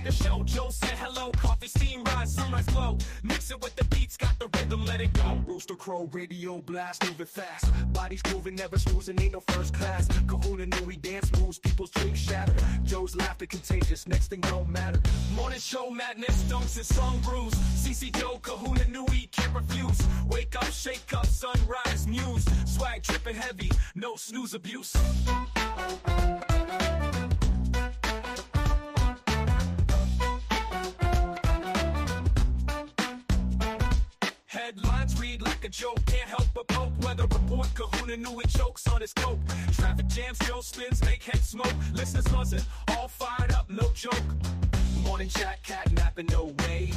the show. Joe said hello, coffee, steam, rise, sunrise glow. Mix it with the beats, got the rhythm, let it go. Rooster crow, radio blast, moving fast. Bodies moving, never snoozing, ain't no first class. Kahunanui dance moves, people's drinks shatter. Joe's laughter contagious, next thing don't matter. Morning show, madness, dunks and song brews. CC Joe, Kahunanui, can't refuse. Wake up, shake up, sunrise, muse. Swag tripping heavy, no snooze abuse. Headlines read like a joke, can't help but poke. Weather report, Kahunanui chokes on his coke. Traffic jams, Joe spins, make head smoke. Listeners buzzing, all fired up, no joke. Morning chat, cat napping, no way.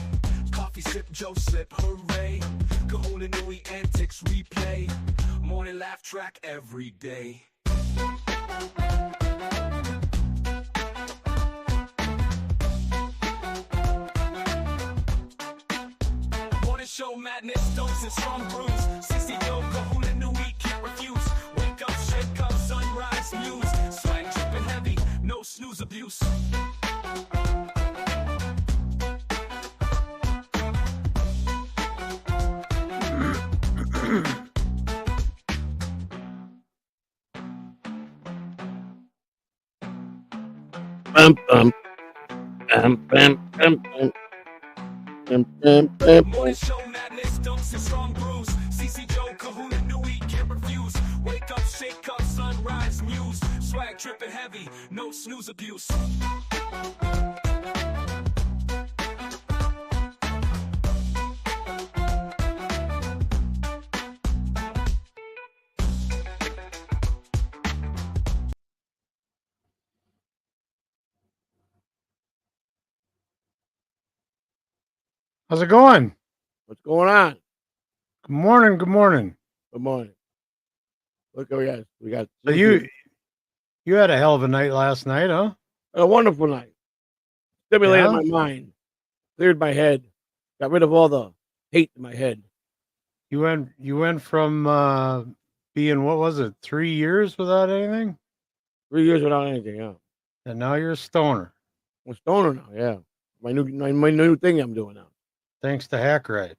Coffee sip, Joe slip, hooray. Kahunanui antics replay. Morning laugh track every day. Show madness, don'ts and strong brews. CC Joe, Kahunanui, can't refuse. Wake up, shake up, sunrise, muse. Swag tripping heavy, no snooze abuse. Bum, bum. Bum, bum, bum, bum. Morning show madness, dunks and strong brews. CC Joe, Kahunanui, can't refuse. Wake up, shake up, sunrise, muse. Swag tripping heavy, no snooze abuse. How's it going? What's going on? Good morning. Good morning. Good morning. Look, we got. So you had a hell of a night last night, huh? A wonderful night. Stimulated my mind, cleared my head, got rid of all the hate in my head. You went from being, what was it, 3 years without anything? 3 years without anything, yeah. And now you're a stoner. I'm a stoner now, yeah. My new thing I'm doing now. Thanks to Hackride.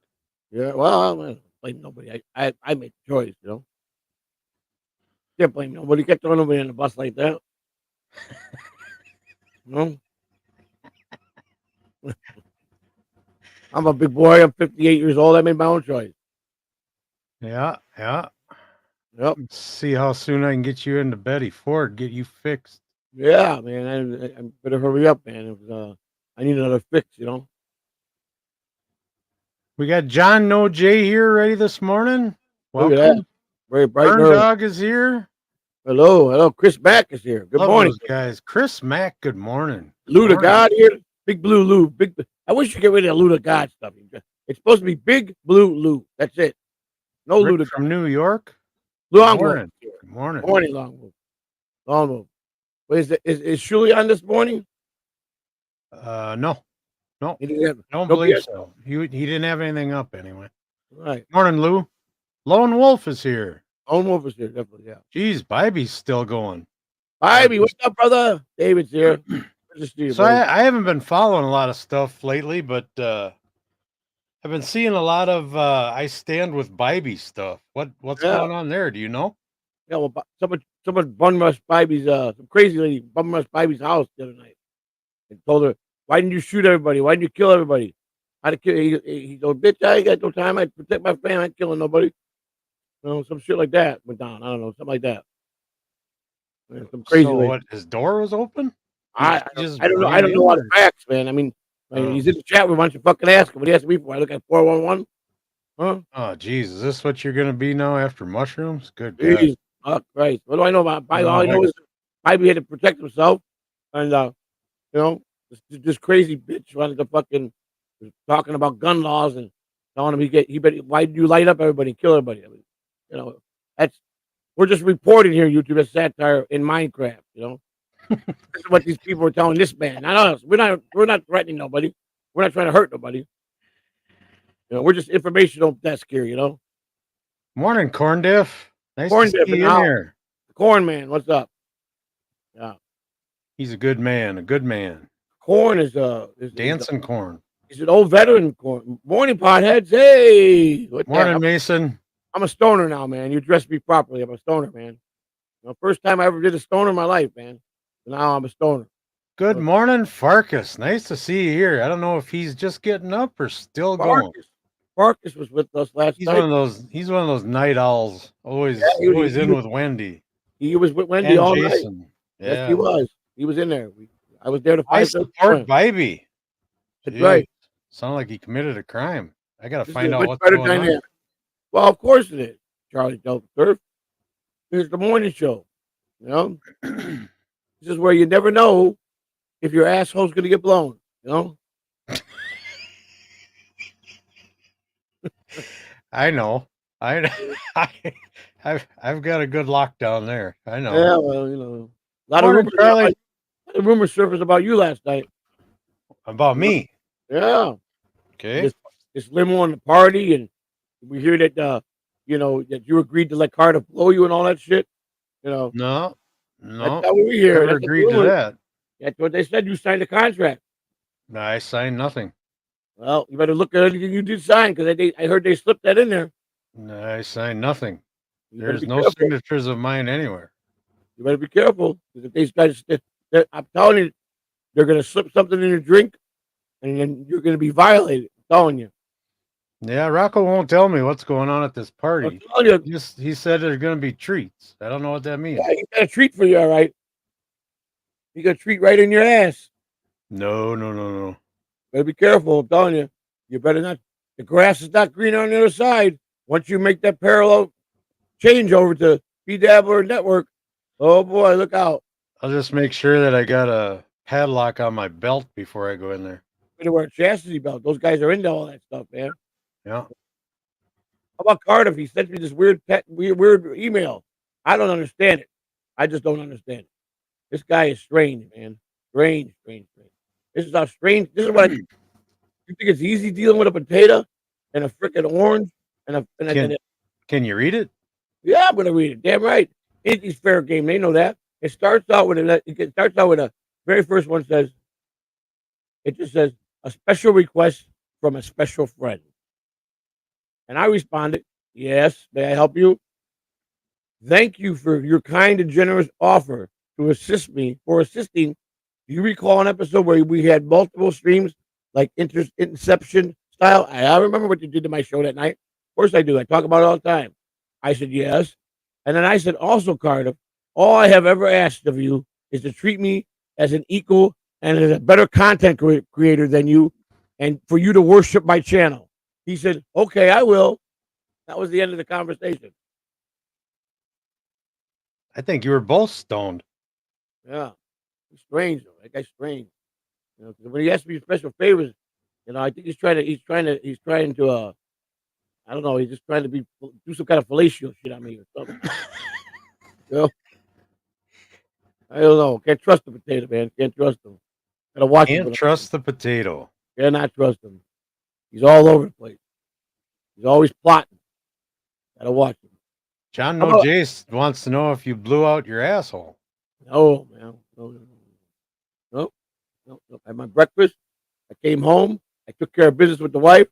Yeah, well, I don't blame nobody. I made the choice, you know. Can't blame nobody. Can't throw nobody on the bus like that. You know? I'm a big boy. I'm 58 years old. I made my own choice. Yeah. Yep. Let's see how soon I can get you into Betty Ford, get you fixed. Yeah, man. I better hurry up, man. It was, I need another fix, you know. We got John No J here ready this morning. Look at Welcome. that. Very bright. Burn Dog is here. Hello. Chris Mack is here. Good Love morning, those guys. Chris Mack, good morning. Lou the God here. Big Blue Lou. I wish you get rid of Lou the God stuff. It's supposed to be Big Blue Lou. That's it. No Rick Lou the from New York. Long morning. Move. Good morning. Morning, Long Move. Long Move. But is Shuli on this morning? No. He didn't have, I don't believe so. He didn't have anything up anyway. Right. Morning, Lou. Lone Wolf is here. Lone Wolf is here, definitely, yeah. Geez, Bibby's still going. Bibby, what's up, brother? David's here. So I haven't been following a lot of stuff lately, but I've been seeing a lot of I stand with Bibby stuff. What's going on there? Do you know? Yeah, well, someone bum rushed Bibby's some crazy lady bum rushed Bibby's house the other night and told her, "Why didn't you shoot everybody? Why didn't you kill everybody?" I'd kill. He goes, "Bitch, I ain't got no time. I protect my family. I ain't killing nobody." You know, some shit like that went down. I don't know, something like that. Man, some crazy. So lady. what? His door was open? I don't know. I don't know all the facts, man. I mean, he's in the chat room. Why don't you fucking ask him what he has to be for? I look at 411. Huh? Oh, geez, is this what you're gonna be now after mushrooms? Good God. Oh, Christ. What do I know about Bibby? All I know is Bibby had to protect himself. And, you know, this crazy bitch wanted to fucking talking about gun laws and telling him why did you light up everybody and kill everybody? I mean, you know, we're just reporting here, YouTube, as satire in Minecraft, you know. This is what these people are telling this man, not us. We're not threatening nobody. We're not trying to hurt nobody. You know, we're just informational desk here, you know. Morning, Corn Diff. Nice Corn to Diff see you in here. Corn Man, what's up? Yeah. He's a good man, Corn is Dancing corn. he's an old veteran. Corn. Morning, potheads. Hey, what Morning, Mason. I'm a stoner now, man. You dressed me properly. I'm a stoner, man. First time I ever did a stoner in my life, man. So now I'm a stoner. Good morning, Farkas. Nice to see you here. I don't know if he's just getting up or still going. Farkas was with us last night. He's one of those night owls. Always in with Wendy. He was with Wendy all Jason. night. Yeah. Yes, he was. He was in there. I was there to I support Bybee. That's right. Sound like he committed a crime. I got to find out what's going on. Well, of course it is, Charlie Delta Surf. Here's the morning show. You know, this is where you never know if your asshole's going to get blown. You know. I know. I've got a good lockdown there. I know. Yeah, well, a lot of rumors surfaced about you last night. About me? Yeah. Okay. This limo in the party, and we hear that that you agreed to let Carter blow you and all that shit. No. That's how we hear. Never agreed to that. That's what they said. You signed a contract. No, I signed nothing. Well, you better look at anything you did sign, because I heard they slipped that in there. No, I signed nothing. There's no signatures of mine anywhere. You better be careful, because if these guys, I'm telling you, they're going to slip something in your drink, and then you're going to be violated. I'm telling you. Yeah, Rocco won't tell me what's going on at this party. I'm telling you. He said there's going to be treats. I don't know what that means. Yeah, he got a treat for you, all right. You got a treat right in your ass. No. Better be careful. I'm telling you. You better not. The grass is not green on the other side. Once you make that parallel change over to P-Dabbler Network, oh boy, look out. I'll just make sure that I got a padlock on my belt before I go in there. You better wear a chastity belt. Those guys are into all that stuff, man. Yeah. How about Cardiff? He sent me this weird email. I don't understand it. I just don't understand it. This guy is strange, man. Strange. This is how strange. This is what you think it's easy dealing with a potato and a freaking orange Can you read it? Yeah, I'm gonna read it. Damn right. It's fair game. They know that. It starts out with a very first one says. It just says a special request from a special friend. And I responded, yes, may I help you? Thank you for your kind and generous offer to assisting. Do you recall an episode where we had multiple streams, like Inception style? I remember what you did to my show that night. Of course I do. I talk about it all the time. I said, yes. And then I said, also, Cardiff, all I have ever asked of you is to treat me as an equal and as a better content creator than you, and for you to worship my channel. He said, okay, I will. That was the end of the conversation. I think you were both stoned. Yeah. He's strange, though. That guy's strange. When he asks me special favors, I think he's trying to, I don't know, he's just trying to do some kind of fellatio shit on me or something. I don't know. Can't trust the potato, man. Can't trust him. Gotta watch him. Can't trust the potato. Cannot trust him. He's all over the place. He's always plotting. Gotta watch him. John Jace wants to know if you blew out your asshole. No, man. No. I had my breakfast. I came home. I took care of business with the wife,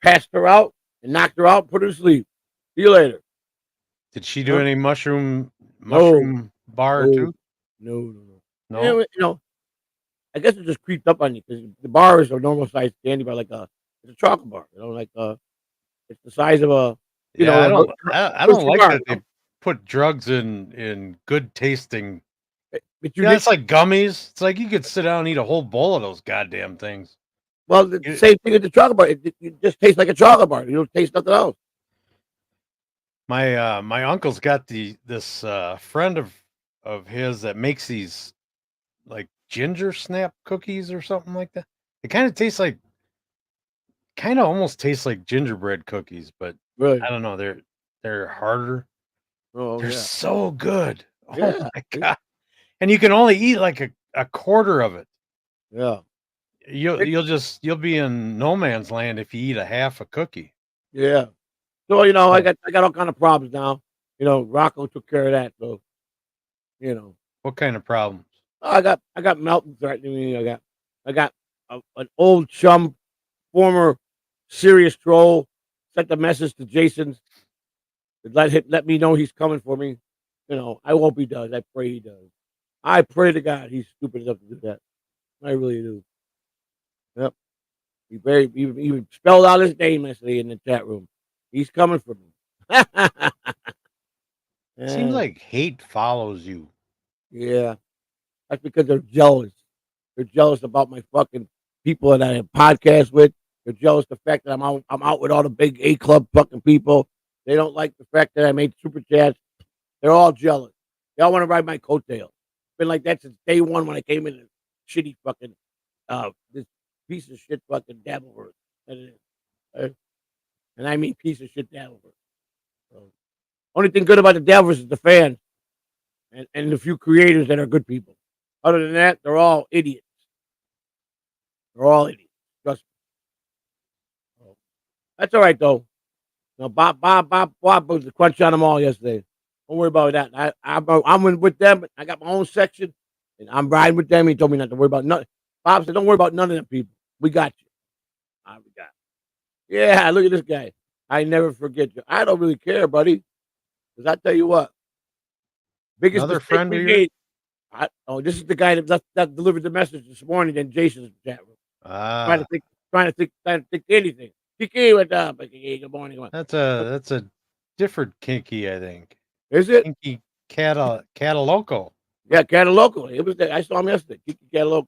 passed her out, and knocked her out and put her to sleep. See you later. Did she do any mushroom bar too? No. Yeah, I guess it just creeped up on you because the bar is a normal sized candy bar, it's a chocolate bar. It's the size of a. I don't like that they put drugs in good tasting. It's like gummies. It's like you could sit down and eat a whole bowl of those goddamn things. Well, the same thing with the chocolate bar. It just tastes like a chocolate bar. You don't taste nothing else. My uncle's got this friend of his that makes these like ginger snap cookies or something like that. It almost tastes like gingerbread cookies, but really? I don't know. They're harder. Oh, they're so good. Yeah. Oh my God. And you can only eat like a quarter of it. Yeah. You'll be in no man's land if you eat a half a cookie. Yeah. So I got all kind of problems now. Rocco took care of that. So, what kind of problems? I got Melton threatening me. I I got an old chum, former serious troll, sent a message to Jason to let me know he's coming for me. You know, I hope he does. I pray he does. I pray to God he's stupid enough to do that. I really do. Yep. He spelled out his name yesterday in the chat room. He's coming for me. Seems like hate follows you. Yeah. That's because they're jealous. They're jealous about my fucking people that I have podcasts with. They're jealous the fact that I'm out with all the big A club fucking people. They don't like the fact that I made super chats. They're all jealous. They all want to ride my coattail. It's been like that since day one when I came in. Shitty fucking this piece of shit fucking Dabbleverse. That it is. Right? And I mean piece of shit Dabbleverse. So, only thing good about the Dabbleverse is the fans and the few creators that are good people. Other than that, they're all idiots. They're all idiots. Trust me. So, that's all right though. No, Bob was the crunch on them all yesterday. Don't worry about that. I'm with them. I got my own section, and I'm riding with them. He told me not to worry about nothing. Bob said, "Don't worry about none of them people. We got you." We got you. Yeah, look at this guy. I never forget you. I don't really care, buddy. Because I tell you what, biggest Another mistake friend we of made. This is the guy that delivered the message this morning in Jason's chat room. Trying to think anything. Kiki, what's up? Good morning. That's a different kinky, I think. Is it? Kinky Cataloco. Yeah, Cataloco. It was. I saw him yesterday. Kiki Cataloco.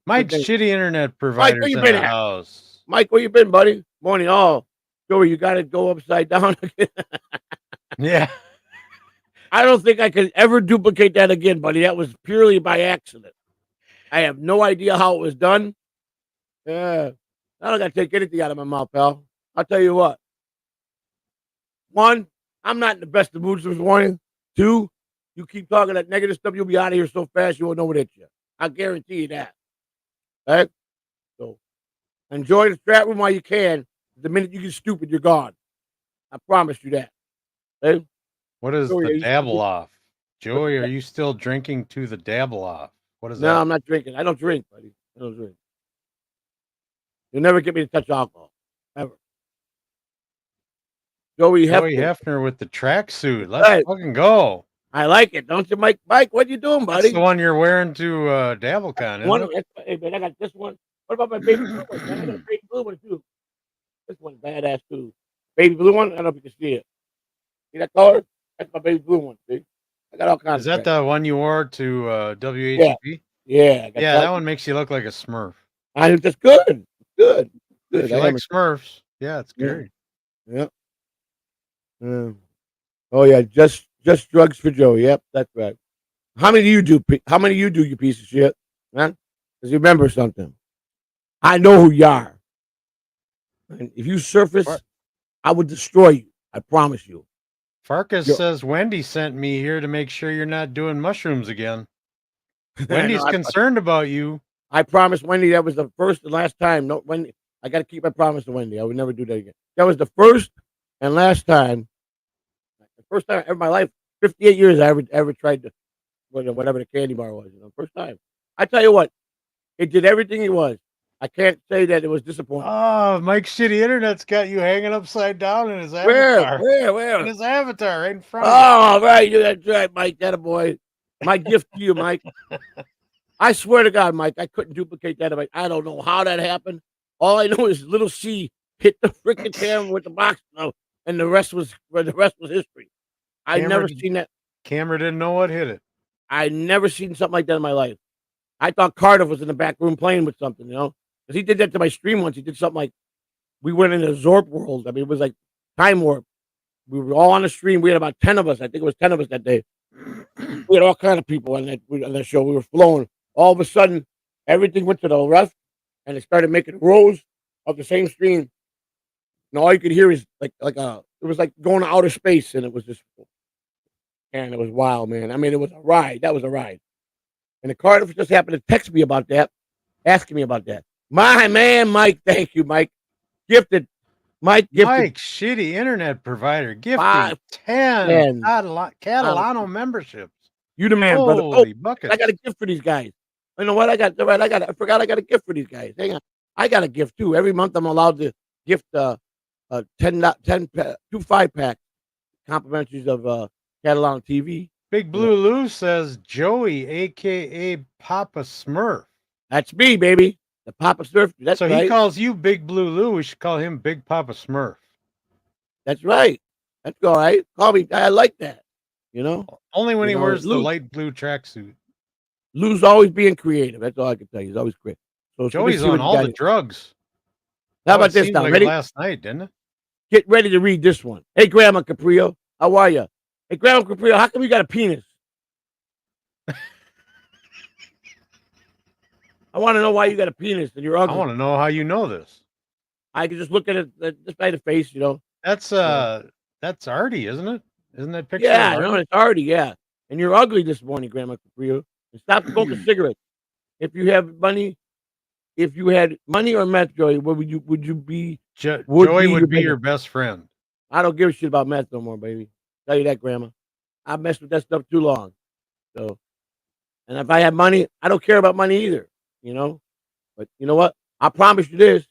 Mike's shitty internet provider's in the house. Mike, where you been, buddy? Morning, all. Joey, you got to go upside down again. Yeah. I don't think I could ever duplicate that again, buddy. That was purely by accident. I have no idea how it was done. Yeah. I don't got to take anything out of my mouth, pal. I'll tell you what. One, I'm not in the best of moods this morning. Two, you keep talking that negative stuff, you'll be out of here so fast you won't know what hit you. I guarantee you that. Right? So, enjoy the chat room while you can. The minute you get stupid, you're gone. I promise you that. Okay? What is the dabble off? Joey, are you still drinking to the dabble off? What is that? No, I'm not drinking. I don't drink, buddy. I don't drink. You'll never get me to touch alcohol. Ever. Joey Hefner with the tracksuit. Let's fucking go. I like it, don't you, Mike? Mike, what you doing, buddy? That's the one you're wearing to DabbleCon, isn't it? Hey, man, I got this one. What about my baby blue one? Man? I got a baby blue one, too. This one's badass, too. Baby blue one? I don't know if you can see it. See that color? That's my baby blue one, see? I got all kinds Is that the one you wore to WHP? Yeah. That one makes you look like a Smurf. That's good. Good. If you like Smurfs, yeah, it's great. Yeah. Oh, yeah, just drugs for Joey. Yep, that's right. How many do you do? You piece of shit, man? Because remember something. I know who you are. And if you surface, I would destroy you. I promise you. Farkas says Wendy sent me here to make sure you're not doing mushrooms again. Wendy's concerned about you. I promised Wendy that was the first and last time. No, Wendy, I got to keep my promise to Wendy. I would never do that again. That was the first and last time. The first time in my life, 58 years, I ever tried to, whatever the candy bar was. First time. I tell you what, it did everything it was. I can't say that it was disappointing. Oh, Mike's shitty internet's got you hanging upside down in his avatar. Where? In his avatar, right in front of you. Oh, right. That's right, Mike. That a boy. My gift to you, Mike. I swear to God, Mike, I couldn't duplicate that. I don't know how that happened. All I know is little C hit the freaking camera with the box, and the rest was history. I never seen that. Camera didn't know what hit it. I never seen something like that in my life. I thought Cardiff was in the back room playing with something, because he did that to my stream once. He did something like we went in a Zorp world. I mean, it was like time warp. We were all on the stream. We had about 10 of us. I think it was 10 of us that day. We had all kind of people on that show. We were flowing. All of a sudden, everything went to the left, and it started making rows of the same stream. And all you could hear is it was like going to outer space, and it was just, and it was wild, man. I mean, it was a ride. That was a ride. And the Cardiff just happened to text me about that, asking me about that. My man, Mike. Thank you, Mike. Gifted. Mike, shitty internet provider, gifted 10 Catalano memberships. You the man, Holy brother. Buckets. I got a gift for these guys. You know what? I forgot I got a gift for these guys. Hang on. I got a gift too. Every month I'm allowed to gift 2 5-pack complimentaries of Catalano TV. Big Blue Lou says Joey, aka Papa Smurf. That's me, baby. The Papa Smurf. That's so right. He calls you Big Blue Lou. We should call him Big Papa Smurf. That's right. That's all right. Call me. I like that. You know? Only when he wears the light blue tracksuit. Lou's always being creative. That's all I can tell you. He's always creative. So Joey's on all the drugs. How about this now? Like Ready? Last night, didn't it? Get ready to read this one. Hey, Grandma Caprio. How are you? Hey, Grandma Caprio, how come you got a penis? I want to know why you got a penis and you're ugly. I want to know how you know this. I can just look at it just by the face, you know. That's Artie, isn't it? Isn't that picture? Yeah, no, it's Artie, yeah. And you're ugly this morning, Grandma Caprio. And stop smoking cigarettes. If you had money or meth, Joey, what would you be? Joey would be your best friend. I don't give a shit about meth no more, baby. Tell you that, Grandma. I've messed with that stuff too long. So, and if I had money, I don't care about money either, you know. But you know what? I promise you this.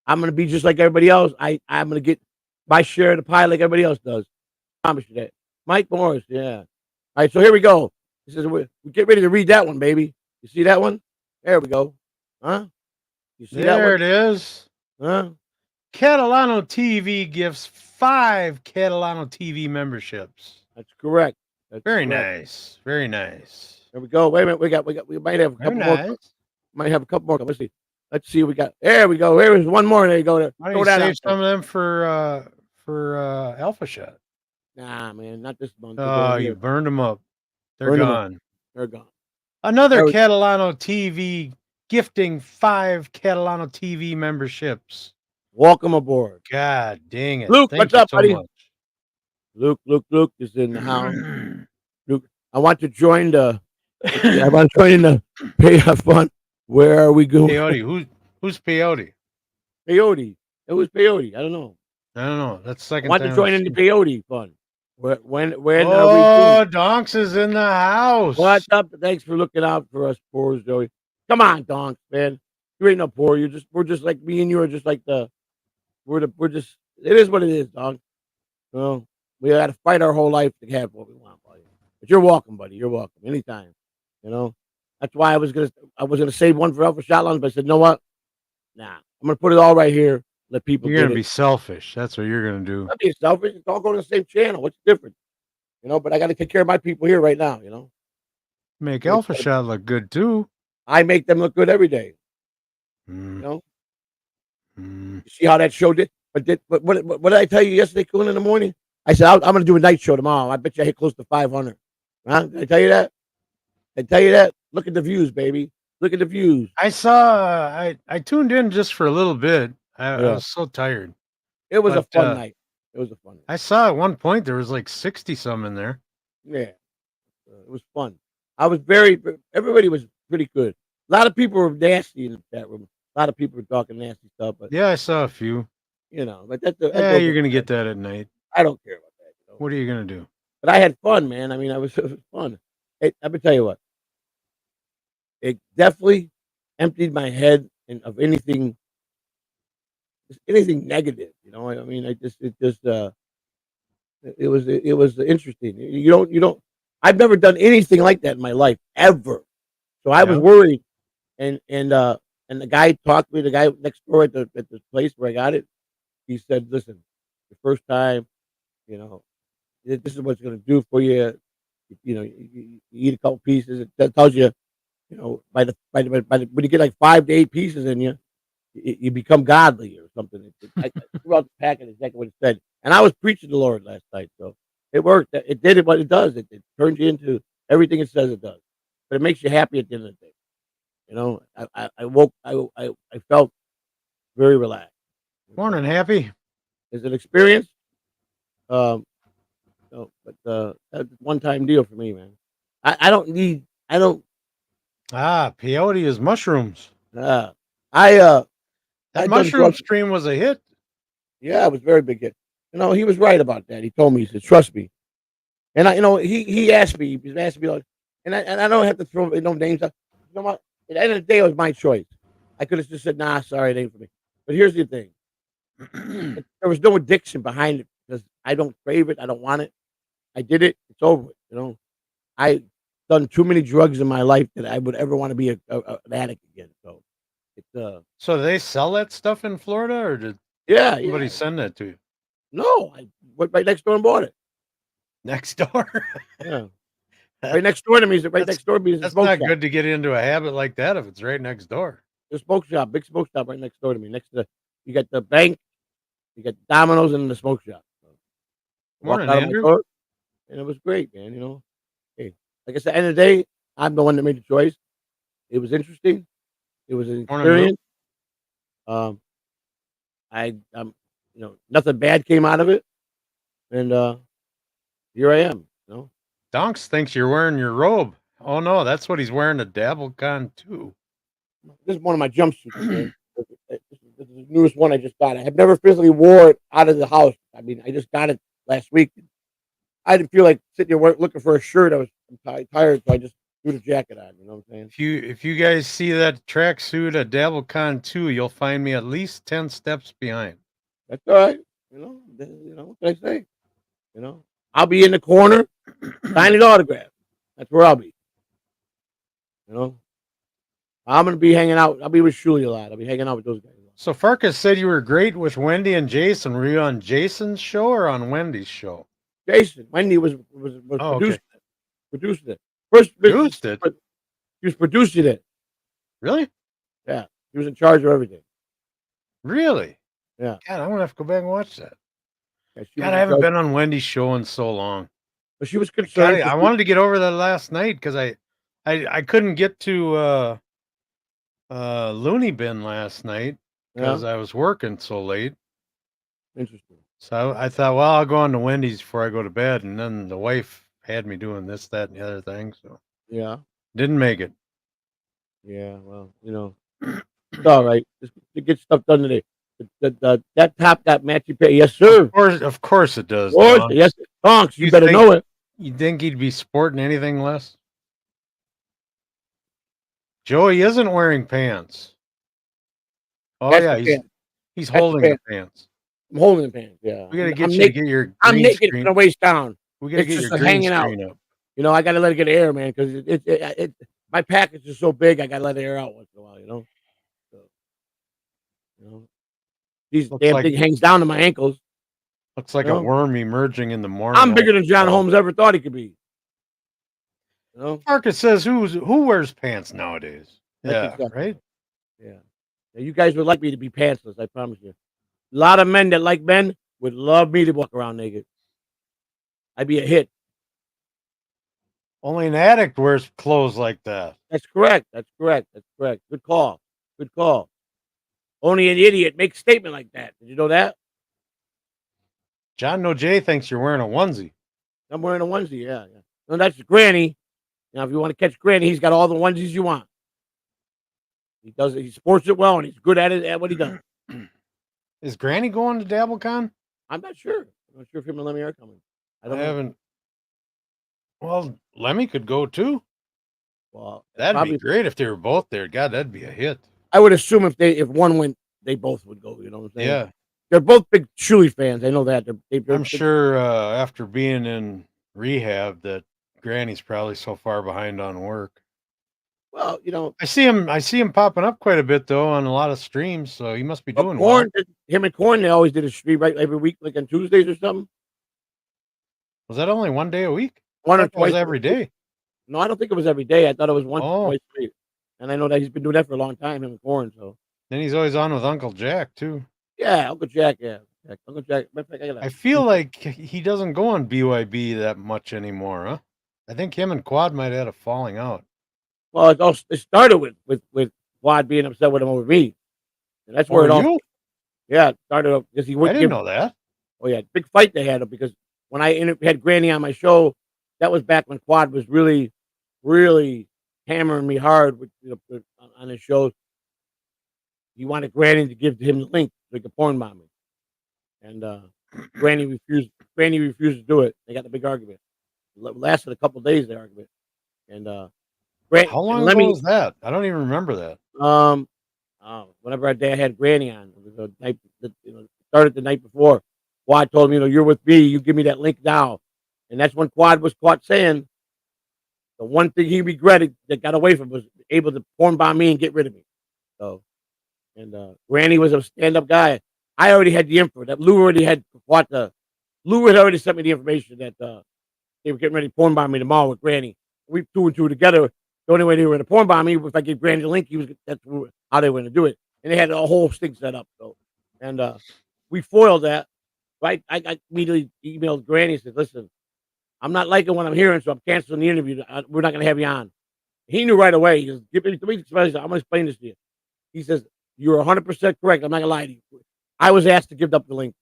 I'm gonna be just like everybody else. I'm gonna get my share of the pie like everybody else does. I promise you that. Mike Morris, yeah. All right, so here we go. This is we get ready to read that one, baby. You see that one? There we go. Huh? You see that one? There it is. Huh? Catalano TV gives 5 Catalano TV memberships. That's correct. That's very correct. Nice. Very nice. There we go. Wait a minute. We might have a couple more. Might have a couple more. Let's see. Let's see. We got. There we go. There's one more. There you go. Why don't you save some of them for Alpha Shot? Nah, man, not this month. Oh, you burned them up. They're gone. They're gone. Another Catalano TV gifting 5 Catalano TV memberships. Welcome aboard. God dang it. Luke, what's up, buddy? Much. Luke is in the house. Luke, I want to join the Payoff Fund. Where are we going? Peyote. Who's Peyote? Peyote. It was Peyote. I don't know. That's second. I want to join in the Peyote Fund. When are we? Donks is in the house. What's up? Thanks for looking out for us poors, Joey. Come on, Donks, man. You ain't no poor. We're just like me and you are just like we're just. It is what it is, Donks. Well, we got to fight our whole life to have what we want, buddy. But you're welcome, buddy. You're welcome anytime. You know. That's why I was gonna save one for Alpha Shot Lounge, but I said, you know what? Nah, I'm gonna put it all right here. Let people. You're gonna be selfish. That's what you're gonna do. I'm being selfish. It's all going to the same channel. What's the difference? You know, but I got to take care of my people here right now. You know, make Alpha Shot look good too. I make them look good every day. You know, you see how that show did. But what did I tell you yesterday, Cool, in the morning? I said I'm going to do a night show tomorrow. I bet you I hit close to 500. Huh? Did I tell you that? Did I tell you that? Look at the views, baby. Look at the views. I saw. I tuned in just for a little bit. I was so tired. It was a fun night. It was a fun night. I saw at one point there was like 60 some in there. Yeah, it was fun. Everybody was pretty good. A lot of people were nasty in the chat room. A lot of people were talking nasty stuff. But yeah, I saw a few. You know, but you're gonna get that at night. I don't care about that. You know? What are you gonna do? But I had fun, man. I mean, it was fun. Let me tell you what. It definitely emptied my head of anything negative. You know, I mean, it was interesting. You don't. I've never done anything like that in my life ever. So I was worried, and the guy talked to me. The guy next door at the place where I got it, he said, "Listen, the first time, you know, this is what's going to do for you. You know, you eat a couple pieces. It tells you, you know, by the when you get like 5 to 8 pieces in you, you become godly or something." I threw out the packet exactly what it said, and I was preaching the Lord last night, so it worked. It did what it does. It turns you into everything it says it does, but it makes you happy at the end of the day. You know, I felt very relaxed. Morning, happy. It's an experience. No, but that's a one-time deal for me, man. I don't. Peyote is mushrooms. That mushroom stream was a hit. Yeah, it was a very big hit. You know, he was right about that. He told me, he said, "Trust me." And he asked me, like, and I don't have to throw no names out. You know what? At the end of the day, it was my choice. I could have just said, "Nah, sorry, it ain't for me." But here's the thing: there was no addiction behind it because I don't crave it. I don't want it. I did it. It's over with. I done too many drugs in my life that I would ever want to be an addict again. So it's So do they sell that stuff in Florida, or did yeah, somebody yeah. send that to you No, I went right next door and bought it. next door? Yeah, That- right next door to me is right that's next door to me is a that's smoke not shop. good to get into a habit like that if it's right next door. The smoke shop, big smoke shop right next door to me. Next to you got the bank, you got Domino's, and the smoke shop. So I walked Morning, out of my Andrew. door, and it was great, man. Hey, like I said, end of the day, I'm the one that made the choice. It was interesting. It was an Morning, Lou. experience. Um, nothing bad came out of it, and here I am. Donks thinks you're wearing your robe. Oh no, that's what he's wearing to DabbleCon too. This is one of my jumpsuits, man. This is the newest one I just got. I have never physically wore it out of the house. I mean, I just got it last week. I didn't feel like sitting here looking for a shirt. I'm tired, so I just threw the jacket on. You know what I'm saying? If you guys see that tracksuit at DabbleCon 2, you'll find me at least 10 steps behind. That's all right. What can I say? I'll be in the corner signing autographs. That's where I'll be. I'm gonna be hanging out. I'll be with Shuli a lot. I'll be hanging out with those guys. So Farkas said you were great with Wendy and Jason. Were you on Jason's show or on Wendy's show? Jason, Wendy was Oh, producing okay. producing it. First, Produced it? He was producing it. Really? Yeah, he was in charge of everything. Really? Yeah. God, I'm gonna have to go back and watch that. Yeah, God, I haven't been on Wendy's show in so long. But she was God, concerned. I wanted to get over that last night because I couldn't get to Looney Bin last night because I was working so late. Interesting. So I thought, well, I'll go on to Wendy's before I go to bed, and then the wife had me doing this, that, and the other thing. So Yeah. didn't make it. Yeah. Well, it's all right. Just to get stuff done today. That top got matchy pay. Yes, sir. Of course it does. Of course. Donks. Yes, Donks. You You better think- know it. You think he'd be sporting anything less? Joey isn't wearing pants. Oh That's yeah, the he's pants. he's That's the holding the pants. pants. I'm holding the pants. Yeah. We gotta get I'm you naked. to get your I'm green naked screen. from the waist down. We gotta It's get just your a green hanging out. screen up. I got to let it get air, man, because my package is so big. I got to let it air out once in a while. So, these Looks damn like- thing hangs down to my ankles. Looks like No. a worm emerging in the morning. I'm bigger than John Holmes ever thought he could be. Marcus says who wears pants nowadays? That's Yeah, exactly right. Yeah. You guys would like me to be pantsless, I promise you. A lot of men that like men would love me to walk around naked. I'd be a hit. Only an addict wears clothes like that. That's correct. That's correct. That's correct. Good call. Good call. Only an idiot makes a statement like that. Did you know that? John No J thinks you're wearing a onesie. I'm wearing a onesie. Yeah. No, that's Granny. Now, if you want to catch Granny, he's got all the onesies you want. He does it. He sports it well, and he's good at it at what he does. Is Granny going to DabbleCon? I'm not sure. I'm not sure if him and Lemmy are coming. I don't know. haven't. Well, Lemmy could go too. Well, That'd be great if they were both there. God, that'd be a hit. I would assume if one went, they both would go. You know what I'm saying? Yeah, They're both big Shuli fans. I know that. I'm sure after being in rehab that Granny's probably so far behind on work. Well, I see him popping up quite a bit though on a lot of streams, so he must be doing well. Corn, him and Corn, they always did a stream right every week, like on Tuesdays or something. Was that only one day a week? One or I thought it was twice every day. No, I don't think it was every day. I thought it was once Oh. or twice a week. And I know that he's been doing that for a long time, him and Corn. So Then he's always on with Uncle Jack too. yeah, Uncle Jack. Yeah, Uncle Jack. Matter of fact, I feel like he doesn't go on BYB that much anymore, huh? I think him and Quad might have had a falling out. Well, it started with Quad being upset with him over me, and that's where it all. you? Yeah, it started up because he I wouldn't didn't give. know that. Oh yeah, big fight they had because when I had Granny on my show, that was back when Quad was really, really hammering me hard on his shows. He wanted Granny to give him the link so he could porn bomb me, and Granny refused. Granny refused to do it. They got the big argument. It lasted a couple of days. The argument, And How long ago was that? I don't even remember that. Whenever our dad had Granny on, it was the night that started the night before. Quad told me, you're with me. You give me that link now, and that's when Quad was caught saying the one thing he regretted that got away from was able to porn bomb me and get rid of me. So, and Granny was a stand-up guy. I already had the info that Lou already had caught Lou had already sent me the information that they were getting ready to porn bomb me tomorrow with Granny. We 2 and 2 together. The only way they were going to porn bomb me was if I gave Granny the link. That's how they were going to do it, and they had a whole thing set up. So, and we foiled that. Right, I immediately emailed Granny and said, "Listen, I'm not liking what I'm hearing, so I'm canceling the interview. We're not going to have you on." He knew right away. He goes, "Give me 3 weeks." I'm going to explain this to you. He says, "You're 100% correct. I'm not going to lie to you. I was asked to give up the link,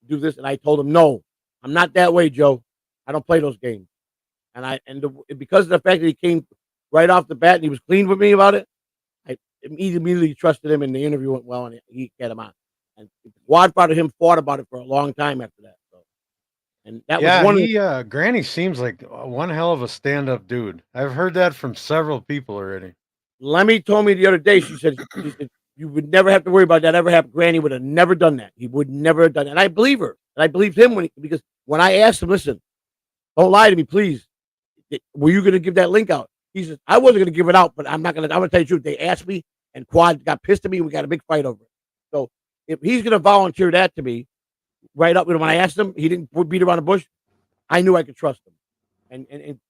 do this, and I told him no. I'm not that way, Joe. I don't play those games." And because of the fact that he came right off the bat and he was clean with me about it, I immediately trusted him, and the interview went well, and he got him on. And Wadfather him fought about it for a long time after that. So, and that was one. Granny seems like one hell of a stand-up dude. I've heard that from several people already. Lemmy told me the other day. She said you would never have to worry about that ever happen. Granny would have never done that. He would never have done it. And I believe her. And I believed him because when I asked him, listen, don't lie to me, please. Were you going to give that link out? He says, I wasn't going to give it out, but I'm going to tell you the truth. They asked me, and Quad got pissed at me. And we got a big fight over it. So if he's going to volunteer that to me, right up when I asked him, he didn't beat around the bush. I knew I could trust him.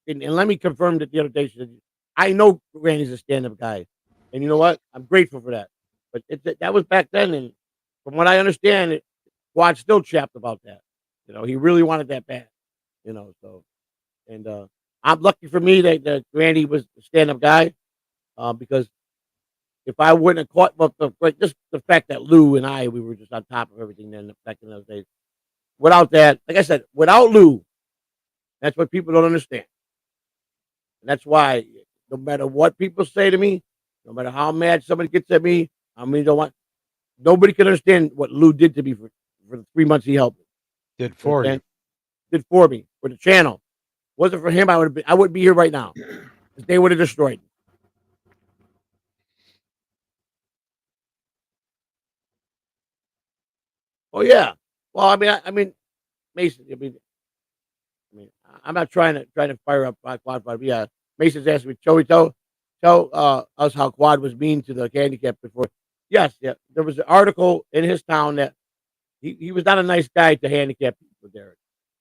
And Lemmy confirmed it the other day. She said, I know Granny's a stand-up guy. And you know what? I'm grateful for that. But that was back then. And from what I understand, Quad still chapped about that. He really wanted that bad. So. And I'm lucky for me that Granny was a stand-up guy because if I wouldn't have caught just the fact that Lou and we were just on top of everything then back in those days. Without that, like I said, without Lou, that's what people don't understand. And that's why no matter what people say to me, no matter how mad somebody gets at me, nobody can understand what Lou did to me for the 3 months he helped me. Did for you. Did for me, for the channel. Wasn't for him, I wouldn't be here right now. They would have destroyed me. Oh yeah. Well, I mean, Mason. I'm not trying to fire up Quad, but yeah, Mason's asked me, Joey, tell us how Quad was mean to the handicap before. Yes, yeah. There was an article in his town that he was not a nice guy to handicap people, Derek.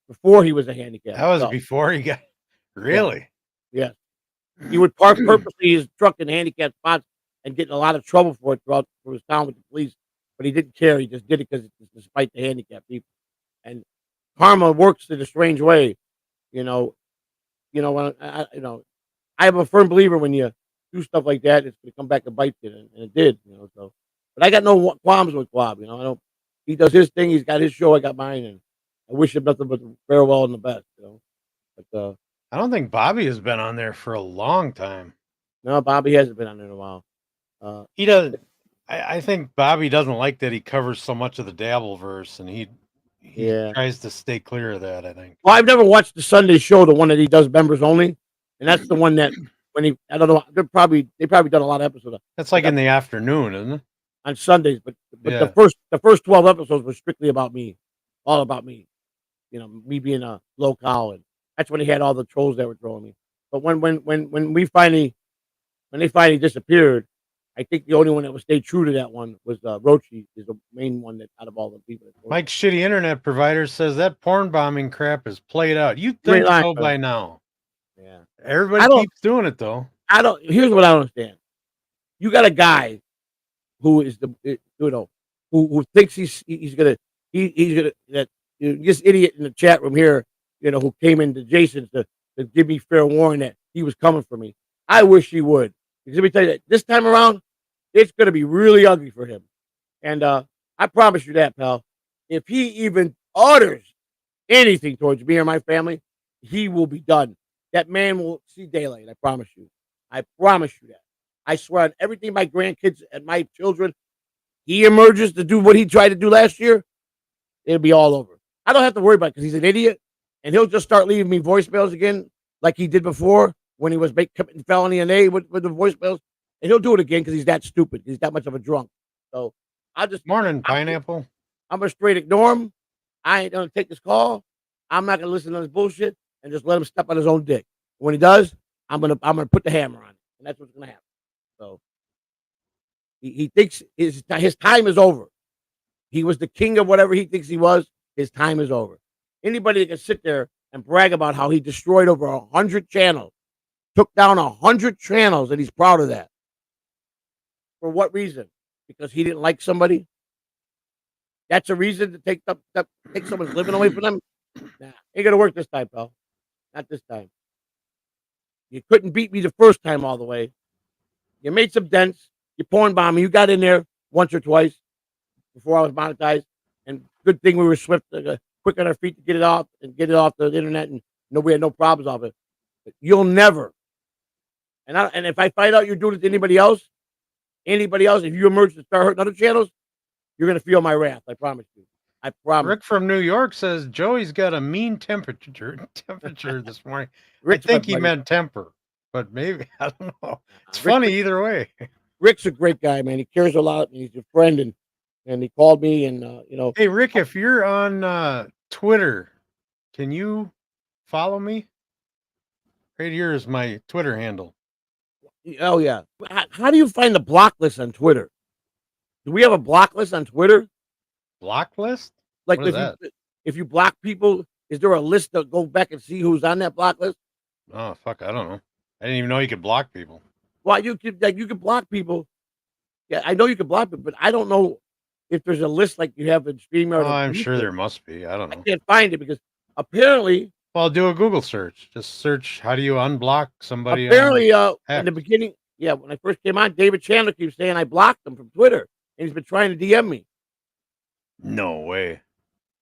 Before he was a handicap. That was before he got really. Yeah. He would park purposely his truck in handicapped spots and get in a lot of trouble for it throughout his town with the police. But he didn't care. He just did it because despite the handicapped people. And karma works in a strange way. When I am a firm believer when you do stuff like that, it's going to come back and bite you, and it did. So, but I got no qualms with Quab. I don't. He does his thing. He's got his show. I got mine, and I wish him nothing but the farewell and the best. But I don't think Bobby has been on there for a long time. No, Bobby hasn't been on there in a while. He does. I think Bobby doesn't like that he covers so much of the Dabbleverse, and he tries to stay clear of that, I think. Well, I've never watched the Sunday show, the one that he does members only, and that's the one that I don't know, they probably done a lot of episodes. That's like in the afternoon, isn't it? On Sundays, but yeah. the first 12 episodes were strictly about me, all about me. Me being a local, and that's when he had all the trolls that were throwing me. But when they finally disappeared, I think the only one that would stay true to that one was Rochi, is the main one that out of all the people. Mike's shitty internet provider says that porn bombing crap is played out. You think so by now? Yeah, everybody keeps doing it though. Here's what I don't understand. You got a guy who is who thinks he's gonna this idiot in the chat room here, who came into Jason's to give me fair warning that he was coming for me. I wish he would. Because let me tell you that this time around, it's going to be really ugly for him. And I promise you that, pal. If he even utters anything towards me or my family, he will be done. That man will see daylight. I promise you. I promise you that. I swear on everything, my grandkids and my children, he emerges to do what he tried to do last year, it'll be all over. I don't have to worry about it because he's an idiot, and he'll just start leaving me voicemails again like he did before. when he was committing felony and A with the voicemails, and he'll do it again because he's that stupid. He's that much of a drunk. So Morning, Pineapple. I'm gonna straight ignore him. I ain't gonna take this call. I'm not gonna listen to this bullshit and just let him step on his own dick. When he does, I'm gonna put the hammer on it, and that's what's gonna happen. So he thinks his time is over. He was the king of whatever he thinks he was. His time is over. Anybody that can sit there and brag about how he destroyed over 100 channels, took down 100 channels, and he's proud of that. For what reason? Because he didn't like somebody? That's a reason to take someone's living away from them? Nah, ain't gonna work this time, pal. Not this time. You couldn't beat me the first time all the way. You made some dents. You porn bombed me. You got in there once or twice before I was monetized. And good thing we were swift, quick on our feet to get it off the internet, and nobody had no problems off it. But you'll never. And if I find out you're doing it to anybody else, if you emerge to start hurting other channels, you're gonna feel my wrath. I promise you. I promise. Rick from New York says Joey's got a mean temperature this morning. I think he meant temper, but maybe I don't know. It's funny either way. Rick's a great guy, man. He cares a lot. He's a friend, and he called me, and Hey, Rick, if you're on Twitter, can you follow me? Right here is my Twitter handle. Oh yeah. How do you find the block list on Twitter? Do we have a block list on Twitter? Block list? Like if you block people, is there a list to go back and see who's on that block list? Oh fuck, I don't know. I didn't even know you could block people. Well, you could block people. Yeah, I know you can block people, but I don't know if there's a list like you have in Streamyard. Oh, I'm sure there must be. I don't know. I can't find it because apparently. Well, do a Google search. Just search how do you unblock somebody. Apparently, in the beginning, when I first came on, David Chandler keeps saying I blocked him from Twitter, and he's been trying to DM me. No way.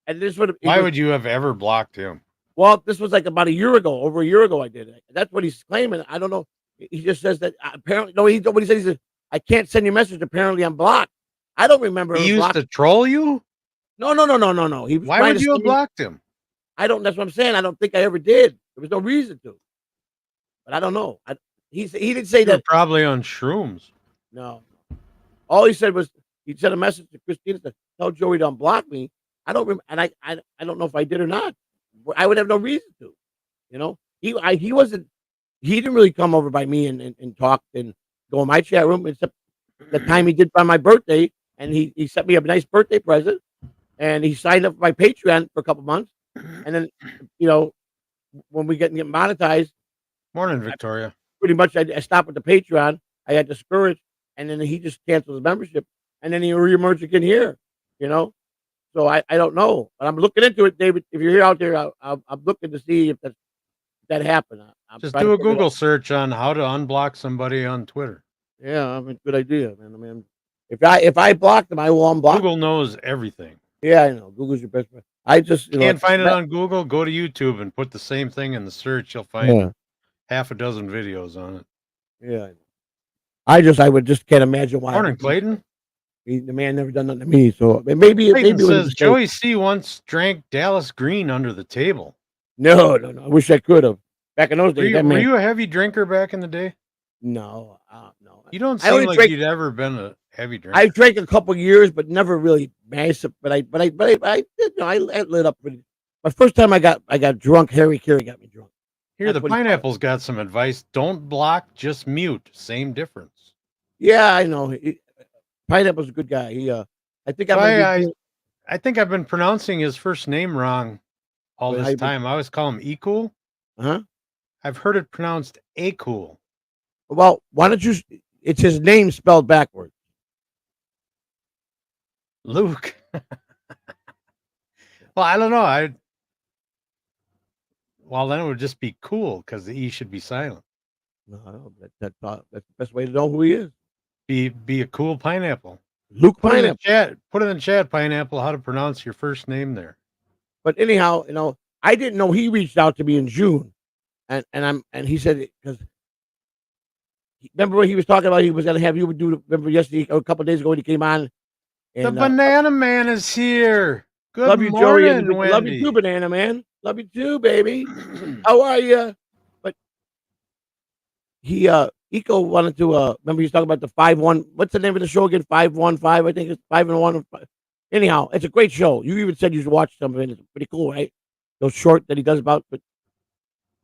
And this why would you have ever blocked him? Well, this was like about a year ago. Over a year ago, I did it. That's what he's claiming. I don't know. He just says that apparently. No, what he said. He said I can't send you a message. Apparently, I'm blocked. I don't remember. He used to troll you. No. Why would you have blocked him? I don't. That's what I'm saying. I don't think I ever did. There was no reason to. But I don't know. He didn't say that. Probably on shrooms. No. All he said was he sent a message to Christina to tell Joey to unblock me. I don't remember, and I don't know if I did or not. I would have no reason to. He wasn't. He didn't really come over by me and talk and go in my chat room, except the time he did by my birthday, and he sent me a nice birthday present, and he signed up for my Patreon for a couple months, and then when we get monetized. Morning, Victoria. Pretty much, I stopped with the Patreon. I got discouraged, and then he just canceled his membership, and then he reemerged again here. So I don't know, but I'm looking into it, David. If you're here out there, I'm looking to see if that happened. Just do a Google search on how to unblock somebody on Twitter. Yeah, I mean, good idea, man. I mean, if I block them, I will unblock. Google knows everything. Yeah, I know. Google's your best friend. I just can't find it on Google. Go to YouTube and put the same thing in the search. You'll find half a dozen videos on it. Yeah, I would just can't imagine why. Morning, Clayton. The man never done nothing to me, so maybe. Clayton says Joey C once drank Dallas Green under the table. No. I wish I could have. Back in those days, were you a heavy drinker back in the day? No. You don't seem like you'd ever been a heavy drinker. I drank a couple years, but never really massive. But I lit up pretty. My first time I got drunk, Harry Carey got me drunk. Here, the Pineapple's got some advice. Don't block, just mute. Same difference. Yeah, I know. Pineapple's a good guy. I think I've been pronouncing his first name wrong all this time. I always call him E-Cool. Uh-huh. I've heard it pronounced A-Cool. Well, why don't you? It's his name spelled backwards. Luke. Well, I don't know. Well, then it would just be cool because the E should be silent. No, that's the best way to know who he is. Be a cool pineapple. Luke Put Pineapple. Put it in the chat, Pineapple, how to pronounce your first name there. But anyhow, I didn't know he reached out to me in June, and he said because remember what he was talking about? He was going to have you do. Remember yesterday, a couple of days ago, when he came on. And, the Banana Man is here. Good love you, morning, Joey. Wendy. Love you too, Banana Man. Love you too, baby. How are you? But Eco wanted to remember he's talking about the 5-1. What's the name of the show again? 5-1-5. I think it's 5-1. Anyhow, it's a great show. You even said you should watch some of it. It's pretty cool, right? Those short that he does about, but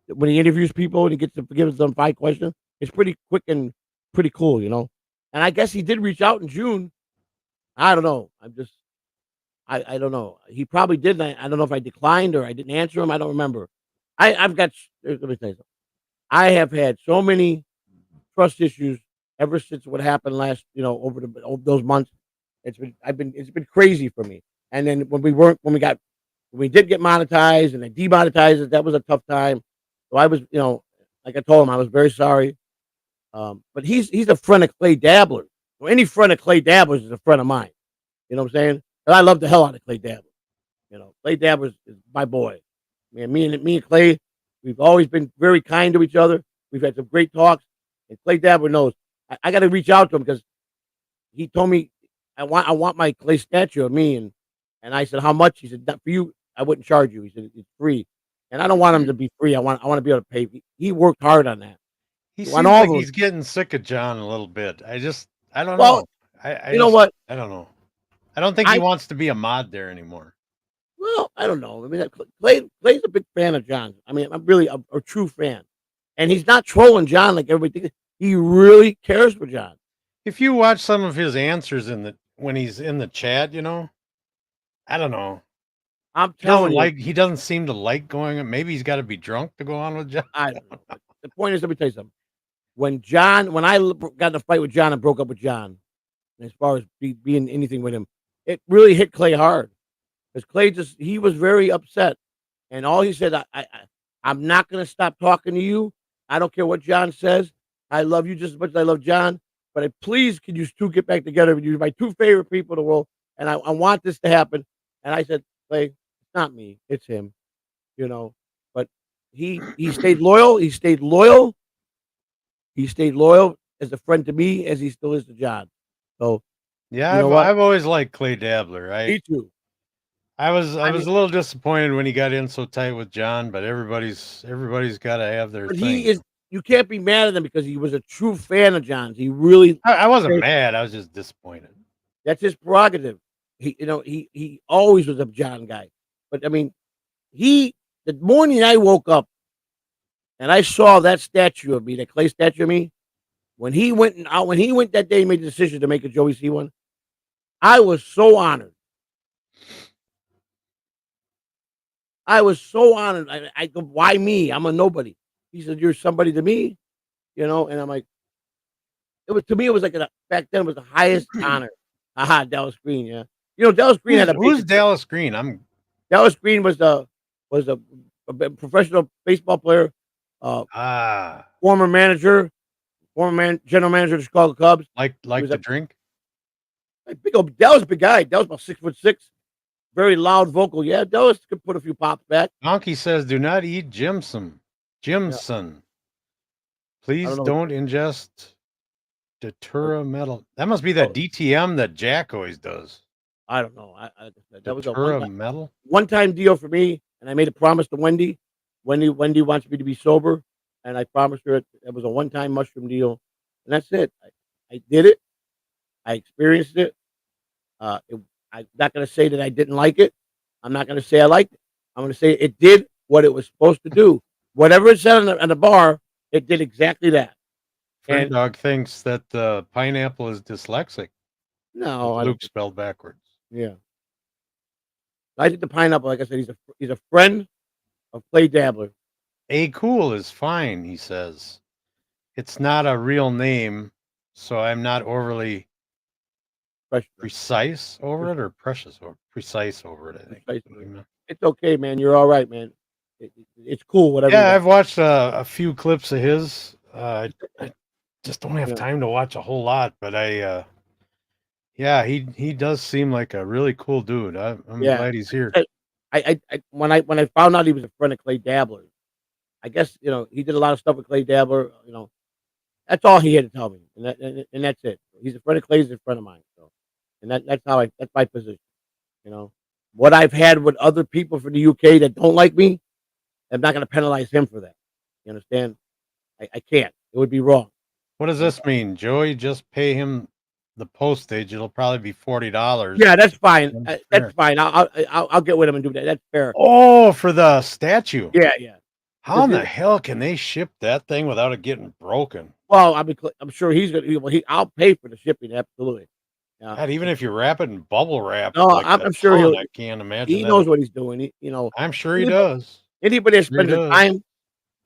when he interviews people and he gets to gives them 5 questions, it's pretty quick and pretty cool, you know. And I guess he did reach out in June. I don't know. I don't know. He probably did. I don't know if I declined or I didn't answer him. I don't remember. I've got. Let me tell you something. I have had so many trust issues ever since what happened last, over those months. It's been crazy for me. And then when we did get monetized and they demonetized it, that was a tough time. So I was, like I told him, I was very sorry. But he's a friend of Clay Dabbler. So any friend of Clay Dabbler's is a friend of mine. You know what I'm saying? And I love the hell out of Clay Dabbler. Clay Dabbler is my boy. Man, me and Clay, we've always been very kind to each other. We've had some great talks. And Clay Dabbler knows I got to reach out to him because he told me I want my Clay statue of me, and I said how much? He said not for you. I wouldn't charge you. He said it's free, and I don't want him to be free. I want to be able to pay. He worked hard on that. He So seems on all like those, he's getting sick of John a little bit. I don't well, know. I you know just, what? I don't know. I don't think he wants to be a mod there anymore. Well, I don't know. I mean, Clay's a big fan of John. I mean, I'm really a true fan, and he's not trolling John like everybody thinks. He really cares for John. If you watch some of his answers when he's in the chat, I don't know. I'm telling you, he doesn't seem to like going. Maybe he's got to be drunk to go on with John. I don't know. But the point is, let me tell you something. When I got in a fight with John and broke up with John, as far as being anything with him, it really hit Clay hard because Clay he was very upset, and all he said, I'm not going to stop talking to you. I don't care what John says. I love you just as much as I love John. But please, can you two get back together? You're my two favorite people in the world, and I want this to happen. And I said, Clay, it's not me, it's him. But he stayed loyal. He stayed loyal. He stayed loyal as a friend to me as he still is to John. So yeah, you know what? I've always liked Clay Dabbler. Me too. I was a little disappointed when he got in so tight with John, but everybody's got to have their But thing. you can't be mad at him because he was a true fan of John's. He really I wasn't mad. I was just disappointed. That's his prerogative. He always was a John guy. But I mean, the morning I woke up and I saw that statue of me, that Clay statue of me, when he went that day and made the decision to make a Joey C one, I was so honored. I was so honored. I go, why me? I'm a nobody. He said, you're somebody to me, and I'm like, to me, it was like back then it was the highest honor. Dallas Green, yeah. Dallas Green who's Dallas Green? Dallas Green was a professional baseball player, former manager, general manager of the Chicago Cubs. Like to drink? Dallas, big guy. Dallas about 6'6", very loud vocal. Yeah, Dallas could put a few pops back. Donkey says, "Do not eat Jimson. Please don't ingest Datura metal." That must be that DTM that Jack always does. I don't know. That was a metal one-time deal for me, and I made a promise to Wendy. Wendy wants me to be sober, and I promised her it was a one-time mushroom deal, and that's it. I did it. I experienced it. I'm not going to say that I didn't like it. I'm not going to say I liked it. I'm going to say it did what it was supposed to do. Whatever it said on the bar, it did exactly that. Friend Dog thinks that pineapple is dyslexic. No, Luke spelled backwards. Yeah, I think the pineapple, like I said, he's a friend of Clay Dabbler. A Cool is fine, he says. It's not a real name, so I'm not overly precise over it, or precious or precise over it. I think it's okay, man. You're all right, man. It's cool. Whatever. Yeah, I've watched a few clips of his. I just don't have time to watch a whole lot, but he does seem like a really cool dude. I'm glad he's here. When I found out he was a friend of Clay Dabbler, I guess he did a lot of stuff with Clay Dabbler. That's all he had to tell me, and that's it. He's a friend of Clay's, a friend of mine. So, and that's my position. What I've had with other people from the UK that don't like me, I'm not going to penalize him for that. You understand? I can't. it would be wrong. What does this mean, Joey? Just pay him the postage. It'll probably be $40. Yeah, that's fine. That's That's fair. fine. I'll get with him and do that. That's fair. Oh, for the statue. Yeah, yeah. How in the hell can they ship that thing without it getting broken? Well, I'm sure he's gonna. I'll pay for the shipping. Absolutely. God, even if you wrap it in bubble wrap, No, like I'm sure he'll. I can't imagine. He knows what he's doing. I'm sure he does. Anybody that Sure he spends the does. time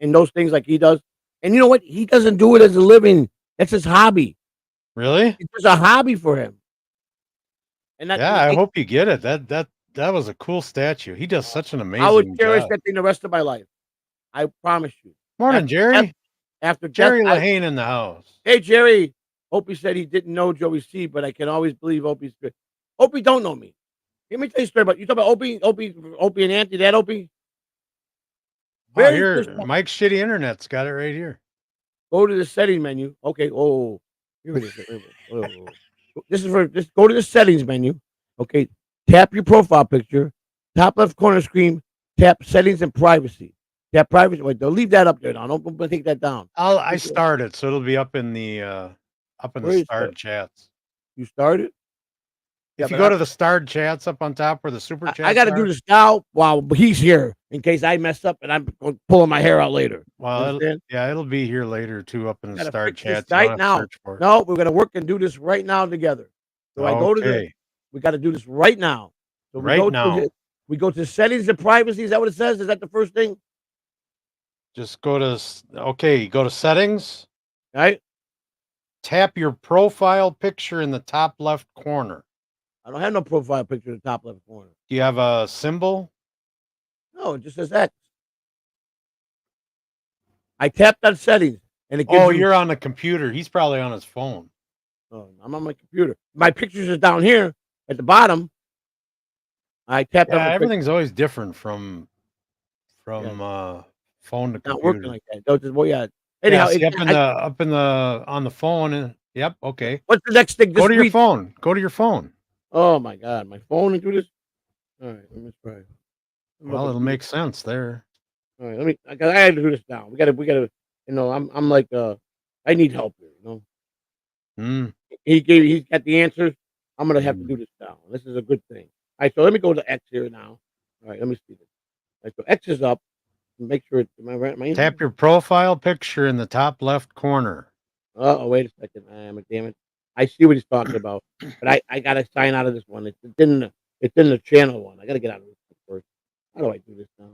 in those things like he does, and you know what? He doesn't do it as a living. That's his hobby. Really? It's just a hobby for him. And Yeah, I hope you get it. That was a cool statue. He does such an amazing I would cherish job. that thing the rest of my life. I promise you. Morning, Jerry. After Jerry death, Lahane in the house. hey, Jerry. Opie said he didn't know Joey C, but I can always believe Opie's good. Opie don't know me. Let me tell you a story about you. Talk about Opie and Auntie. That Opie. Oh, here, Mike's Shitty Internet's got it right here. Go to the setting menu. Okay. Oh, here it is. This is for just go to the settings menu. Okay. Tap your profile picture. Top left corner screen. Tap settings and privacy. Tap privacy. Wait, they'll leave that up there now. Don't take that down. I started, so it'll be up in the starred chats. You started? If you go to the starred chats up on top where the super chats I got to do this now while he's here in case I mess up and I'm pulling my hair out later. Well, it'll be here later too up in the starred chats. Right now. No, we're gonna work and do this right now together. So I go to we got to do this right now. So we go to settings and privacy. Is that what it says? Is that the first thing? Just go to go to settings. Right. Tap your profile picture in the top left corner. I don't have no profile picture in the top left corner. Do you have a symbol? No, it just says X. I tapped on settings and it gives you're on the computer. He's probably on his phone. Oh, I'm on my computer. My pictures are down here at the bottom. I tapped on everything's always different from phone to computer. Not working like that. Anyhow, up in the on the phone and yep, okay. What's the next thing? Go to your phone. Go to your phone. Oh my God, my phone and do this. All right, let me try. Well, it'll make sense there. All right, I got to do this now. We got to. You know, I'm like, I need help here. You know. He's got the answers. I'm gonna have to do this now. This is a good thing. All right, so let me go to X here now. All right, let me see this. All right, so X is up. Make sure it's my tap your profile picture in the top left corner. Oh, wait a second. Damn it. I see what he's talking about, but I gotta sign out of this one. It's in the channel one. I gotta get out of this one first. How do I do this now?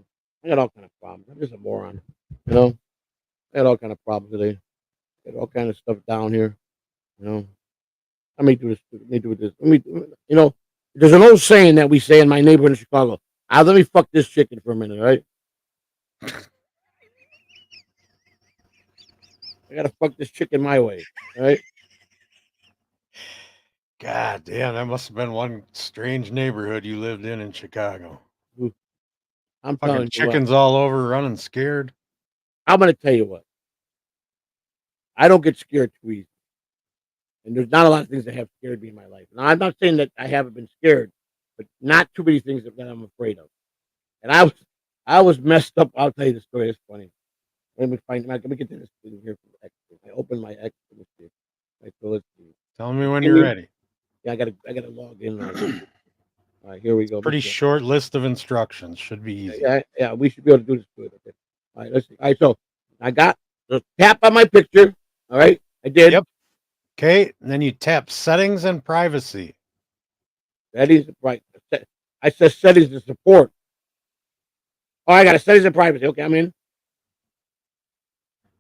I got all kind of problems. I'm just a moron, you know. I got all kind of problems today. Got all kind of stuff down here, you know. Let me do this. Let me do this. You know, there's an old saying that we say in my neighborhood in Chicago. Let me fuck this chicken for a minute, right? I gotta fuck this chicken my way, right? God damn, that must have been one strange neighborhood you lived in Chicago. I'm fucking telling chickens all over, running scared. I'm gonna tell you what. I don't get scared too easy, and there's not a lot of things that have scared me in my life. Now, I'm not saying that I haven't been scared, but not too many things that I'm afraid of. And I was messed up. I'll tell you the story. It's funny. Let me get to this thing here. I open my X. Let's see. Right, so let's see. Tell me when you're ready. Yeah, I gotta log in. All right, here we go. Pretty short list of instructions. Should be easy. Yeah, we should be able to do this good. Okay. All right, let's see. All right, so I got the tap on my picture. All right, I did. Yep. Okay, and then you tap settings and privacy. Settings, right? I said settings and support. Oh, I got a settings and privacy. Okay, I'm in.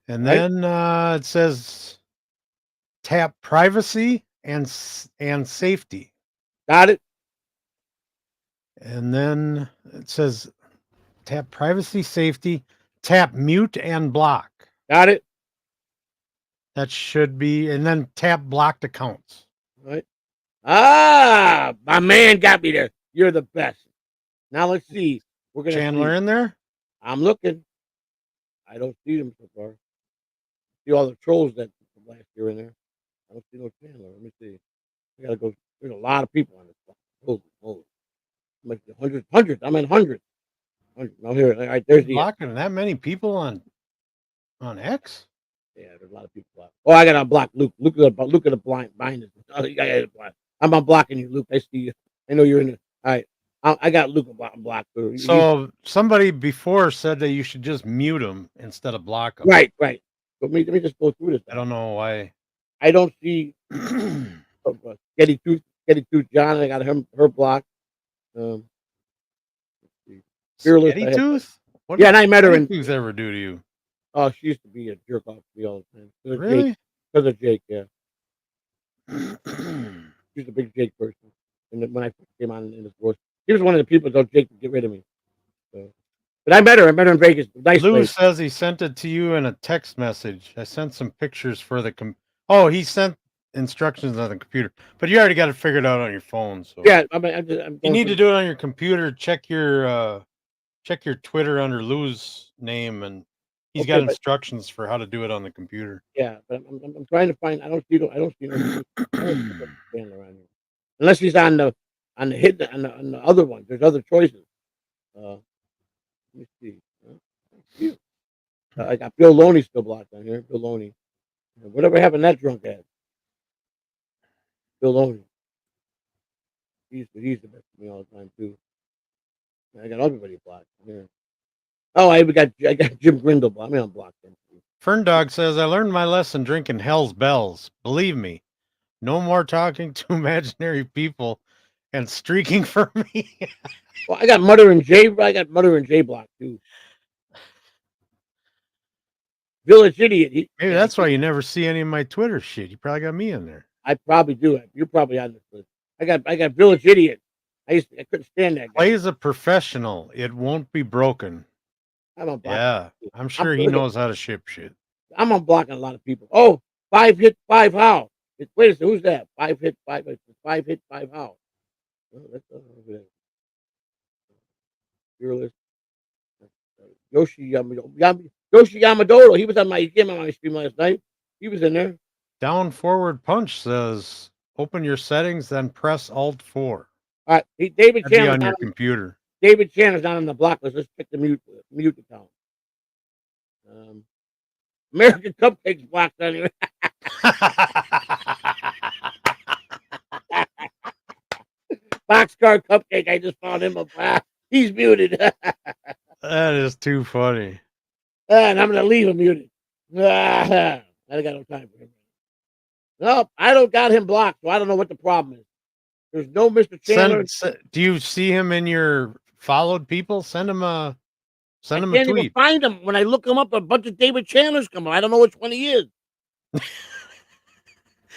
And then it says tap privacy and safety. Got it. And then it says tap privacy, safety, tap mute and block. Got it. That should be, and then tap blocked accounts. All right. Ah, my man got me there. You're the best. Now let's see. We're gonna Chandler in there? I'm looking. I don't see them so far. See all the trolls that from last year in there. I don't see no Chandler. Let me see. I gotta go. There's a lot of people on this spot. Holy. Hundreds. I'm in hundreds. No, here. All right, there's the blocking that many people on X. Yeah, there's a lot of people blocked. Oh, I got to block Luke. Look at the blind binders. Oh, I got to block. I'm unblocking you, Luke. I see you. I know you're in there. All right. I got Luke blocked. So somebody before said that you should just mute him instead of block him. Right. But let me just go through this. I don't know why. I don't see Getty Tooth John. I got her blocked. Fearless. Getty Tooth? What Yeah, and I met her in. Tooth ever do to you? Oh, she used to be a jerk off to me all the time. Really? Because of Jake, yeah. She's a big Jake person. And then when I first came on in this world, he was one of the people that told Jake to get rid of me. So. But I met her in Vegas. Nice Lou place. says he sent it to you in a text message. I sent some pictures for the Oh, he sent instructions on the computer, but you already got it figured out on your phone. So yeah, you need to do it on your computer. Check your Twitter under Lou's name, and he's got instructions for how to do it on the computer. Yeah, but I'm trying to find. I don't see no around here. Unless he's on the hit on the other one. There's other choices. Let me see. I got Bill Loney still blocked on here. Bill Loney. Whatever happened to that drunk ass? Bill Loney. He's the best for me all the time too. I got everybody blocked. Yeah. Oh, I got Jim Grindle blocked. I'm blocked him. Fern Dog says I learned my lesson drinking Hell's Bells. Believe me, no more talking to imaginary people and streaking for me. Well, I got Mother and Jay blocked too. Village Idiot. Maybe that's why you never see any of my Twitter shit. You probably got me in there. I probably do. You're probably on this list. I got Village Idiot. I couldn't stand that guy. Plays a professional. It won't be broken. Yeah, I'm sure he knows how to ship shit. I'm unblocking a lot of people. Oh, 5 hit 5 how? Wait a second, who's that? 5 hit 5 how? Oh, that's Fearless. Yoshi Yamamoto. He was on my stream last night. He was in there. Down Forward Punch says, open your settings, then press Alt 4. All right, David Chandler on your computer. David Chandler's not on the block list. Let's check the mute account. American Cupcake's blocked on here. Boxcar Cupcake. I just found him a. He's muted. That is too funny. And I'm gonna leave him muted. I got no time for him. No, I don't got him blocked, so I don't know what the problem is. There's no Mr. Chandler. Do you see him in your followed people? Send him a tweet. I can't even find him. When I look him up, a bunch of David Chandlers come up. I don't know which one he is.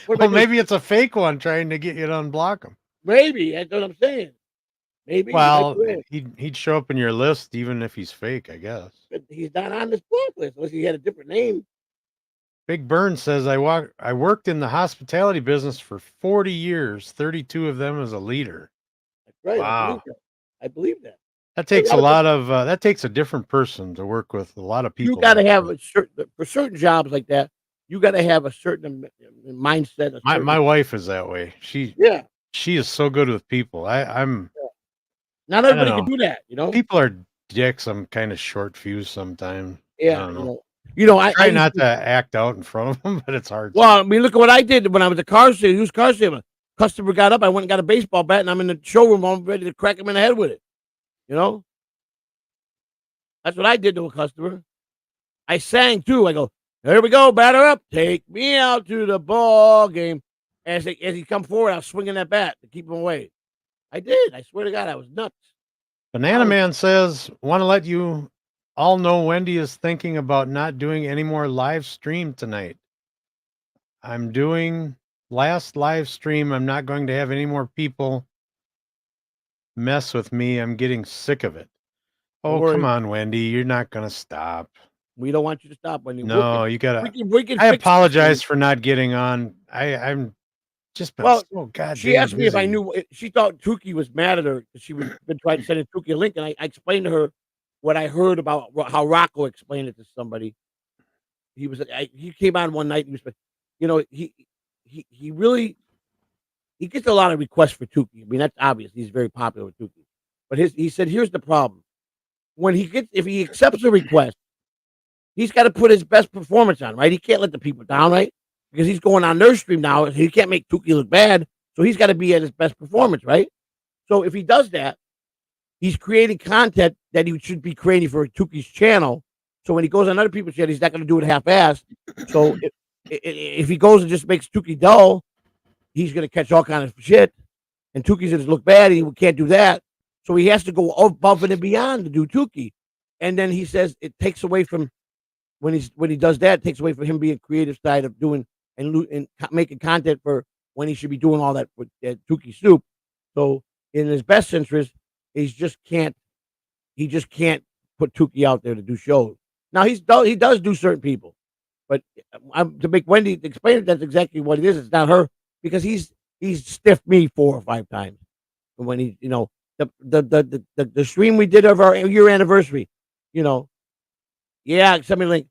Well, maybe it's a fake one trying to get you to unblock him. Maybe that's what I'm saying. Maybe. Well, he'd show up in your list even if he's fake, I guess. But he's not on this block list unless he had a different name. Big Burn says I worked in the hospitality business for 40 years, 32 of them as a leader. That's right. Wow. I believe that. That takes that takes a different person to work with a lot of people. You got to have for certain jobs like that. You got to have a certain mindset. My wife is that way. She is so good with people. I'm not everybody can do that. You know, people are dicks. I'm kind of short fused sometimes. Yeah, I try not to act out in front of them, but it's hard. Well, I mean, look at what I did when I was a used car salesman. Customer got up, I went and got a baseball bat, and I'm in the showroom, I'm ready to crack him in the head with it. You know, that's what I did to a customer. I sang too. I go, here we go, batter up, take me out to the ball game. As he come forward, I was swinging that bat to keep him away. I did. I swear to God, I was nuts. Banana Man says, want to let you all know Wendy is thinking about not doing any more live stream tonight. I'm doing last live stream. I'm not going to have any more people mess with me. I'm getting sick of it. Oh, come on, Wendy. You're not going to stop. We don't want you to stop, Wendy. No, you got to. I apologize for not getting on. I'm just been so goddamn she asked me busy. if I knew. She thought Tukey was mad at her because she was been trying to send Tukey a link, and I explained to her what I heard about how Rocco explained it to somebody. He came on one night. And he was, he really gets a lot of requests for Tukey. I mean, that's obvious. He's very popular with Tukey. But he said, here's the problem: if he accepts a request, he's got to put his best performance on, right? He can't let the people down, right? Because he's going on their stream now. He can't make Tukey look bad. So he's got to be at his best performance, right? So if he does that, he's creating content that he should be creating for Tukey's channel. So when he goes on other people's channel, he's not going to do it half-assed. So if he goes and just makes Tukey dull, he's going to catch all kind of shit. And Tukey's going to look bad, and he can't do that. So he has to go above and beyond to do Tukey. And then he says it takes away from when he does that, it takes away from him being creative side of doing and making content for when he should be doing all that with Tukey soup. So in his best interest, he just can't put Tukey out there to do shows. Now he does do certain people, but to make Wendy explain it, that's exactly what it is. It's not her because he's stiffed me 4 or 5 times when he, the stream we did of our year anniversary, yeah, send me a link.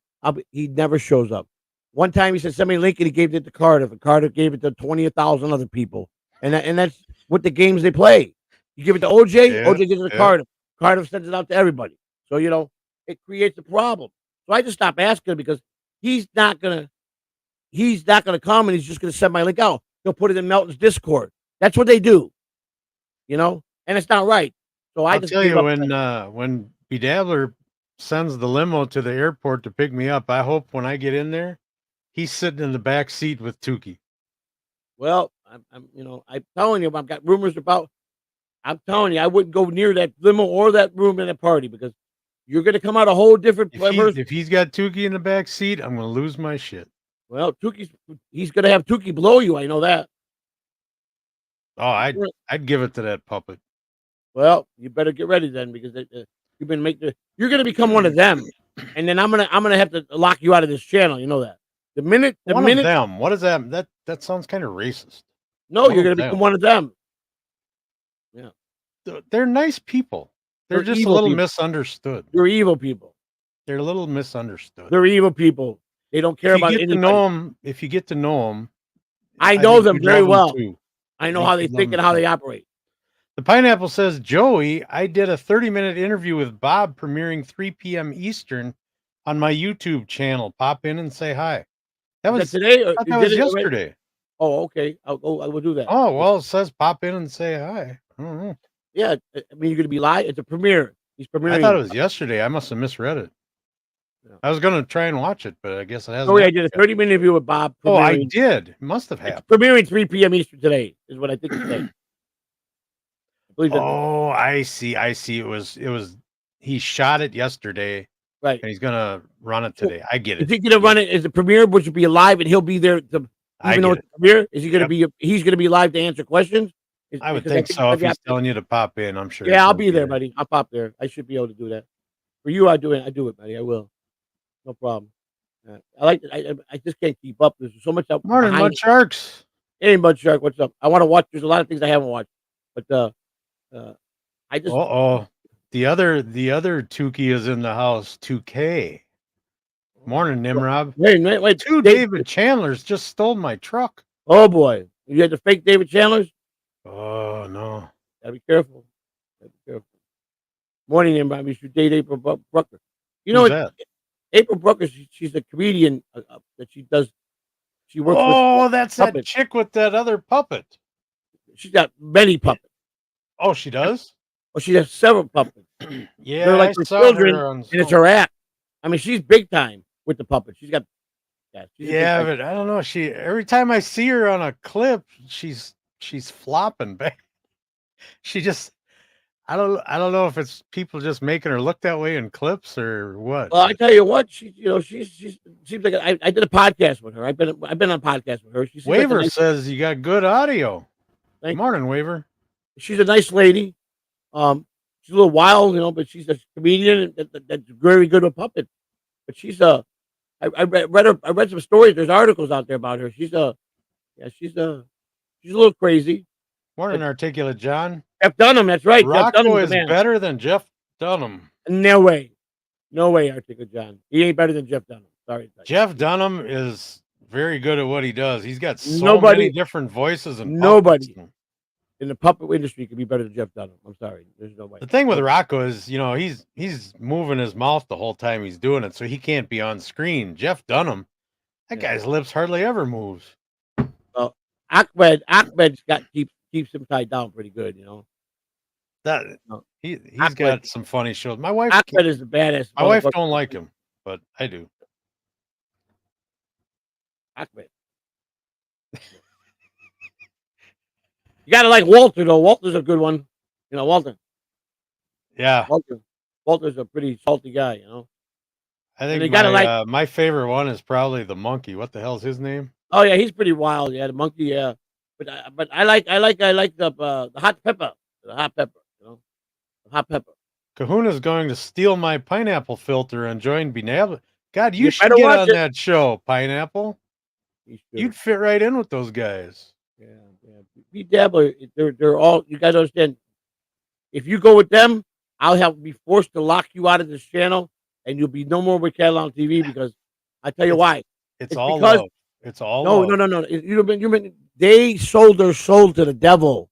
He never shows up. One time he said, send me a link, and he gave it to Cardiff, and Cardiff gave it to 20,000 other people. And that's what the games they play. You give it to OJ, OJ gives it to Cardiff. Cardiff sends it out to everybody. So, it creates a problem. So I just stopped asking him because he's not gonna come and he's just gonna send my link out. He'll put it in Melton's Discord. That's what they do. And it's not right. So I'll tell you when Bedabbler sends the limo to the airport to pick me up, I hope when I get in there, he's sitting in the back seat with Tukey. Well, I'm telling you, I've got rumors about. I'm telling you, I wouldn't go near that limo or that room in a party because you're going to come out a whole different. If he's got Tukey in the back seat, I'm going to lose my shit. Well, he's going to have Tukey blow you. I know that. Oh, I'd give it to that puppet. Well, you better get ready then because you're going to become one of them, and then I'm gonna have to lock you out of this channel. You know that. The minute of them. What is that? That sounds kind of racist. No, you're going to become one of them. Yeah, they're nice people. They're just a little misunderstood. They're evil people. They're a little misunderstood. They're evil people. They don't care about anybody. If you get to know them, I know them very well. I know how they think and how they operate. The Pineapple says, Joey, I did a 30-minute interview with Bob premiering 3 p.m. Eastern on my YouTube channel. Pop in and say hi. That was today. That was yesterday. Already? Oh, okay. I will do that. Oh, well, it says pop in and say hi. I don't know. Yeah, I mean, you're going to be live. It's a premiere. He's premiering. I thought it was yesterday. I must have misread it. Yeah. I was going to try and watch it, but I guess it hasn't. Oh, yeah, I did a 30-minute interview with Bob. Oh, I did. It must have happened. It's premiering 3 p.m. Eastern today is what I think it's today. Oh, I see. It was. He shot it yesterday, right? And he's gonna run it today. I get it. Is he gonna run it as a premiere, which would be live, and he'll be there to even though it's a premiere? Is he gonna be? He's gonna be live to answer questions. I would think so. If he's telling you to pop in, I'm sure. Yeah, I'll be there, buddy. I'll pop there. I should be able to do that. For you, I do it, buddy. I will. No problem. I like it. I just can't keep up. There's so much up. Morning, Mud Sharks. Hey, Mud Shark, what's up? I want to watch. There's a lot of things I haven't watched, but I just. The other Tukey is in the house. 2K. Morning, Nimrod. Wait. Two David Chandlers just stole my truck. Oh boy, you had the fake David Chandlers. Oh no. Gotta be careful. Morning, Nimrod. You should date April Brucker. You know what? April Brucker. She's a comedian that she does. She works. Oh, that's that chick with that other puppet. She's got many puppets. Oh, she does? Well, she has several puppets. Yeah, they're like her children, and it's her act. I mean, she's big time with the puppets. She's got. Yeah, but I don't know. Every time I see her on a clip, she's flopping back. She just. I don't know if it's people just making her look that way in clips or what. Well, I tell you what, she seems like I did a podcast with her. I've been on podcast with her. Waver says you got good audio. Good morning, Waver. She's a nice lady. She's a little wild, but she's a comedian that's very good with puppets. But she's I read some stories. There's articles out there about her. She's a little crazy. Morning, Articulate John. Jeff Dunham, that's right. Rocco is better than Jeff Dunham. No way, Articulate John. He ain't better than Jeff Dunham. Sorry. Jeff Dunham is very good at what he does. He's got so many different voices and nobody. in the puppet industry could be better than Jeff Dunham. I'm sorry, there's no way. The thing with Rocco is, he's moving his mouth the whole time he's doing it, so he can't be on screen. Jeff Dunham, that guy's lips hardly ever moves. Well, Ahmed's keeps him tied down pretty good, That he's got some funny shows. My wife Ahmed is a badass. My wife don't like him, but I do. Ahmed. You gotta like Walter though. Walter's a good one. Walter. Yeah. Walter's a pretty salty guy, I think my favorite one is probably the monkey. What the hell's his name? Oh yeah, he's pretty wild. Yeah, the monkey. Yeah, but I like the hot pepper. The hot pepper. The hot pepper. Kahuna's going to steal my pineapple filter and join Binab. God, you should get on that show, Pineapple. You'd fit right in with those guys. Yeah. B-Dabbler, they're all, you got to understand, if you go with them, I'll have to be forced to lock you out of this channel, and you'll be no more with Catalan TV because I tell you why. It's all love. It's all love. No. They sold their soul to the devil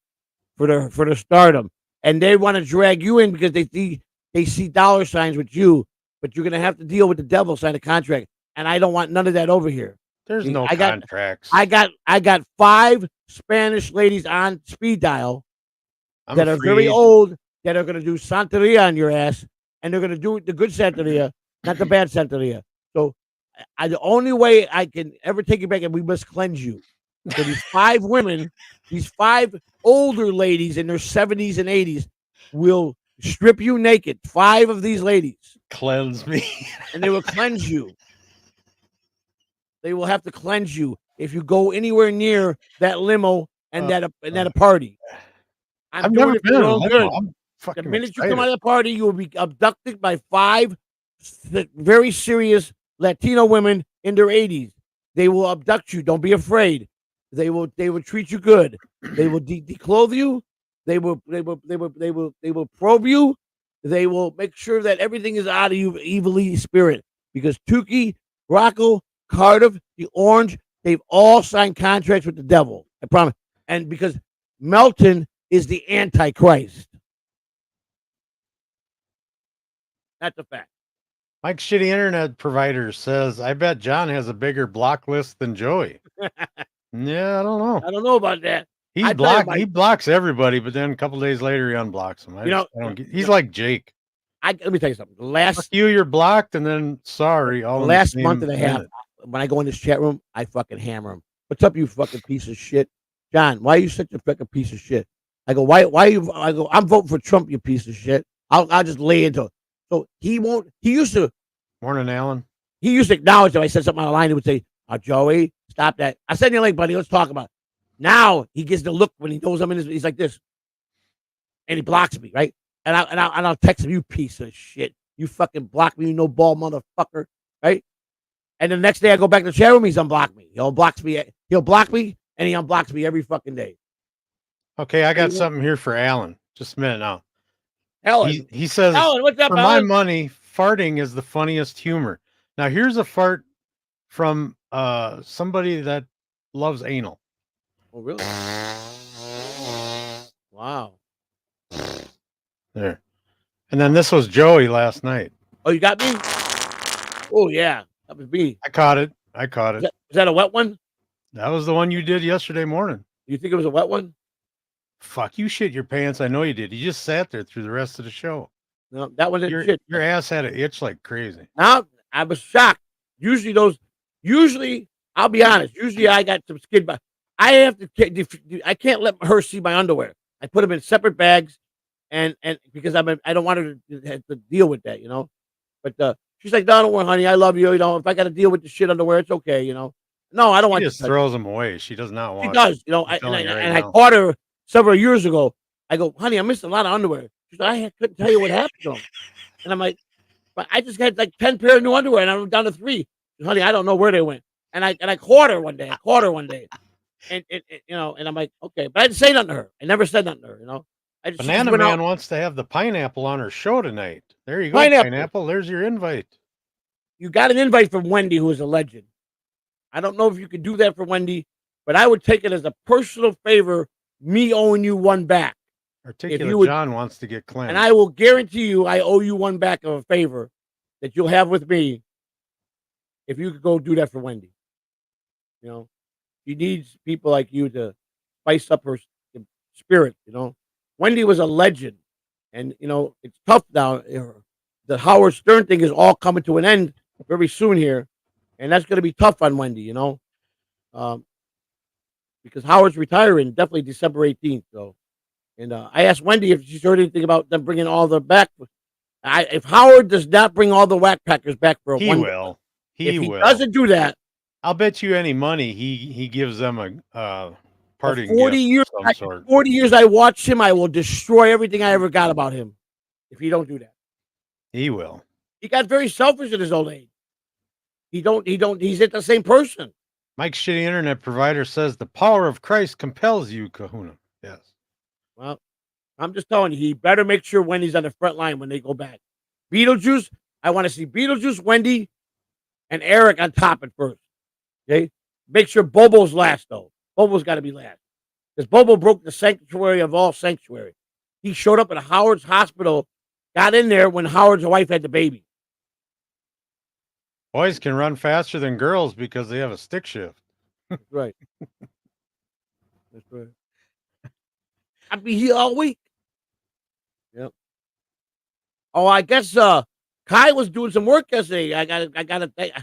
for their stardom, and they want to drag you in because they see dollar signs with you, but you're gonna have to deal with the devil, sign a contract, and I don't want none of that over here. There's no contracts. I got 5 Spanish ladies on speed dial that are very old that are going to do Santeria on your ass, and they're going to do the good Santeria, not the bad Santeria. So the only way I can ever take you back, and we must cleanse you. So these 5 women, these 5 older ladies in their 70s and 80s will strip you naked. 5 of these ladies. Cleanse me. And they will cleanse you. They will have to cleanse you if you go anywhere near that limo and that party. I've never been. The minute you come out of the party, you will be abducted by 5 very serious Latino women in their 80s. They will abduct you. Don't be afraid. They will treat you good. They will declothe you. They will probe you. They will make sure that everything is out of you, evilly spirit. Because Tukey, Rocco, Cardiff, the Orange, they've all signed contracts with the devil. I promise. And because Melton is the Antichrist. That's a fact. Mike's shitty internet provider says, I bet John has a bigger block list than Joey. Yeah, I don't know. I don't know about that. He blocks everybody, but then a couple days later he unblocks them. He's like Jake. Let me tell you something. You're blocked, and then sorry. Last month and a half, when I go in this chat room, I fucking hammer him. What's up, you fucking piece of shit? John, why are you such a fucking piece of shit? I go, why are you? I go, I'm voting for Trump, you piece of shit. I'll just lay into it. So he won't. He used to. Morning, Alan. He used to acknowledge that I said something on the line. He would say, Joey, stop that. I sent you a link, buddy. Let's talk about it. Now he gets the look when he knows I'm in his. He's like this, and he blocks me, right? And I'll text him, you piece of shit. You fucking block me, you no ball motherfucker, right? And the next day I go back to the chat room, he's unblocked me. He'll block me, and he unblocks me every fucking day. Okay, I got something here for Alan. Just a minute now. Alan. He says, Alan, what's up, for Alan? my money, farting is the funniest humor. Now here's a fart from somebody that loves anal. Oh, really? Wow. There. And then this was Joey last night. Oh, you got me? Oh, yeah. That was me. I caught it. Is that a wet one? That was the one you did yesterday morning. You think it was a wet one? Fuck, you shit your pants. I know you did. You just sat there through the rest of the show. No, that wasn't shit. Your ass had an itch like crazy. Now, I was shocked. Usually, I'll be honest. Usually, I got some skin, but I can't let her see my underwear. I put them in separate bags, and because I don't want her to have to deal with that, But she's like, no, don't worry, honey. I love you. If I got to deal with the shit underwear, it's okay, No, I don't want. She just throws them away. She does not want. She does, I caught her several years ago. I go, honey, I missed a lot of underwear. She's like, I couldn't tell you what happened to them. And I'm like, but I just had like 10 pair of new underwear, and I'm down to 3. Honey, I don't know where they went. And I caught her one day. And I'm like, okay, but I didn't say nothing to her. I never said nothing to her. Banana Man wants to have the pineapple on her show tonight. There you go, pineapple. There's your invite. You got an invite from Wendy, who is a legend. I don't know if you could do that for Wendy, but I would take it as a personal favor me owing you one back. Articulate would- John wants to get cleansed. And I will guarantee you I owe you one back of a favor that you'll have with me if you could go do that for Wendy. You know, she needs people like you to spice up her spirit, you know. Wendy was a legend. And, you know, it's tough now. The Howard Stern thing is all coming to an end very soon here. And that's going to be tough on Wendy, you know. Because Howard's retiring definitely December 18th. So, and I asked Wendy if she's heard anything about them bringing all the back. If Howard does not bring all the whack packers back for he will. If he doesn't do that, I'll bet you any money he gives them a parting 40 gift years, of some sort. 40 years I watched him, I will destroy everything I ever got about him if he don't do that. He will. He got very selfish in his old age. He's not the same person. Mike's shitty internet provider says the power of Christ compels you, Kahuna. Yes. Well, I'm just telling you, he better make sure Wendy's on the front line when they go back. Beetlejuice, I want to see Beetlejuice, Wendy, and Eric on top at first. Okay? Make sure Bobo's last, though. Bobo's got to be last. Because Bobo broke the sanctuary of all sanctuary. He showed up at Howard's hospital, got in there when Howard's wife had the baby. Boys can run faster than girls because they have a stick shift. That's right. That's right. I'll be here all week. Yep. Oh, I guess Kai was doing some work yesterday. I gotta think.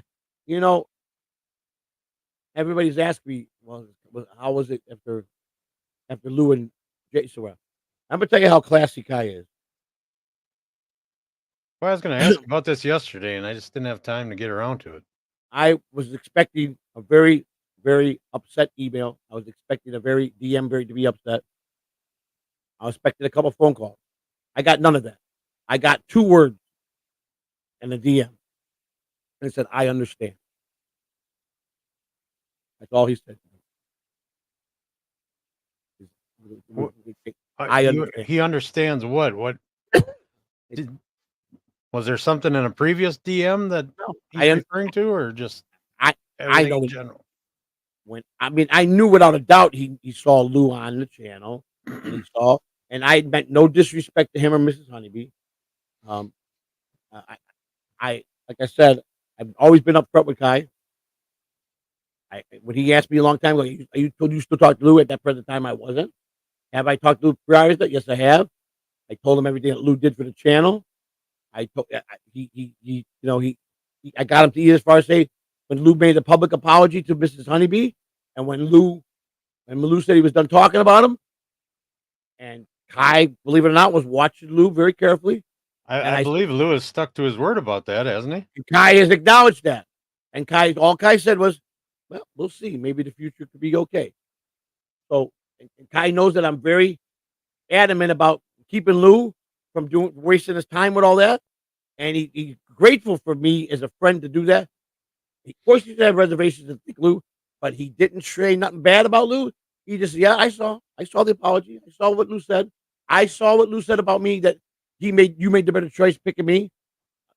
You know, everybody's asking me, well, how was it after Lou and Jason were? I'm gonna tell you how classy Kai is. Well, I was going to ask about this yesterday, and I just didn't have time to get around to it. I was expecting a very, very upset email. I was expecting a very DM to be upset. I was expecting a couple phone calls. I got none of that. I got 2 words in a DM. And it said, I understand. That's all he said. I understand. He understands what? Was there something in a previous DM that he's referring to, or just I know in general? I knew without a doubt he saw Lou on the channel, and and I meant no disrespect to him or Mrs. Honeybee. I like I said, I've always been upfront with Kai. When he asked me a long time ago, you still talk to Lou? At that present time, I wasn't. Have I talked to Lou prior to that? Yes, I have. I told him everything that Lou did for the channel. I told I got him to eat as far as say when Lou made a public apology to Mrs. Honeybee, and when Lou said he was done talking about him, and Kai, believe it or not, was watching Lou very carefully. I believe Lou has stuck to his word about that, hasn't he? And Kai has acknowledged that, and all Kai said was, "Well, we'll see. Maybe the future could be okay." So, and Kai knows that I'm very adamant about keeping Lou from wasting his time with all that, and he's grateful for me as a friend to do that. Of course, he had reservations to think Lou, but he didn't say nothing bad about Lou. He just, I saw the apology. I saw what Lou said. I saw what Lou said about me, that you made the better choice picking me.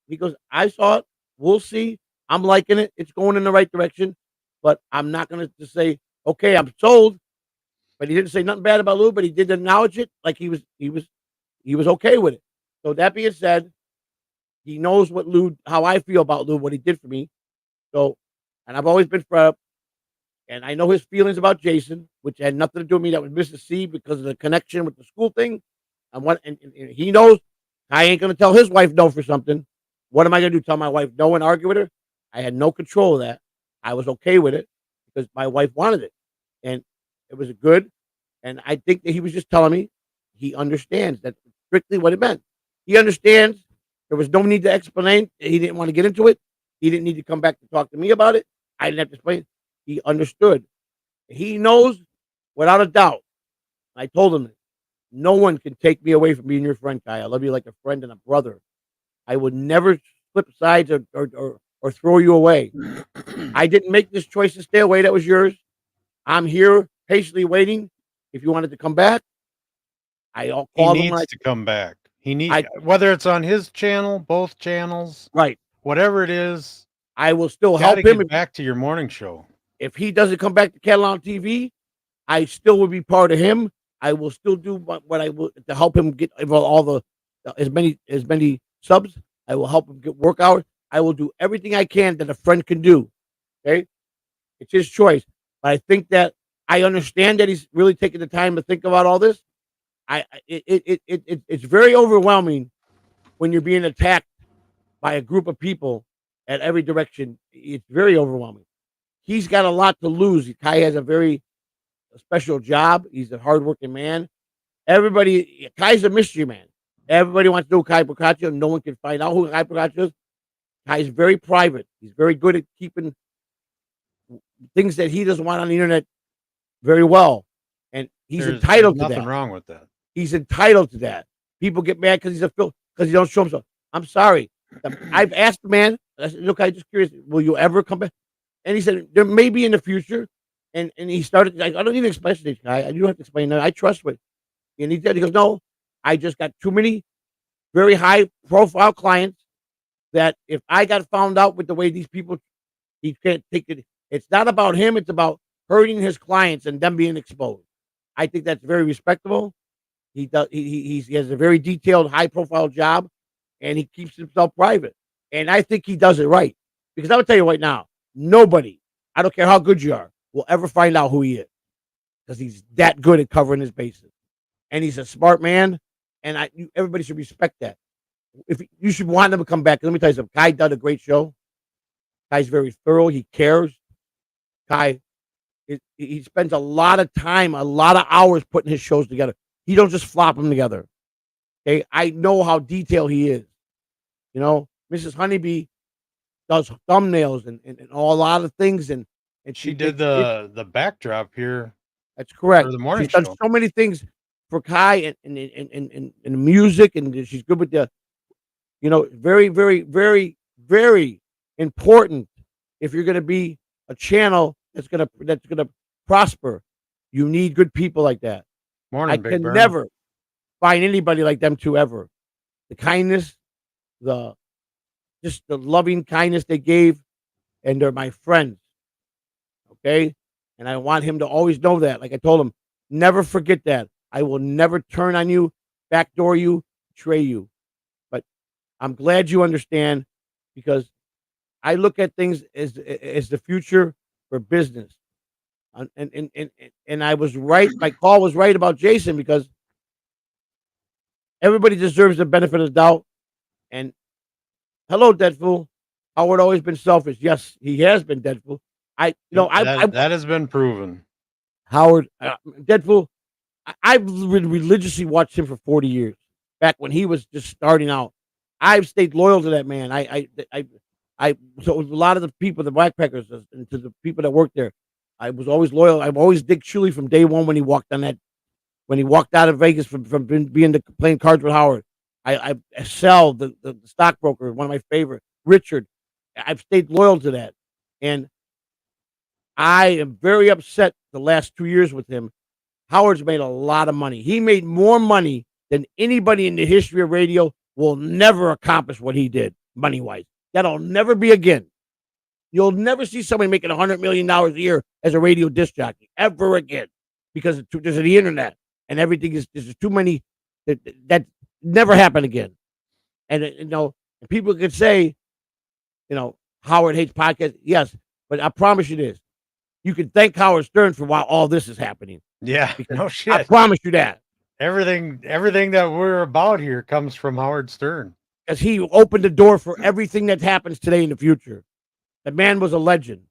He goes, I saw it. We'll see. I'm liking it. It's going in the right direction, but I'm not going to just say, okay, I'm sold. But he didn't say nothing bad about Lou, but he did acknowledge it, like he was okay with it. So that being said, he knows how I feel about Lou, what he did for me. So, and I've always been for, and I know his feelings about Jason, which had nothing to do with me. That was Mrs. C because of the connection with the school thing. And he knows I ain't going to tell his wife no for something. What am I going to do? Tell my wife no and argue with her? I had no control of that. I was okay with it because my wife wanted it. And it was good. And I think that he was just telling me he understands that's strictly what it meant. He understands there was no need to explain. He didn't want to get into it. He didn't need to come back to talk to me about it. I didn't have to explain. He understood. He knows without a doubt. I told him that no one can take me away from being your friend, Kai. I love you like a friend and a brother. I would never flip sides or throw you away. I didn't make this choice to stay away. That was yours. I'm here patiently waiting. If you wanted to come back, he needs to come back. He needs, whether it's on his channel, both channels, right? Whatever it is, I will still help him. Back to your morning show. If he doesn't come back to Catalan TV, I still will be part of him I will still do what I will to help him get all the as many subs. I will help him get work hours. I will do everything I can that a friend can do. Okay, it's his choice. But I think that I understand that he's really taking the time to think about all this. It's very overwhelming when you're being attacked by a group of people at every direction. It's very overwhelming. He's got a lot to lose. Kai has a very special job. He's a hardworking man. Kai's a mystery man. Everybody wants to know Kai Boccaccio. No one can find out who Kai Boccaccio is. Kai's very private. He's very good at keeping things that he doesn't want on the internet very well. And he's entitled to that. Nothing wrong with that. He's entitled to that. People get mad because he don't show himself. I'm sorry. I've asked the man. I said, look, I'm just curious. Will you ever come back? And he said there may be in the future. And he started. I don't need to explain this guy. You don't have to explain that. I trust what. And he goes, no, I just got too many very high profile clients that if I got found out with the way these people, he can't take it. It's not about him. It's about hurting his clients and them being exposed. I think that's very respectable. He does. He has a very detailed, high profile job, and he keeps himself private. And I think he does it right because I will tell you right now, nobody, I don't care how good you are, will ever find out who he is because he's that good at covering his bases. And he's a smart man, and everybody should respect that. If you should want him to come back, let me tell you something. Kai done a great show. Kai's very thorough. He cares. Kai, he spends a lot of time, a lot of hours putting his shows together. He don't just flop them together. Okay, I know how detailed he is. You know, Mrs. Honeybee does thumbnails and a lot of things, and she did the backdrop here. That's correct. For the morning she's done so many things for Kai and music, and she's good with the, very, very, very, very important. If you're going to be a channel that's gonna prosper, you need good people like that. Morning, I Big can Burn. never find anybody like them two ever. The kindness, just the loving kindness they gave, and they're my friends. Okay, and I want him to always know that. Like I told him, never forget that. I will never turn on you, backdoor you, betray you. But I'm glad you understand because I look at things as the future for business. And I was right. My call was right about Jason because everybody deserves the benefit of the doubt. And hello, Deadpool. Howard always been selfish. Yes, he has been, Deadpool. That has been proven. Howard, Deadpool. I've religiously watched him for 40 years. Back when he was just starting out, I've stayed loyal to that man. So a lot of the people, the Blackpackers, and to the people that work there, I was always loyal. I've always Dick Shuley from day one when he walked out of Vegas from playing cards with Howard. I Sal, the stockbroker, one of my favorite, Richard. I've stayed loyal to that, and I am very upset the last 2 years with him. Howard's made a lot of money. He made more money than anybody in the history of radio will never accomplish what he did money-wise. That'll never be again. You'll never see somebody making $100 million a year as a radio disc jockey ever again because there's the internet and everything there's too many that never happen again. And people could say, Howard hates podcasts. Yes, but I promise you this: you can thank Howard Stern for why all this is happening. Yeah, no shit. I promise you that. Everything that we're about here comes from Howard Stern. Because he opened the door for everything that happens today in the future. The man was a legend.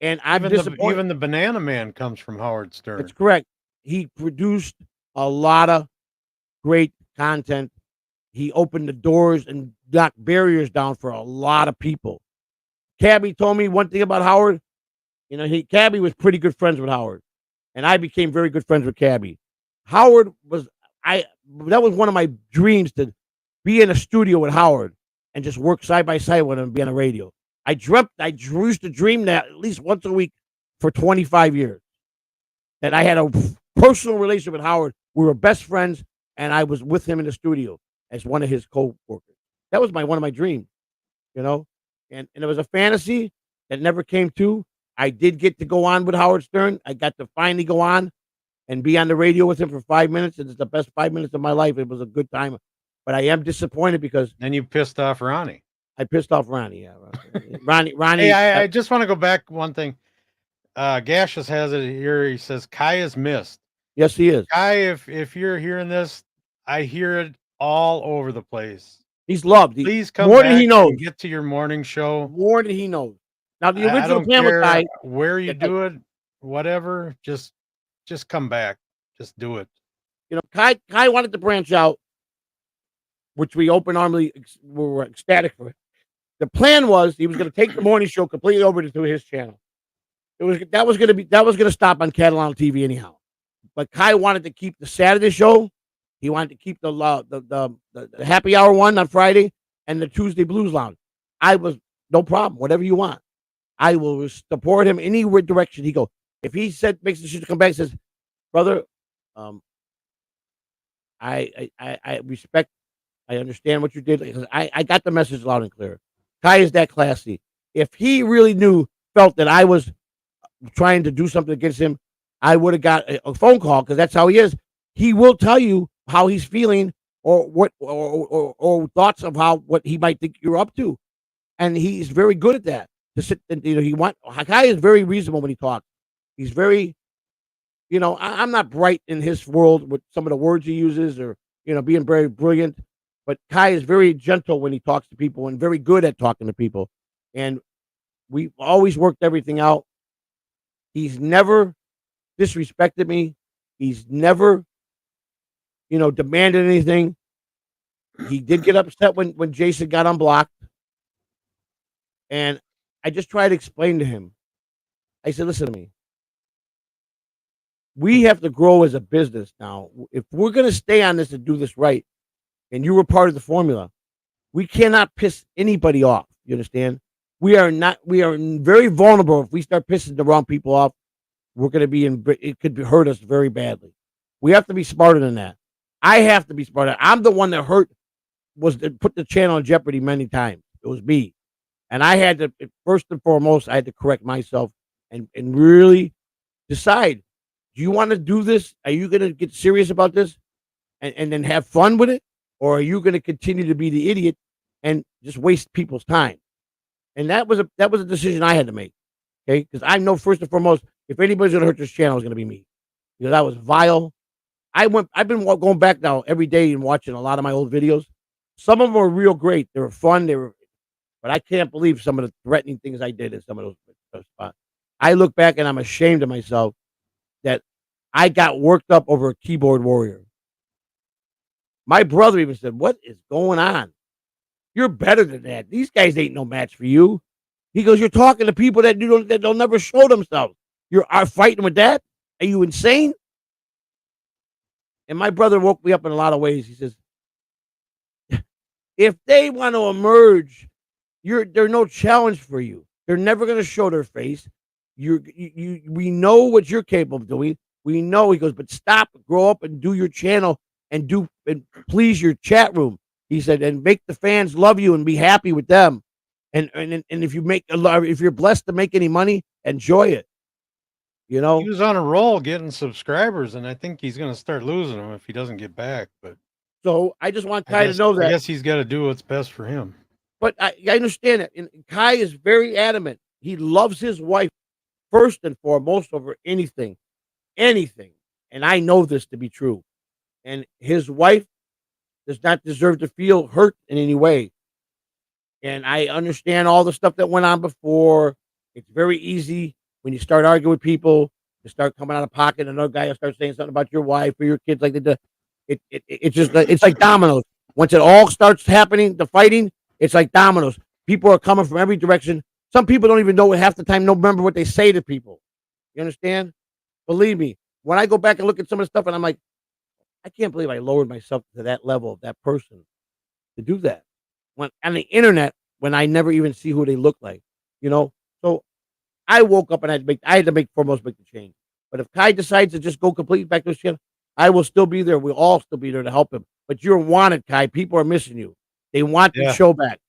And I'm disappointed. Even the Banana Man comes from Howard Stern. That's correct. He produced a lot of great content. He opened the doors and knocked barriers down for a lot of people. Cabby told me one thing about Howard. Cabby was pretty good friends with Howard. And I became very good friends with Cabby. Howard that was one of my dreams, to be in a studio with Howard and just work side by side with him and be on the radio. I used to dream that at least once a week for 25 years. That I had a personal relationship with Howard. We were best friends, and I was with him in the studio as one of his co-workers. That was one of my dreams, and it was a fantasy that never came to. I did get to go on with Howard Stern. I got to finally go on and be on the radio with him for 5 minutes, and it's the best 5 minutes of my life. It was a good time, but I am disappointed because Then you pissed off Ronnie. I pissed off Ronnie. Yeah, Ronnie. Hey, I just want to go back one thing. Gaseous has it here. He says Kai is missed. Yes, he is. Kai, if you're hearing this, I hear it all over the place. He's loved. Please come more back than he knows. and get to your morning show. More than he knows. Now the I original don't plan with care Kai, where you do it, whatever. Just come back. Just do it. you know, Kai wanted to branch out, which we open armly were ecstatic for. The plan was he was going to take the morning show completely over to his channel. That was going to stop on Catalano TV anyhow. But Kai wanted to keep the Saturday show. He wanted to keep the happy hour one on Friday and the Tuesday Blues Lounge. I was no problem. Whatever you want, I will support him any direction he goes. If he makes the decision to come back and says, brother, I respect, I understand what you did. Because I got the message loud and clear. Kai is that classy. If he really felt that I was trying to do something against him, I would have got a phone call, because that's how he is. He will tell you how he's feeling or what or thoughts of what he might think you're up to, and he's very good at that. To sit and Kai is very reasonable when he talks. He's very, I'm not bright in his world with some of the words he uses or being very brilliant, but Kai is very gentle when he talks to people and very good at talking to people, and we've always worked everything out. He's never disrespected me. He's never, demanded anything. He did get upset when Jason got unblocked. And I just tried to explain to him. I said, listen to me. We have to grow as a business now. If we're going to stay on this and do this right, and you were part of the formula, we cannot piss anybody off. You understand? We are very vulnerable. If we start pissing the wrong people off, we're going to be it could hurt us very badly. We have to be smarter than that. I have to be smarter. I'm the one that put the channel in jeopardy many times. It was me. And I had to, first and foremost, I had to correct myself and really decide, do you want to do this? Are you going to get serious about this and then have fun with it? Or are you going to continue to be the idiot and just waste people's time? And that was a decision I had to make. Okay. Because I know first and foremost, if anybody's going to hurt this channel, it's going to be me. Because I was vile. I've been going back now every day and watching a lot of my old videos. Some of them were real great. They were fun. But I can't believe some of the threatening things I did in some of those spots. I look back and I'm ashamed of myself that I got worked up over a keyboard warrior. My brother even said, "What is going on? You're better than that. These guys ain't no match for you." He goes, "You're talking to people that they'll never show themselves. You're fighting with that? Are you insane?" And my brother woke me up in a lot of ways. He says, if they want to emerge, they're no challenge for you. They're never going to show their face. We know what you're capable of doing. We know. He goes, but stop, grow up, and do your channel and please your chat room. He said, and make the fans love you and be happy with them. And if you're blessed to make any money, enjoy it. He was on a roll getting subscribers, and I think he's going to start losing them if he doesn't get back. But so I just want Kai to know that. I guess he's got to do what's best for him. But I understand it. And Kai is very adamant. He loves his wife first and foremost over anything. And I know this to be true. And his wife does not deserve to feel hurt in any way. And I understand all the stuff that went on before. It's very easy when you start arguing with people to start coming out of pocket. Another guy will start saying something about your wife or your kids like they do. It's like dominoes. Once it all starts happening, the fighting, it's like dominoes. People are coming from every direction. Some people don't even know half the time, don't remember what they say to people. You understand? Believe me, when I go back and look at some of the stuff and I'm like, I can't believe I lowered myself to that level of that person to do that. When on the internet, when I never even see who they look like, So I woke up and I had to make the change. But if Kai decides to just go completely back to his channel, I will still be there. We'll all still be there to help him. But you're wanted, Kai. People are missing you. They want the show back.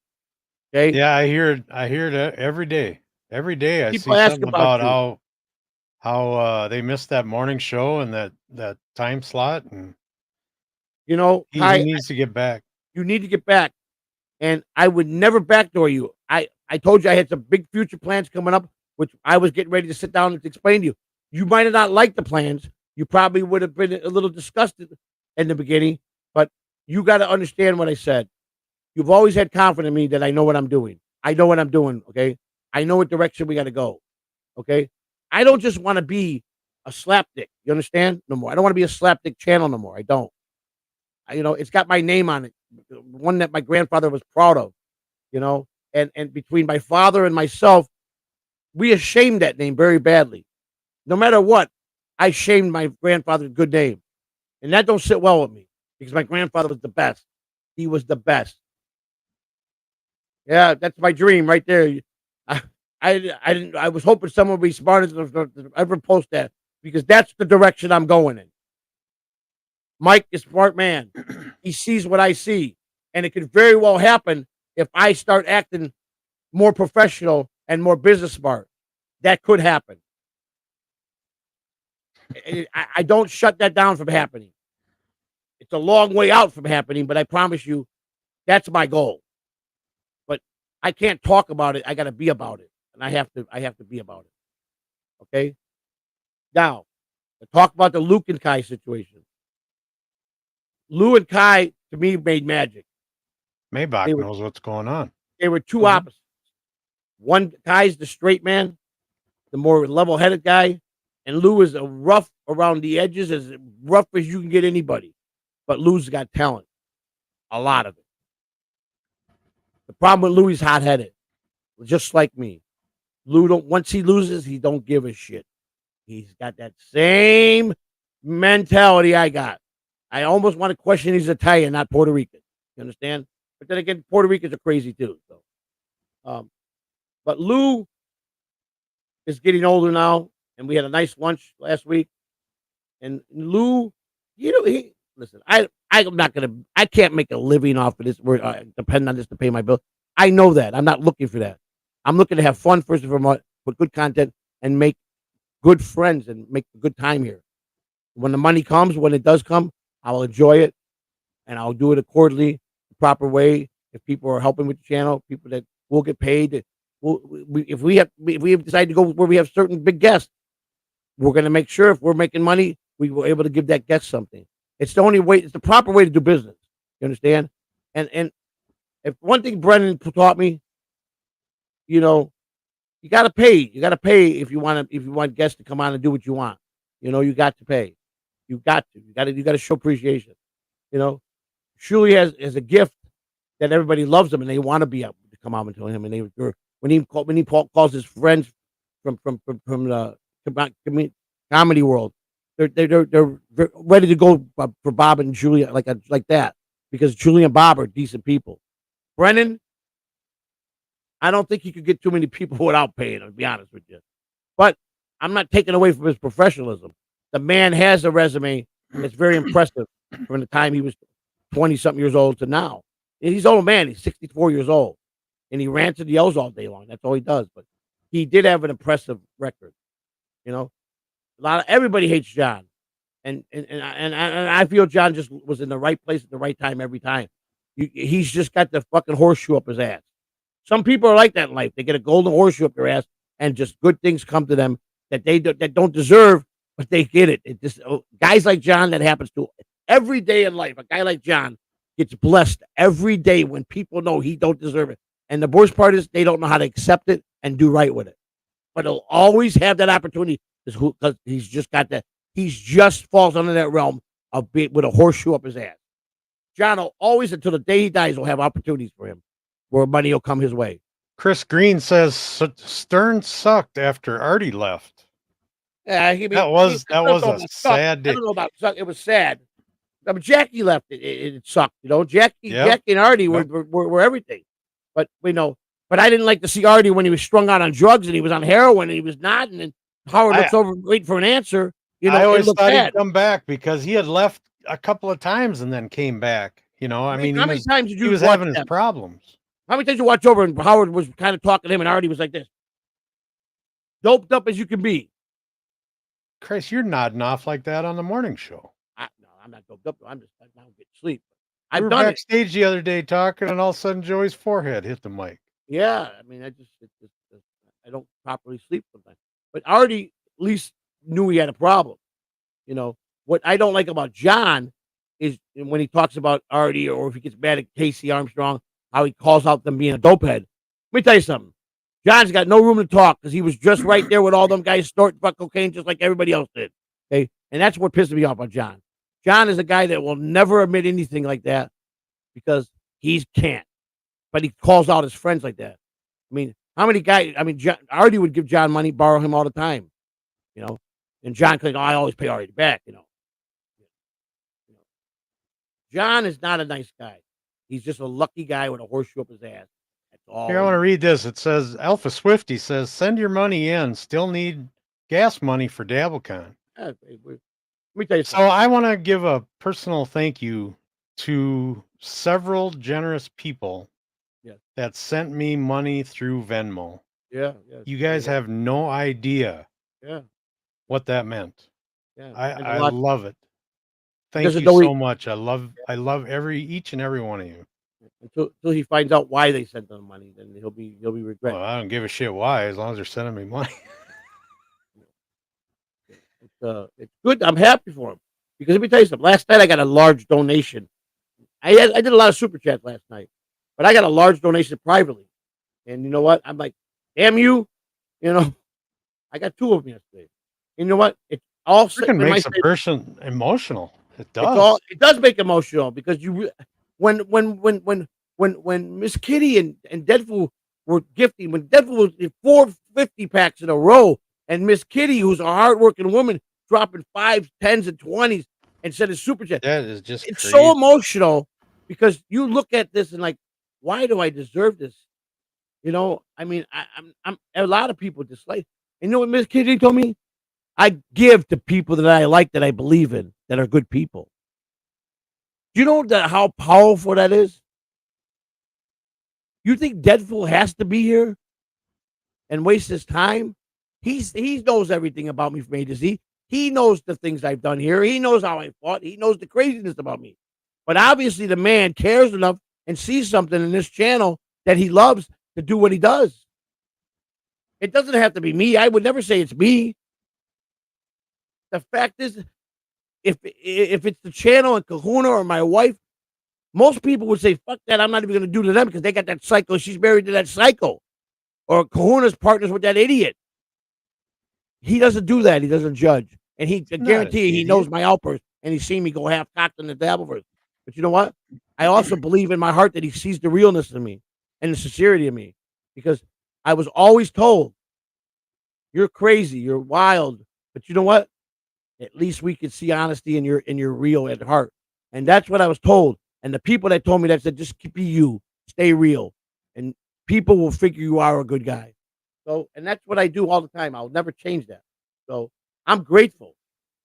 Okay. Yeah, I hear it every day. Every day I People see ask something about about how they missed that morning show and that time slot, and You know, he Kai, needs to get back. you need to get back. And I would never backdoor you. I told you I had some big future plans coming up, which I was getting ready to sit down and explain to you. You might have not liked the plans. You probably would have been a little disgusted in the beginning, but you got to understand what I said. You've always had confidence in me that I know what I'm doing. I know what I'm doing. Okay. I know what direction we got to go. Okay. I don't just want to be a slapdick. You understand? No more. I don't want to be a slapdick channel no more. I don't. It's got my name on it, one that my grandfather was proud of, and between my father and myself, we ashamed that name very badly. No matter what, I shamed my grandfather's good name, and that don't sit well with me because my grandfather was the best. He was the best. Yeah, that's my dream right there. I was hoping someone would be smart enough to ever post that because that's the direction I'm going in. Mike is a smart man. He sees what I see. And it could very well happen if I start acting more professional and more business smart. That could happen. I don't shut that down from happening. It's a long way out from happening, but I promise you, that's my goal. But I can't talk about it. I got to be about it. And I have to be about it. Okay? Now, to talk about the Luke and Kai situation. Lou and Kai, to me, made magic. Maybach knows what's going on. They were two opposites. One Kai's the straight man, the more level-headed guy, and Lou is a rough around the edges, as rough as you can get anybody. But Lou's got talent, a lot of it. The problem with Lou, he's hot-headed, just like me. Lou once he loses, he don't give a shit. He's got that same mentality I got. I almost want to question he's Italian, not Puerto Rican. You understand? But then again, Puerto Ricans are crazy too. So, but Lou is getting older now, and we had a nice lunch last week. And Lou, listen. I can't make a living off of this. We're depending on this to pay my bill. I know that. I'm not looking for that. I'm looking to have fun first and foremost, put good content, and make good friends and make a good time here. When the money comes, when it does come, I'll enjoy it, and I'll do it accordingly, the proper way. If people are helping with the channel, people that will get paid, if we have decided to go where we have certain big guests, we're going to make sure if we're making money, we were able to give that guest something. It's the only way. It's the proper way to do business. You understand? And if one thing Brennan taught me, you got to pay. You got to pay if you want guests to come on and do what you want. You got to pay. You got to show appreciation. Shuli has a gift that everybody loves him and they want to be able to come out and tell him. And when he calls his friends from the comedy world, they're ready to go for Bob and Julia like that because Julia and Bob are decent people. Brennan, I don't think he could get too many people without paying, to be honest with you. But I'm not taking away from his professionalism. The man has a resume that's very impressive from the time he was 20-something years old to now. And he's an old man. He's 64 years old. And he rants and yells all day long. That's all he does. But he did have an impressive record. Everybody hates John. And I feel John just was in the right place at the right time every time. He's just got the fucking horseshoe up his ass. Some people are like that in life. They get a golden horseshoe up their ass and just good things come to them that that don't deserve, but they get it. Guys like John, that happens to every day in life. A guy like John gets blessed every day when people know he don't deserve it. And the worst part is they don't know how to accept it and do right with it. But he'll always have that opportunity because he's just got that. He's just falls under that realm of being with a horseshoe up his ass. John will always, until the day he dies, will have opportunities for him where money will come his way. Chris Green says Stern sucked after Artie left. Yeah, that was a sad day. I don't know about suck. It was sad. I mean, Jackie left. It sucked. Jackie and Artie were everything. But but I didn't like to see Artie when he was strung out on drugs and he was on heroin and he was not. And then Howard looks over waiting for an answer. I always thought he'd come back because he had left a couple of times and then came back. I mean, how many times did you? He was having his problems. How many times you watch over and Howard was kind of talking to him and Artie was like this, doped up as you can be. Christ, you're nodding off like that on the morning show. No, I'm not doped up. I'm just now getting sleep. We I've were done it. backstage the other day talking, and all of a sudden Joey's forehead hit the mic. Yeah, I mean, I don't properly sleep sometimes. But Artie at least knew he had a problem. You know what I don't like about John is when he talks about Artie or if he gets mad at Casey Armstrong, how he calls out them being a dopehead. Let me tell you something. John's got no room to talk because he was just right there with all them guys snorting fuck cocaine just like everybody else did. Okay, and that's what pisses me off about John. John is a guy that will never admit anything like that because he can't. But he calls out his friends like that. I mean, how many guys? I mean, Artie would give John money, borrow him all the time, you know. And John could, I always pay Artie back, you know. John is not a nice guy. He's just a lucky guy with a horseshoe up his ass. That's all. Here, I want to read this. It says, Alpha Swifty says, send your money in. Still need gas money for DabbleCon. Let me tell you So something. I want to give a personal thank you to several generous people that sent me money through Venmo. Yeah. You guys have no idea what that meant. Yeah. I love it. Thank you so much. I love each and every one of you. Until he finds out why they sent them money, then he'll be regretting. Well, I don't give a shit why, as long as they're sending me money. It's good. I'm happy for him because let me tell you something. Last night I got a large donation. I did a lot of super chats last night, but I got a large donation privately. And you know what? I'm like, damn you, you know. I got 2 of them yesterday. And you know what? It all makes a person emotional. It does. It does make emotional because when Miss Kitty and Deadpool were gifting, when Deadpool was 450 packs in a row, and Miss Kitty, who's a hardworking woman, dropping 5s, 10s, and 20s and sending super chat. That is just it's crazy. so emotional because you look at this and like, why do I deserve this? You know, I mean, I'm a lot of people dislike. And you know what Miss Kitty told me? I give to people that I like, that I believe in, that are good people. Do you know how powerful that is? You think Deadpool has to be here and waste his time? He knows everything about me from A to Z. He knows the things I've done here. He knows how I fought. He knows the craziness about me. But obviously the man cares enough and sees something in this channel that he loves to do what he does. It doesn't have to be me. I would never say it's me. The fact is, if it's the channel and Kahuna or my wife, most people would say, fuck that, I'm not even going to do to them because they got that psycho. She's married to that psycho. Or Kahuna's partners with that idiot. He doesn't do that. He doesn't judge. And I guarantee you, he knows my outburst. And he's seen me go half-cocked in the Dabbleverse. But you know what? I also believe in my heart that he sees the realness in me and the sincerity of me. Because I was always told, you're crazy, you're wild. But you know what? At least we could see honesty in your real at heart. And that's what I was told. And the people that told me that said, just be you, stay real. And people will figure you are a good guy. So, and that's what I do all the time. I'll never change that. So I'm grateful.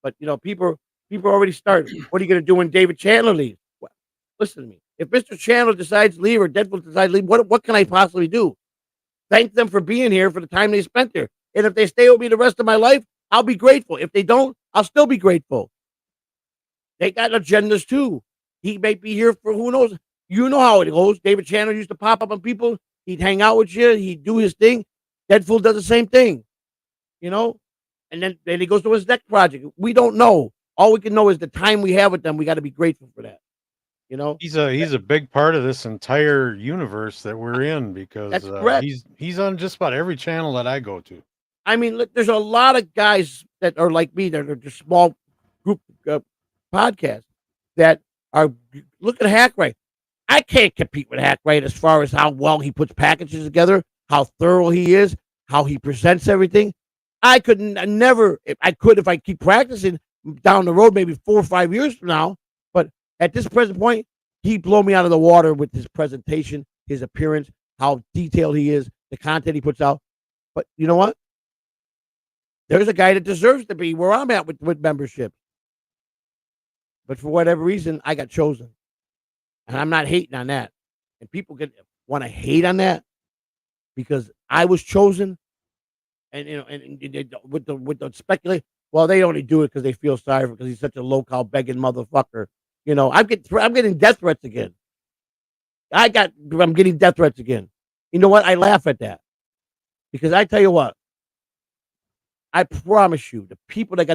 But you know, people already started. What are you going to do when David Chandler leaves? Well, listen to me. If Mr. Chandler decides to leave or Deadpool decides to leave, what can I possibly do? Thank them for being here for the time they spent there. And if they stay with me the rest of my life, I'll be grateful. If they don't, I'll still be grateful. They got agendas too. He may be here for who knows. You know how it goes. David Chandler used to pop up on people. He'd hang out with you. He'd do his thing. Deadpool does the same thing, you know? And then he goes to his next project. We don't know. All we can know is the time we have with them. We got to be grateful for that. You know? He's a big part of this entire universe that we're in because that's correct. He's on just about every channel that I go to. I mean, look, there's a lot of guys that are like me that are just small group podcasts that are look at Hackwright. I can't compete with Hackwright as far as how well he puts packages together, how thorough he is, how he presents everything. I could never, if I keep practicing down the road, maybe 4 or 5 years from now. But at this present point, he blew me out of the water with his presentation, his appearance, how detailed he is, the content he puts out. But you know what? There's a guy that deserves to be where I'm at with membership. But for whatever reason, I got chosen. And I'm not hating on that. And people want to hate on that because I was chosen. And you know, and with the speculation, Well, they only do it because they feel sorry for because he's such a low-cal begging motherfucker. You know, I'm getting death threats again. I'm getting death threats again. You know what? I laugh at that because I tell you what, I promise you, the people that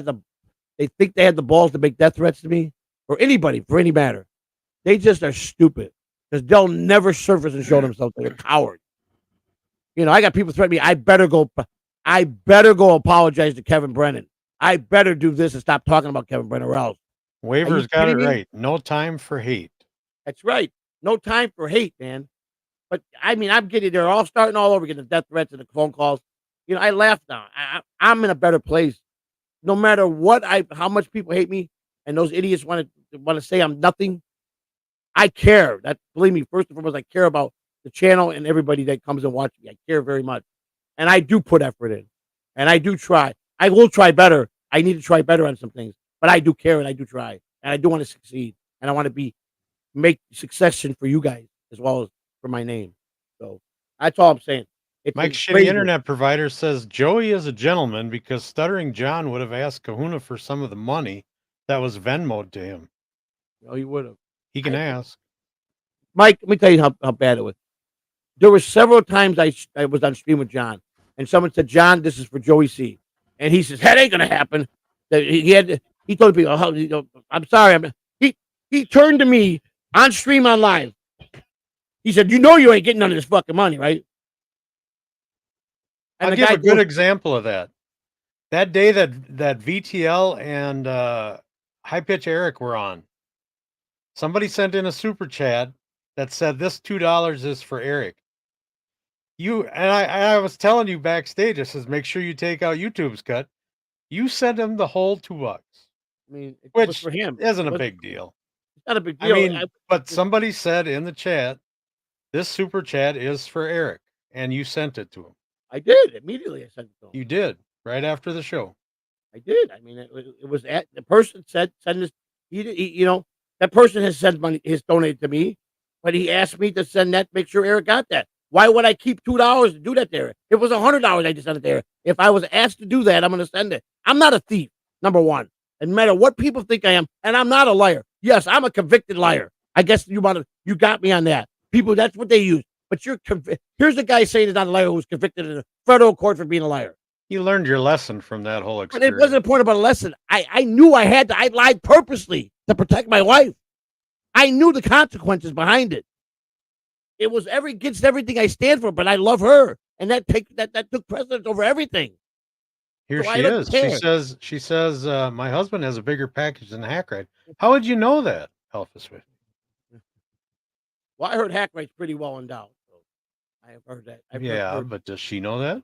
they think they had the balls to make death threats to me or anybody for any matter, they just are stupid because they'll never surface and show themselves. They're cowards. You know, I got people threatening me. I better go apologize to Kevin Brennan. I better do this and stop talking about Kevin Brennan or else. Waver's got it right. No time for hate. That's right. No time for hate, man. But I mean, I'm getting they're all starting all over again. The death threats and the phone calls. You know, I laugh now. I'm in a better place. No matter how much people hate me, and those idiots want to say I'm nothing. I care. That believe me, first and foremost, I care about the channel and everybody that comes and watches me. I care very much, and I do put effort in, and I do try. I will try better. I need to try better on some things, but I do care and I do try, and I do want to succeed, and I want to make succession for you guys as well as for my name. So that's all I'm saying. Mike Shitty Internet Provider says Joey is a gentleman because Stuttering John would have asked Kahuna for some of the money that was Venmoed to him. Oh, he would have. He can ask. Mike, let me tell you how bad it was. There were several times I was on stream with John, and someone said, "John, this is for Joey C." And he says, "That ain't gonna happen." He told people, "Oh, I'm sorry." He turned to me on stream on live. He said, "You know you ain't getting none of this fucking money, right?" And I'll give a good example of that. That day that VTL and High Pitch Eric were on, somebody sent in a super chat that said this $2 is for Eric. I was telling you backstage, I says, make sure you take out YouTube's cut. You sent him the whole $2. I mean, which for him isn't a big deal. It's not a big deal. I mean, but somebody said in the chat, this super chat is for Eric, and you sent it to him. I did immediately. I sent it to him. You did right after the show. I did. I mean, it was at the person said send this. You know, that person has sent money, has donated to me, but he asked me to send that. Make sure Eric got that. Why would I keep $2 to do that there? If it was $100, I just sent it there. If I was asked to do that, I'm going to send it. I'm not a thief. Number one, and no matter what people think I am, and I'm not a liar. Yes, I'm a convicted liar. I guess you got me on that. People, that's what they use. But here's a guy saying he's not a liar who was convicted in a federal court for being a liar. You learned your lesson from that whole experience. But it wasn't a point about a lesson. I knew I lied purposely to protect my wife. I knew the consequences behind it. It was against everything I stand for, but I love her, and that took precedence over everything. Here so she is. She says, my husband has a bigger package than Hackride. How would you know that, Alpha Swift? Well, I heard Hackride's pretty well endowed. So I have heard that. But does she know that?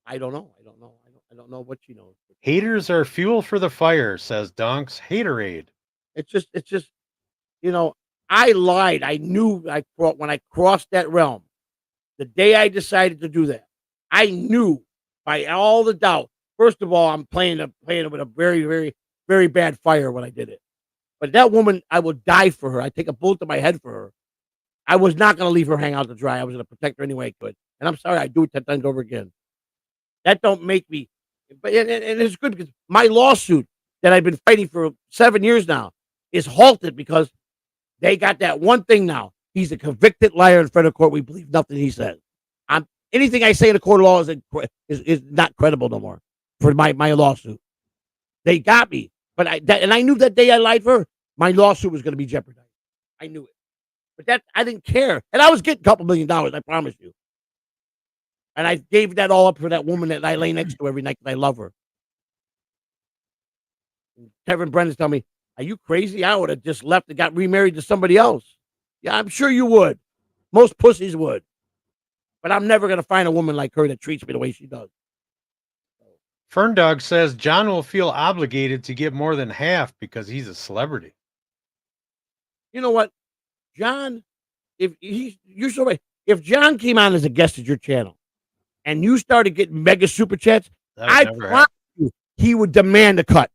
I don't know. I don't know what she knows. Haters are fuel for the fire, says Donks. Haterade. It's just, you know, I lied. I knew when I crossed that realm, the day I decided to do that, I knew by all the doubt. First of all, I'm playing it with a very, very, very bad fire when I did it. But that woman, I would die for her. I'd take a bullet to my head for her. I was not going to leave her hang out to dry. I was going to protect her any way I could. And I'm sorry, I do it 10 times over again. That don't make me, but and it's good because my lawsuit that I've been fighting for 7 years now is halted because they got that one thing now. He's a convicted liar in federal court. We believe nothing he says. Anything I say in a court of law is not credible no more for my lawsuit. They got me, but I knew that day I lied for her, my lawsuit was going to be jeopardized. I knew it, but I didn't care, and I was getting a couple $1 million. I promise you. And I gave that all up for that woman that I lay next to every night because I love her. And Kevin Brennan's telling me, are you crazy? I would have just left and got remarried to somebody else. Yeah, I'm sure you would. Most pussies would. But I'm never going to find a woman like her that treats me the way she does. Ferndog says John will feel obligated to get more than half because he's a celebrity. You know what? John, you're so right. If John came on as a guest at your channel, and you started getting mega super chats, I promise you he would demand a cut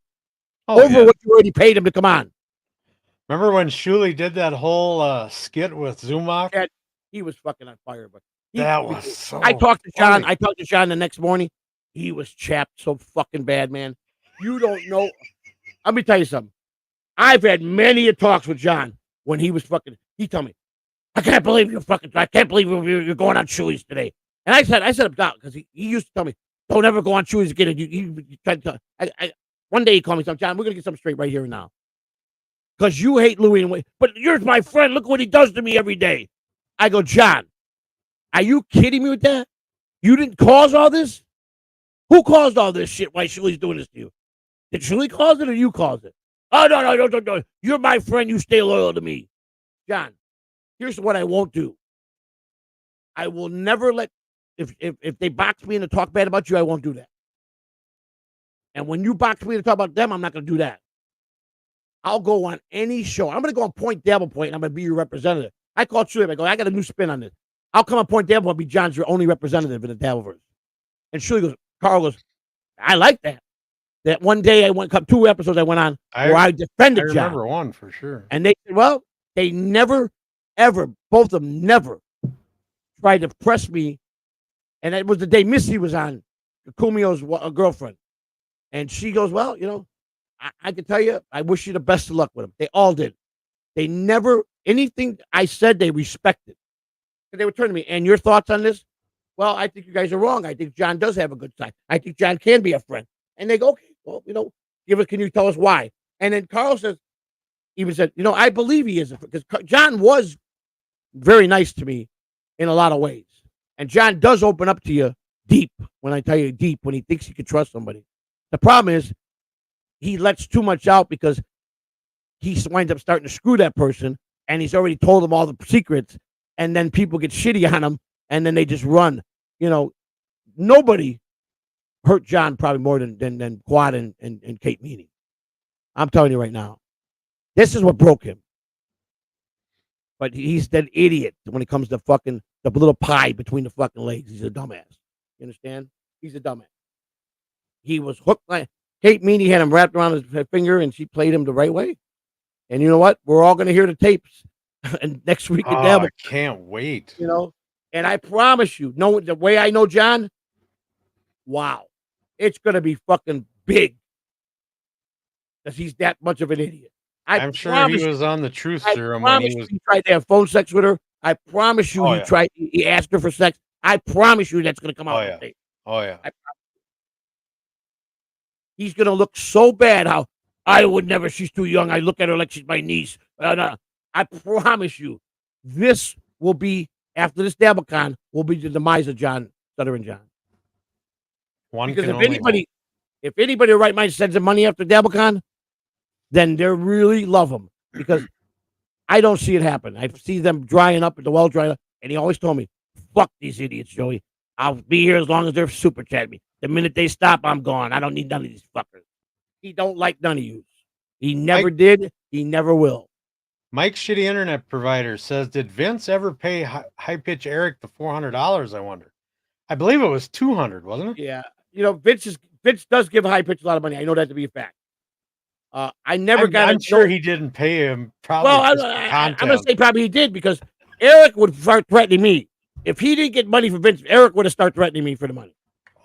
over what you already paid him to come on. Remember when Shuley did that whole skit with Zumach? He was fucking on fire, but I talked to John. I talked to John the next morning. He was chapped so fucking bad, man. You don't know. Let me tell you something. I've had many a talks with John when he was fucking. He told me, I can't believe I can't believe you're going on Chewy's today. And I said him down because he used to tell me, don't ever go on Chewy's again. And you tried to tell. One day he called me, something, John, we're gonna get something straight right here and now. Because you hate Louis and Wayne, but you're my friend. Look what he does to me every day. I go, John, are you kidding me with that? You didn't cause all this? Who caused all this shit? Why Chewy's doing this to you? Did Chewy cause it or you cause it? Oh, no. You're my friend. You stay loyal to me. John, here's what I won't do. I will never let, if they box me in to talk bad about you, I won't do that. And when you box me to talk about them, I'm not going to do that. I'll go on any show. I'm going to go on Point Davenport, and I'm going to be your representative. I called Shirley. I go, I got a new spin on this. I'll come on Point Davenport and be John's your only representative in the Davenverse. And Shirley goes, Carl goes, I like that. That one day I went, 2 episodes I went on where I defended John. I remember one for sure. And they said, well, they never, ever, both of them never tried to press me. And it was the day Missy was on, Kumio's girlfriend. And she goes, well, you know, I can tell you, I wish you the best of luck with them. They all did. They never, anything I said, they respected. They would turn to me, and your thoughts on this? Well, I think you guys are wrong. I think John does have a good side. I think John can be a friend. And they go, okay, well, you know, can you tell us why? And then Carl even said, you know, I believe he is, because John was very nice to me in a lot of ways. And John does open up to you deep, when I tell you deep, when he thinks he can trust somebody. The problem is, he lets too much out because he winds up starting to screw that person, and he's already told them all the secrets, and then people get shitty on him, and then they just run. You know, nobody hurt John probably more than Quad and Kate Meany. I'm telling you right now. This is what broke him. But he's that idiot when it comes to fucking the little pie between the fucking legs. He's a dumbass. You understand? He's a dumbass. He was hooked. Kate Meany had him wrapped around his finger, and she played him the right way. And you know what? We're all going to hear the tapes and next week. I can't wait. You know, and I promise you, the way I know John, wow, it's going to be fucking big because he's that much of an idiot. I'm sure he was on the truth serum when he tried to have phone sex with her. I promise you, he asked her for sex. I promise you that's going to come out. Oh, yeah. He's going to look so bad how I would never, she's too young. I look at her like she's my niece. I promise you, this will be, after this DabbleCon, will be the demise of John, Stuttering John. Because if anybody right mind sends him money after DabbleCon, then they really love him. Because I don't see it happen. I see them drying up at the well drying up. And he always told me, fuck these idiots, Joey. I'll be here as long as they're super chat me. The minute they stop, I'm gone. I don't need none of these fuckers. He don't like none of you. He never did. He never will. Mike's shitty internet provider says, did Vince ever pay High Pitch Eric the $400? I wonder. I believe it was $200, wasn't it? Yeah. You know, Vince does give High Pitch a lot of money. I know that to be a fact. I'm sure he didn't pay him. Probably. Well, I'm going to say probably he did, because Eric would start threatening me. If he didn't get money from Vince, Eric would have started threatening me for the money.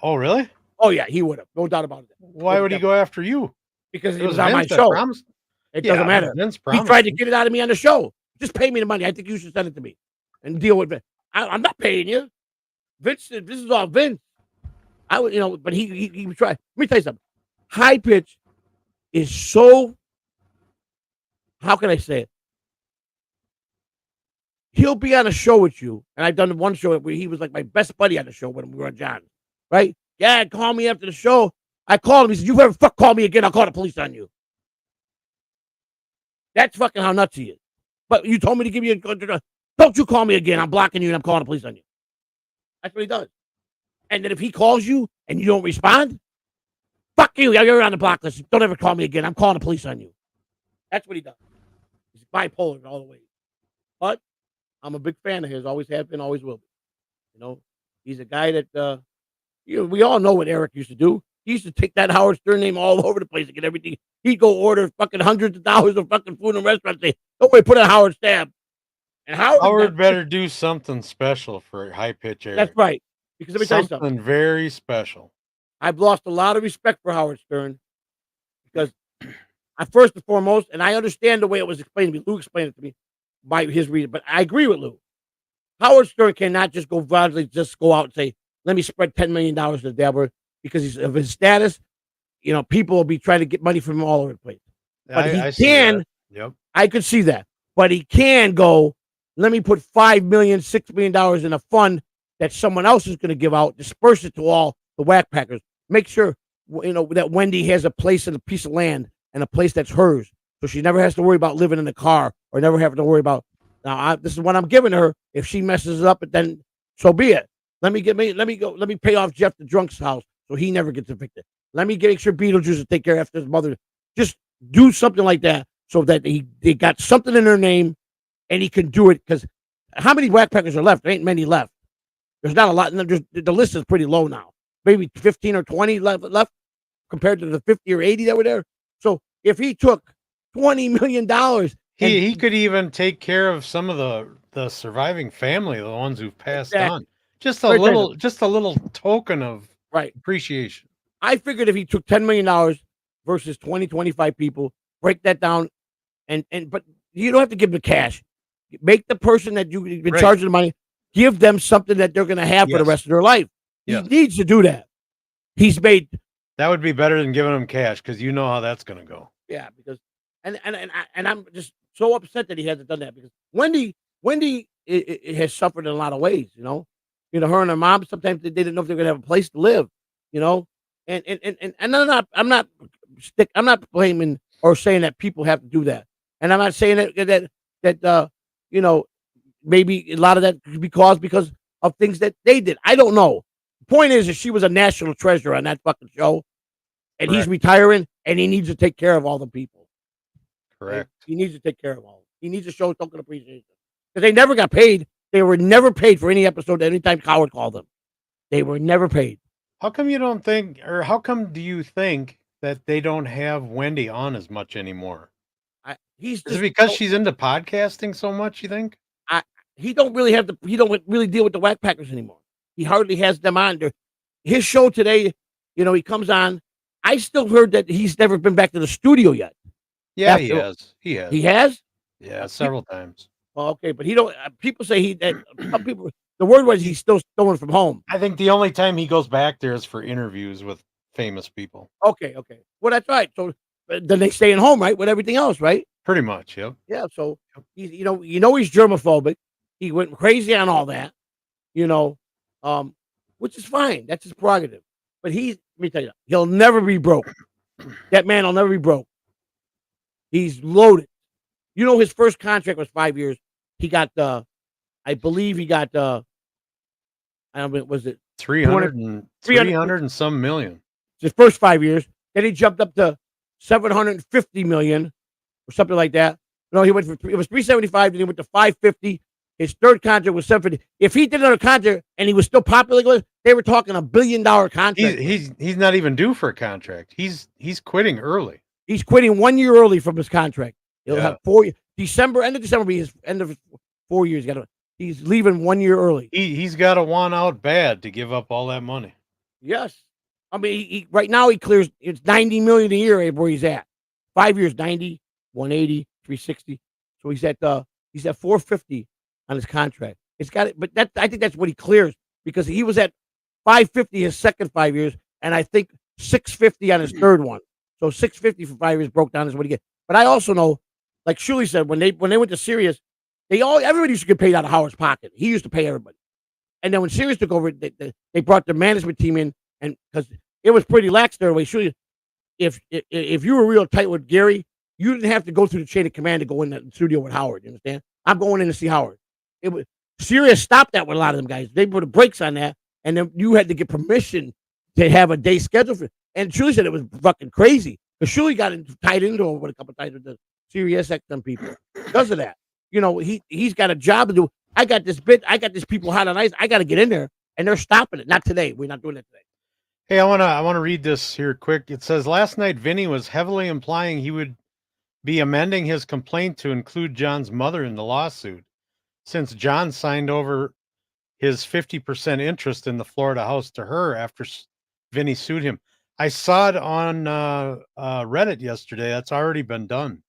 Oh, really? Oh, yeah, he would have. No doubt about it. Why would he go after you? Because he was on my show. It doesn't matter. He tried to get it out of me on the show. Just pay me the money. I think you should send it to me and deal with it. I'm not paying you. Vince, this is all Vince. I would, but he would try. Let me tell you something. High Pitch is so, how can I say it? He'll be on a show with you, and I've done one show where he was like my best buddy on the show when we were on John, right? Yeah, call me after the show. I called him. He said, "You ever call me again, I'll call the police on you." That's fucking how nuts he is. But you told me to give you don't you call me again. I'm blocking you and I'm calling the police on you. That's what he does. And then if he calls you and you don't respond, fuck you. You're on the block list. Don't ever call me again. I'm calling the police on you. That's what he does. He's bipolar all the way. But I'm a big fan of his. Always have been, always will be. He's a guy that, we all know what Eric used to do. He used to take that Howard Stern name all over the place and get everything. He'd go order fucking hundreds of dollars of fucking food in restaurants. Say, don't worry, put in Howard Stab. And Howard better do something special for High Pitch Eric. That's right. Because let me tell you something. Something very special. I've lost a lot of respect for Howard Stern first and foremost, and I understand the way it was explained to me. Lou explained it to me by his reading, but I agree with Lou. Howard Stern cannot just go broadly, just go out and say, "Let me spread $10 million to the devil," because of his status. People will be trying to get money from him all over the place. But I see can. that. Yep. I could see that, but he can go. Let me put $5 million, $6 million in a fund that someone else is going to give out. Disperse it to all the whack packers. Make sure that Wendy has a place and a piece of land and a place that's hers, so she never has to worry about living in a car or never having to worry about. Now, this is what I'm giving her. If she messes it up, then so be it. Let me pay off Jeff the drunk's house so he never gets evicted. Let me make sure Beetlejuice will take care after his mother. Just do something like that so that they got something in their name and he can do it. Because how many whack packers are left? There ain't many left. There's not a lot. The list is pretty low now. Maybe 15 or 20 left compared to the 50 or 80 that were there. So if he took $20 million, he could even take care of some of the surviving family, the ones who've passed on. Just a little token of appreciation. I figured if he took $10 million versus 20, 25 people, break that down, but you don't have to give them the cash. Make the person that you've been charging the money, give them something that they're going to have for the rest of their life. He needs to do that. That would be better than giving them cash, because you know how that's going to go. Yeah, because and I'm just so upset that he hasn't done that, because Wendy has suffered in a lot of ways. Her and her mom, sometimes they didn't know if they were going to have a place to live. And I'm not blaming or saying that people have to do that, and I'm not saying that maybe a lot of that could be caused because of things that they did. I don't know. The point is that she was a national treasure on that fucking show, and he's retiring, and he needs to take care of all the people. Correct. He needs to take care of all. He needs to show token appreciation, because they never got paid. They were never paid for any episode. Anytime Howard called them, they were never paid. How come you don't think, or how come do you think that they don't have Wendy on as much anymore? Is it because she's into podcasting so much, you think? He don't really deal with the whack packers anymore. He hardly has them on. His show today, he comes on. I still heard that he's never been back to the studio yet. Yeah, he has. He has? Yeah, several times. Oh, okay, but he don't. People say some people. The word was he's still stolen from home. I think the only time he goes back there is for interviews with famous people. Okay. Well, that's right. So then they stay at home, right, with everything else, right? Pretty much, yep. Yeah. So he's, he's germophobic. He went crazy on all that, which is fine. That's his prerogative. But let me tell you, he'll never be broke. That man will never be broke. He's loaded. His first contract was 5 years. He got I believe he got I don't know, was it 300 and some million. His first 5 years. Then he jumped up to 750 million or something like that. No, it was 375, then he went to 550. His third contract was 750. If he did another contract and he was still popular, they were talking $1 billion contract. He's not even due for a contract. He's quitting early. He's quitting 1 year early from his contract. He'll have 4 years. End of December be his end of 4 years. He's leaving 1 year early. He's got to want out bad to give up all that money. Yes. I mean, he right now he clears, it's $90 million a year where he's at. 5 years, 90, 180, 360. So he's at 450 on his contract. It's got it, but I think that's what he clears, because he was at 550 his second 5 years, and I think 650 on his third one. So 650 for 5 years broke down is what he gets. But I also know, like Shuli said, when they went to Sirius, everybody used to get paid out of Howard's pocket. He used to pay everybody. And then when Sirius took over, they brought their management team in, and because it was pretty lax there. Shuli, if you were real tight with Gary, you didn't have to go through the chain of command to go in the studio with Howard. You understand? I'm going in to see Howard. Sirius stopped that with a lot of them guys. They put the brakes on that, and then you had to get permission to have a day scheduled for. And Shuli said it was fucking crazy, because Shuli got tied into it a couple of times with the Sirius XM people because of that. He's got a job to do. I got this people hot on ice. I got to get in there, and they're stopping it. Not today. We're not doing that today. Hey, I want to read this here quick. It says, last night Vinny was heavily implying he would be amending his complaint to include John's mother in the lawsuit, since John signed over his 50% interest in the Florida house to her after Vinny sued him. I saw it on Reddit yesterday. That's already been done.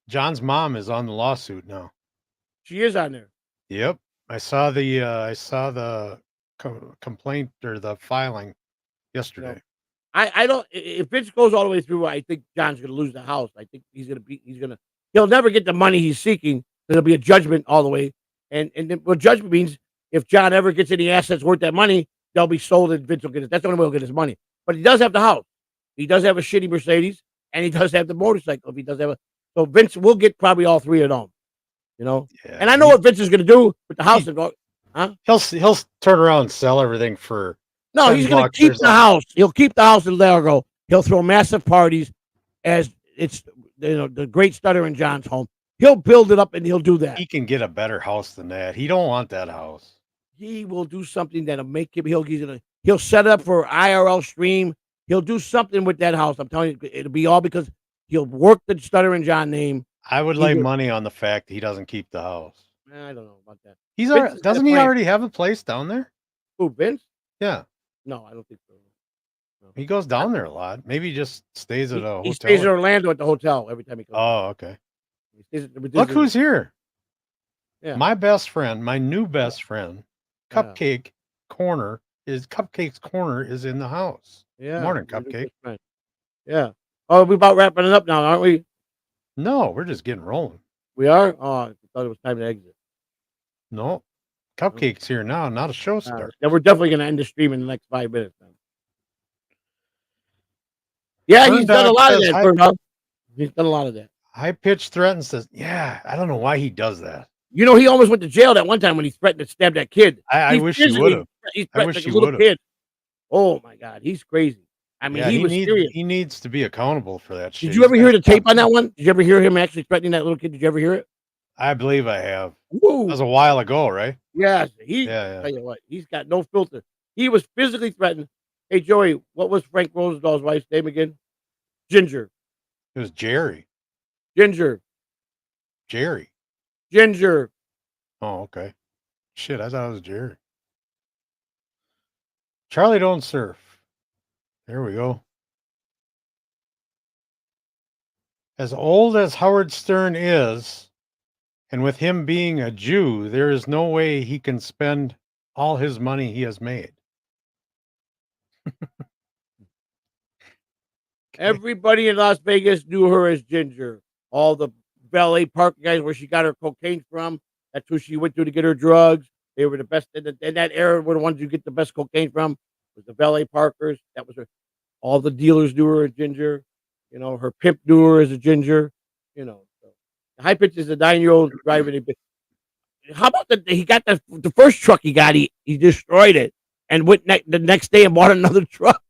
John's mom is on the lawsuit now. She is on there. Yep, I saw the complaint or the filing yesterday. I don't. If Vince goes all the way through, I think John's going to lose the house. I think he'll never get the money he's seeking. There'll be a judgment all the way, and then, what judgment means, if John ever gets any assets worth that money, they'll be sold, and Vince will get it. That's the only way he'll get his money. But he does have the house. He does have a shitty Mercedes, and he does have the motorcycle. If he does have so Vince will get probably all three of them. Yeah, and I know what Vince is going to do with the house. He'll turn around and sell everything for. No, he's going to keep the house. He'll keep the house in Largo. He'll throw massive parties as it's the great Stutter and John's home. He'll build it up and he'll do that. He can get a better house than that. He don't want that house. He will do something that'll make him. He'll set up for IRL stream. He'll do something with that house. I'm telling you, it'll be all because he'll work the Stutter and John name. I would lay money on the fact that he doesn't keep the house. I don't know about that. Doesn't he already have a place down there? Who, Vince? Yeah. No, I don't think so. No. He goes down there a lot. Maybe he just stays at a hotel. He stays in Orlando at the hotel every time he comes. Oh, okay. Look who's here. Yeah. My best friend, my new best friend, Cupcake's Corner is in the house. Yeah. Morning, Cupcake. Yeah. Oh, we're about wrapping it up now, aren't we? No, we're just getting rolling. We are? Oh, I thought it was time to exit. No. Cupcake's here now, not a show start. Yeah, we're definitely going to end the stream in the next 5 minutes. Then. Yeah, he's done a lot of that. He's done a lot of that. High pitched threat and says, yeah, I don't know why he does that. You know, he almost went to jail that one time when he threatened to stab that kid. I wish he would have. I wish he would have. Oh, my God. He's crazy. I mean, he was serious. He needs to be accountable for that shit. Did you ever hear the tape on that one? Did you ever hear him actually threatening that little kid? Did you ever hear it? I believe I have. Woo. That was a while ago, right? Yes. Tell you what, he's got no filter. He was physically threatened. Hey, Joey, what was Frank Rosenthal's wife's name again? Ginger. It was Jerry. Ginger. Jerry. Ginger. Oh, okay. Shit, I thought it was Jerry. Charlie don't surf. There we go. As old as Howard Stern is, and with him being a Jew, there is no way he can spend all his money he has made. Everybody in Las Vegas knew her as Ginger. All the valet park guys where she got her cocaine from. That's who she went to get her drugs. They were the best in that era. Were the ones you get the best cocaine from. Was the valet parkers. That was her. All the dealers knew her as Ginger. You know, her pimp knew her as a Ginger. You know, so. The high pitch is a 9-year-old driving a. How about he got the first truck he got? He destroyed it and went the next day and bought another truck.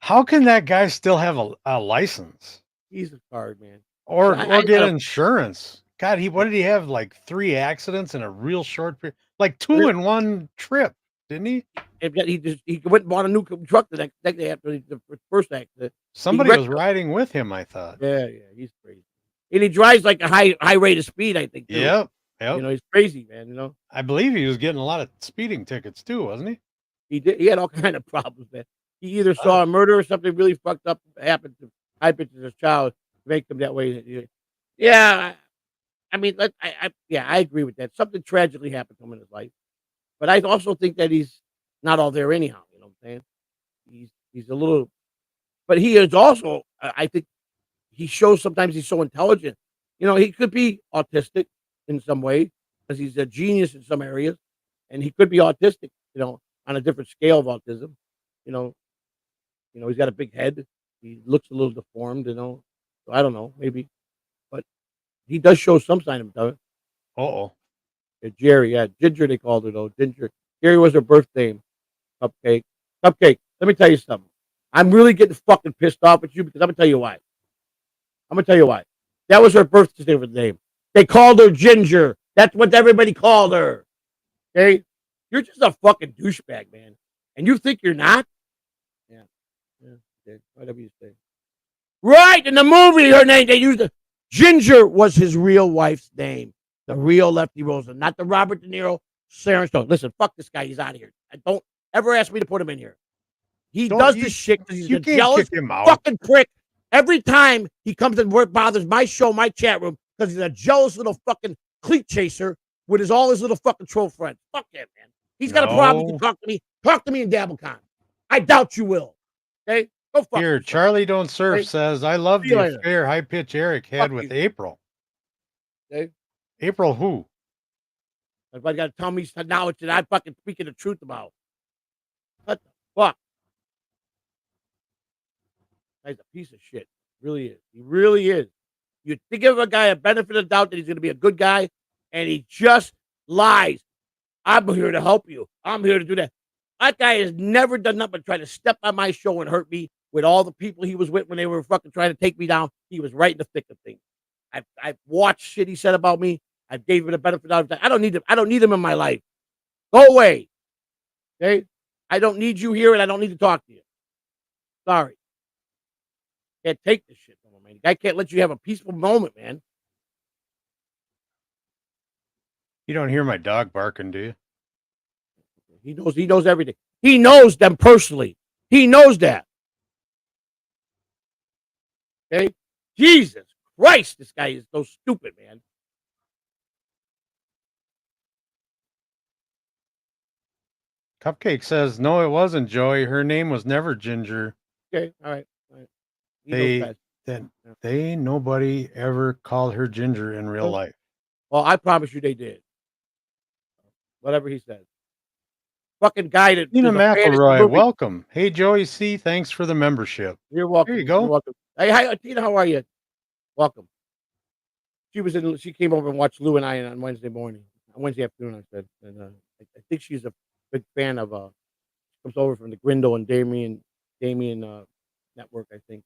How can that guy still have a license? He's a card man. Or get insurance. God, what did he have? Like 3 accidents in a real short period, like 2 in one trip, didn't he? And he went and bought a new truck the next day after the first accident. Somebody was riding with him, I thought. Yeah, he's crazy, and he drives like a high rate of speed. I think. Yep. You know, he's crazy, man. You know. I believe he was getting a lot of speeding tickets too, wasn't he? He did. He had all kind of problems, man. He either saw a murder or something really fucked up happen to high pitch as a child to make them that way. Yeah, I mean, I agree with that. Something tragically happened to him in his life, but I also think that he's not all there anyhow. You know what I'm saying? He's a little, but he is also. I think he shows sometimes he's so intelligent. You know, he could be autistic in some way because he's a genius in some areas, and he could be autistic. You know, on a different scale of autism. You know, he's got a big head. He looks a little deformed. You know, so I don't know, maybe, but he does show some sign of it. Uh-oh. Yeah, Jerry, Ginger they called her though. Ginger. Jerry was her birth name. Cupcake. Let me tell you something. I'm really getting fucking pissed off at you because I'm gonna tell you why. That was her birth certificate name. They called her Ginger. That's what everybody called her. Okay? You're just a fucking douchebag, man. And you think you're not? Yeah. Okay. Whatever you say. Right, in the movie, her name, they used Ginger was his real wife's name. The real Lefty Rosa, not the Robert De Niro, Sharon Stone. Listen, fuck this guy. He's out of here. Don't ever ask me to put him in here. He does this shit because he's a jealous kick him out. fucking prick. Every time he comes and bothers my show, my chat room, because he's a jealous little fucking cleat chaser with all his little fucking troll friends. Fuck him, man. He's got a problem. He can talk to me. Talk to me in DabbleCon. I doubt you will. Okay? Go fuck Here, yourself. Charlie Don't Surf says, I love the affair High Pitch Eric had with April. Okay? April who? Everybody got to tell me now what I'm fucking speaking the truth about. What the fuck? Guy's a piece of shit. Really is. He really is. You give a guy a benefit of the doubt that he's going to be a good guy, and he just lies. I'm here to help you. I'm here to do that. That guy has never done nothing but try to step on my show and hurt me with all the people he was with when they were fucking trying to take me down. He was right in the thick of things. I've watched shit he said about me. I gave him the benefit of the doubt. I don't need him. I don't need him in my life. Go away. Okay? I don't need you here, and I don't need to talk to you. Sorry. Can't take this shit, man. I can't let you have a peaceful moment, man. You don't hear my dog barking, do you? He knows everything. He knows them personally. He knows that. Okay? Jesus Christ, this guy is so stupid, man. Cupcake says, no, it wasn't Joey. Her name was never Ginger. Okay, all right. Nobody ever called her Ginger in real life. Well, I promise you they did. Whatever he says. Fucking guy that. Tina McElroy, welcome. Hey, Joey C., thanks for the membership. You're welcome. There you go. You're welcome. Hey, hi, Tina, how are you? Welcome. She came over and watched Lou and I on Wednesday afternoon, I said. And I think she's a big fan of comes over from the Grindle and Damien network, I think.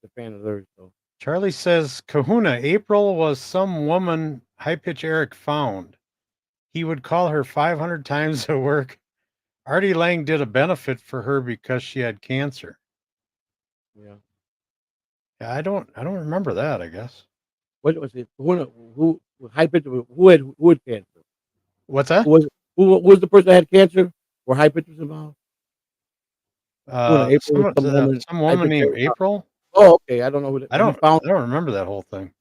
A fan of theirs. So Charlie says, Kahuna, April was some woman High Pitch Eric found. He would call her 500 times at work. Artie Lang did a benefit for her because she had cancer. Yeah. I don't remember that, I guess. What was it? Who High Pitch? Who had cancer? What's that? Who was the person that had cancer? Were High Pitch was involved? Some woman named April. Oh, okay. I don't know who that. I don't remember that whole thing.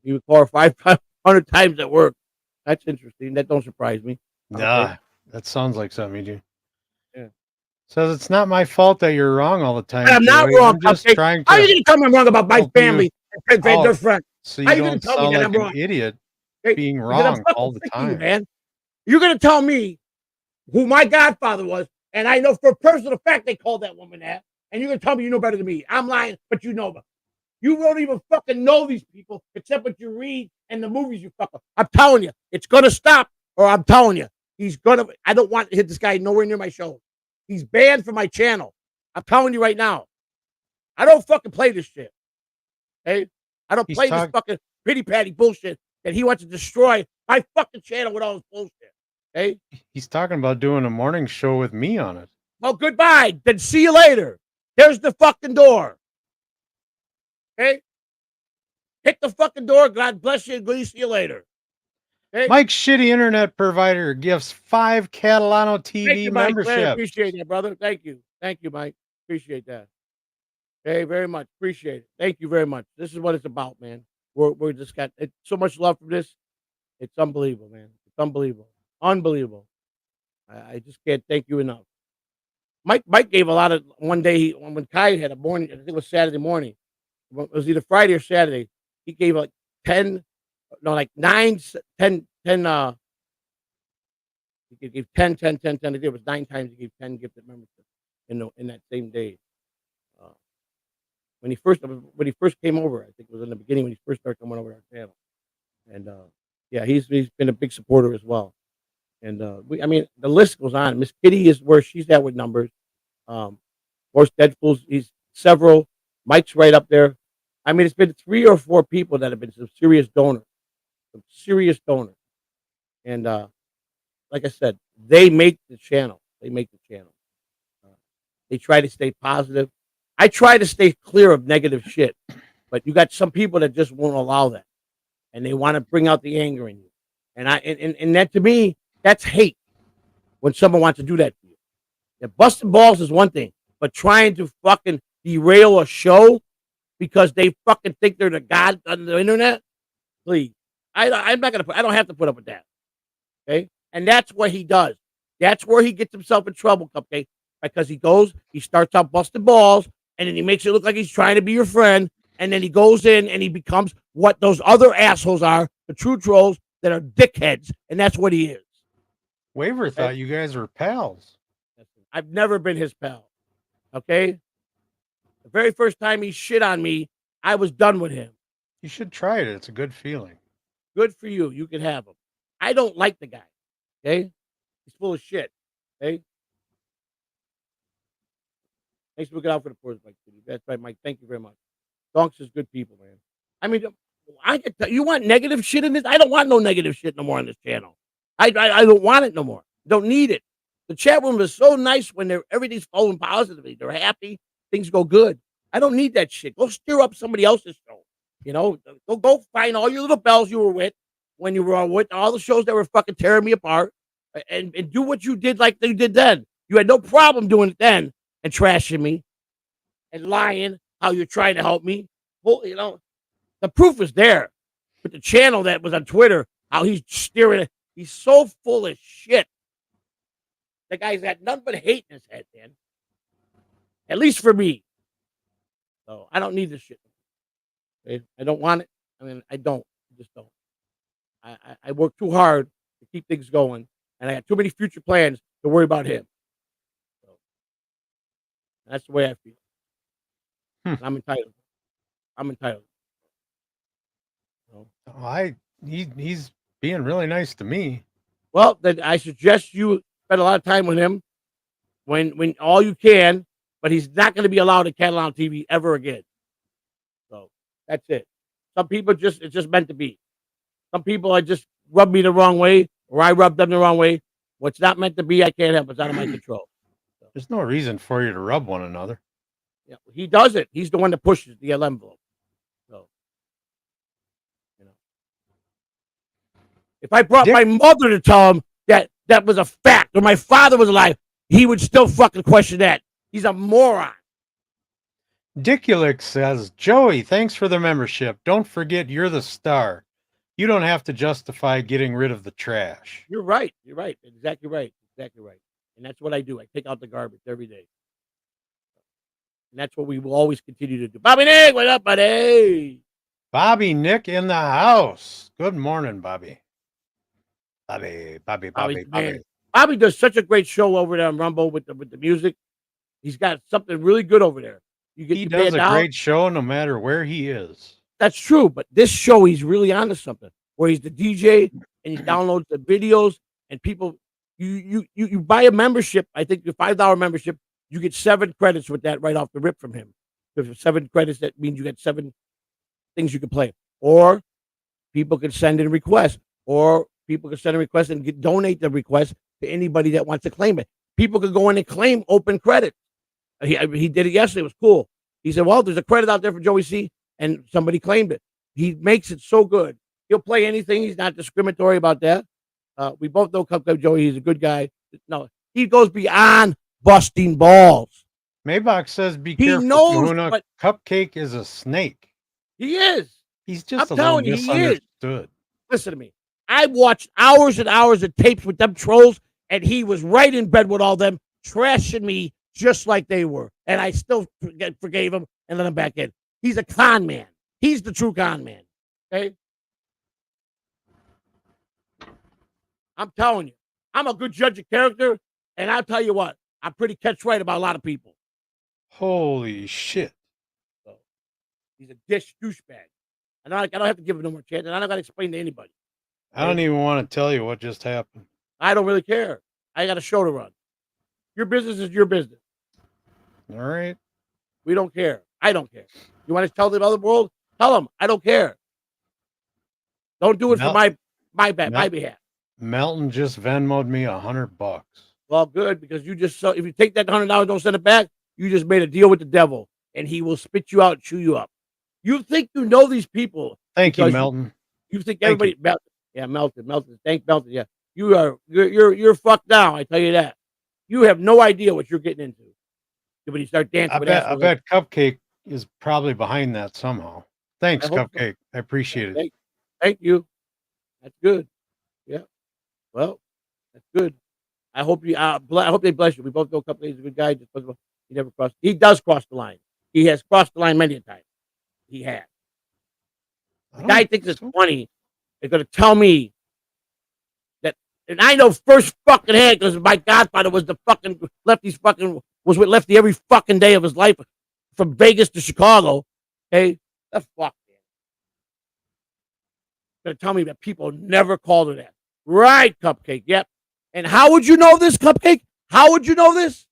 You would call her 500 times at work. That's interesting. That don't surprise me. Nah, okay. That sounds like something you do. Yeah. Says it's not my fault that you're wrong all the time. I'm not wrong. I'm just trying to. How are you going to tell me I'm wrong about my family and their friends? So you don't sound like an idiot being wrong all the time, man. You're going to tell me who my godfather was, and I know for a personal fact they called that woman that, and you're going to tell me you know better than me. I'm lying, but you know them. You don't even fucking know these people except what you read and the movies you fuck up. I'm telling you, it's going to stop, or I'm telling you, I don't want to hit this guy nowhere near my show. He's banned from my channel. I'm telling you right now. I don't fucking play this shit. Hey? I don't play this fucking pity patty bullshit that he wants to destroy my fucking channel with all his bullshit. Hey? He's talking about doing a morning show with me on it. Well, goodbye. Then see you later. There's the fucking door. Okay? Hit the fucking door. God bless you. And see you later. Okay? Mike's shitty internet provider gives 5 Catalano TV memberships. I appreciate that, brother. Thank you. Thank you, Mike. Appreciate that. Okay, very much. Appreciate it. Thank you very much. This is what it's about, man. We're just got so much love for this. It's unbelievable, man. It's unbelievable. Unbelievable. I just can't thank you enough. Mike gave a lot of one day when Kai had a morning, I think it was Saturday morning. It was either Friday or Saturday. He gave like 10, no, like 9, 10, 10, he gave 10. I think it was 9 times he gave 10 gifted memberships in that same day. When he first came over, I think it was in the beginning when he first started coming over to our channel. And yeah, he's been a big supporter as well. And I mean, the list goes on. Miss Kitty is where she's at with numbers. Horse Deadpool's, he's several. Mike's right up there. I mean, it's been 3 or 4 people that have been some serious donors. And like I said, they make the channel. They try to stay positive. I try to stay clear of negative shit, but you got some people that just won't allow that, and they want to bring out the anger in you. And that to me, that's hate. When someone wants to do that to you, busting balls is one thing. but trying to fucking derail a show because they fucking think they're the god on the internet, please. I'm not gonna. I don't have to put up with that. Okay, and that's what he does. That's where he gets himself in trouble, Cupcake, because he starts out busting balls, and then he makes it look like he's trying to be your friend, and then he goes in and he becomes what those other assholes are, the true trolls that are dickheads, and that's what he is. Waver thought you guys were pals. I've never been his pal. Okay, the very first time he shit on me, I was done with him. You should try it. It's a good feeling. Good for you. You can have him. I don't like the guy. Okay, he's full of shit. Okay. Thanks for looking out for the poor, Mike. That's right, Mike. Thank you very much. Donks is good people, man. I mean, I could tell you want negative shit in this. I don't want no negative shit no more on this channel. I don't want it no more. Don't need it. The chat room is so nice when everything's flowing positively. They're happy. Things go good. I don't need that shit. Go stir up somebody else's show. You know, go find all your little bells you were with when you were with all the shows that were fucking tearing me apart, and do what you did like they did then. You had no problem doing it then and trashing me and lying how you're trying to help me. Well, you know, the proof is there with the channel that was on Twitter, how he's steering it. He's so full of shit. The guy's got nothing but hate in his head, man. At least for me. So I don't need this shit. Okay? I don't want it. I mean, I don't. I just don't. I work too hard to keep things going, and I got too many future plans to worry about him. So that's the way I feel. I'm entitled. I'm entitled. So, He's being really nice to me. well, then I suggest you spend a lot of time with him when all you can, but he's not going to be allowed at Catalan TV ever again. So that's it. Some people it's just meant to be. Some people are just rub me the wrong way, or I rub them the wrong way. What's not meant to be, I can't help. It's out of my control. So, There's no reason for you to rub one another. yeah, he does it. He's the one that pushes the envelope. So, you know, if I brought my mother to tell him that was a fact, or my father was alive, he would still fucking question that. He's a moron. Dickulic says, Joey, thanks for the membership. Don't forget you're the star. You don't have to justify getting rid of the trash. You're right. You're right. Exactly right. Exactly right. And that's what I do. I take out the garbage every day. And that's what we will always continue to do. Bobby Nick, what up, buddy? Bobby Nick in the house. Good morning, Bobby. Bobby. Bobby does such a great show over there on Rumble with the music. He's got something really good over there. He does a great show no matter where he is. That's true, but this show he's really onto something. Where he's the DJ and he downloads the videos, and people, you buy a membership. I think your $5 membership, you get 7 credits with that right off the rip from him. If 7 credits, that means you get 7 things you can play. Or people can send in requests, or people can send a request and donate the request to anybody that wants to claim it. People can go in and claim open credit. He did it yesterday. It was cool. He said, well, there's a credit out there for Joey C, and somebody claimed it. He makes it so good. He'll play anything. He's not discriminatory about that. We both know Cupcake Joey. He's a good guy. No, he goes beyond busting balls. Maybach says, be careful. He knows Cupcake is a snake. He is. He's just a little misunderstood. Listen to me. I watched hours and hours of tapes with them trolls, and he was right in bed with all them, trashing me just like they were. And I still forgave him and let him back in. He's a con man. He's the true con man. Okay? I'm telling you. I'm a good judge of character, and I'll tell you what, I'm pretty catch right about a lot of people. Holy shit. So, he's a douchebag. And I don't have to give him no more chance, and I don't got to explain to anybody. I don't even want to tell you what just happened. I don't really care. I got a show to run. Your business is your business. All right. We don't care. I don't care. You want to tell the other world? Tell them. I don't care. Don't do it for my behalf. Melton just Venmo'd me $100. Well, good, because you just if you take that $100, don't send it back, you just made a deal with the devil, and he will spit you out and chew you up. You think you know these people? Thank you, Melton. You think everybody Melton? Yeah, Melton. Thank Melton. Yeah, you're fucked now. I tell you that. You have no idea what you're getting into. when you start dancing I with bet, assholes. Cupcake is probably behind that somehow. Thanks, I hope so. Cupcake. I appreciate it. Thank you. That's good. Yeah. Well, that's good. I hope you. I hope they bless you. We both know Cupcake's a good guy. Just he never crossed. He does cross the line. He has crossed the line many a time. He has. The guy thinks it's funny. They're going to tell me that, and I know first fucking hand because my godfather was the fucking Lefty's fucking was with Lefty every fucking day of his life from Vegas to Chicago. Okay, the fuck, man. Going to tell me that people never called her that. Right, Cupcake. Yep. And how would you know this, Cupcake? How would you know this?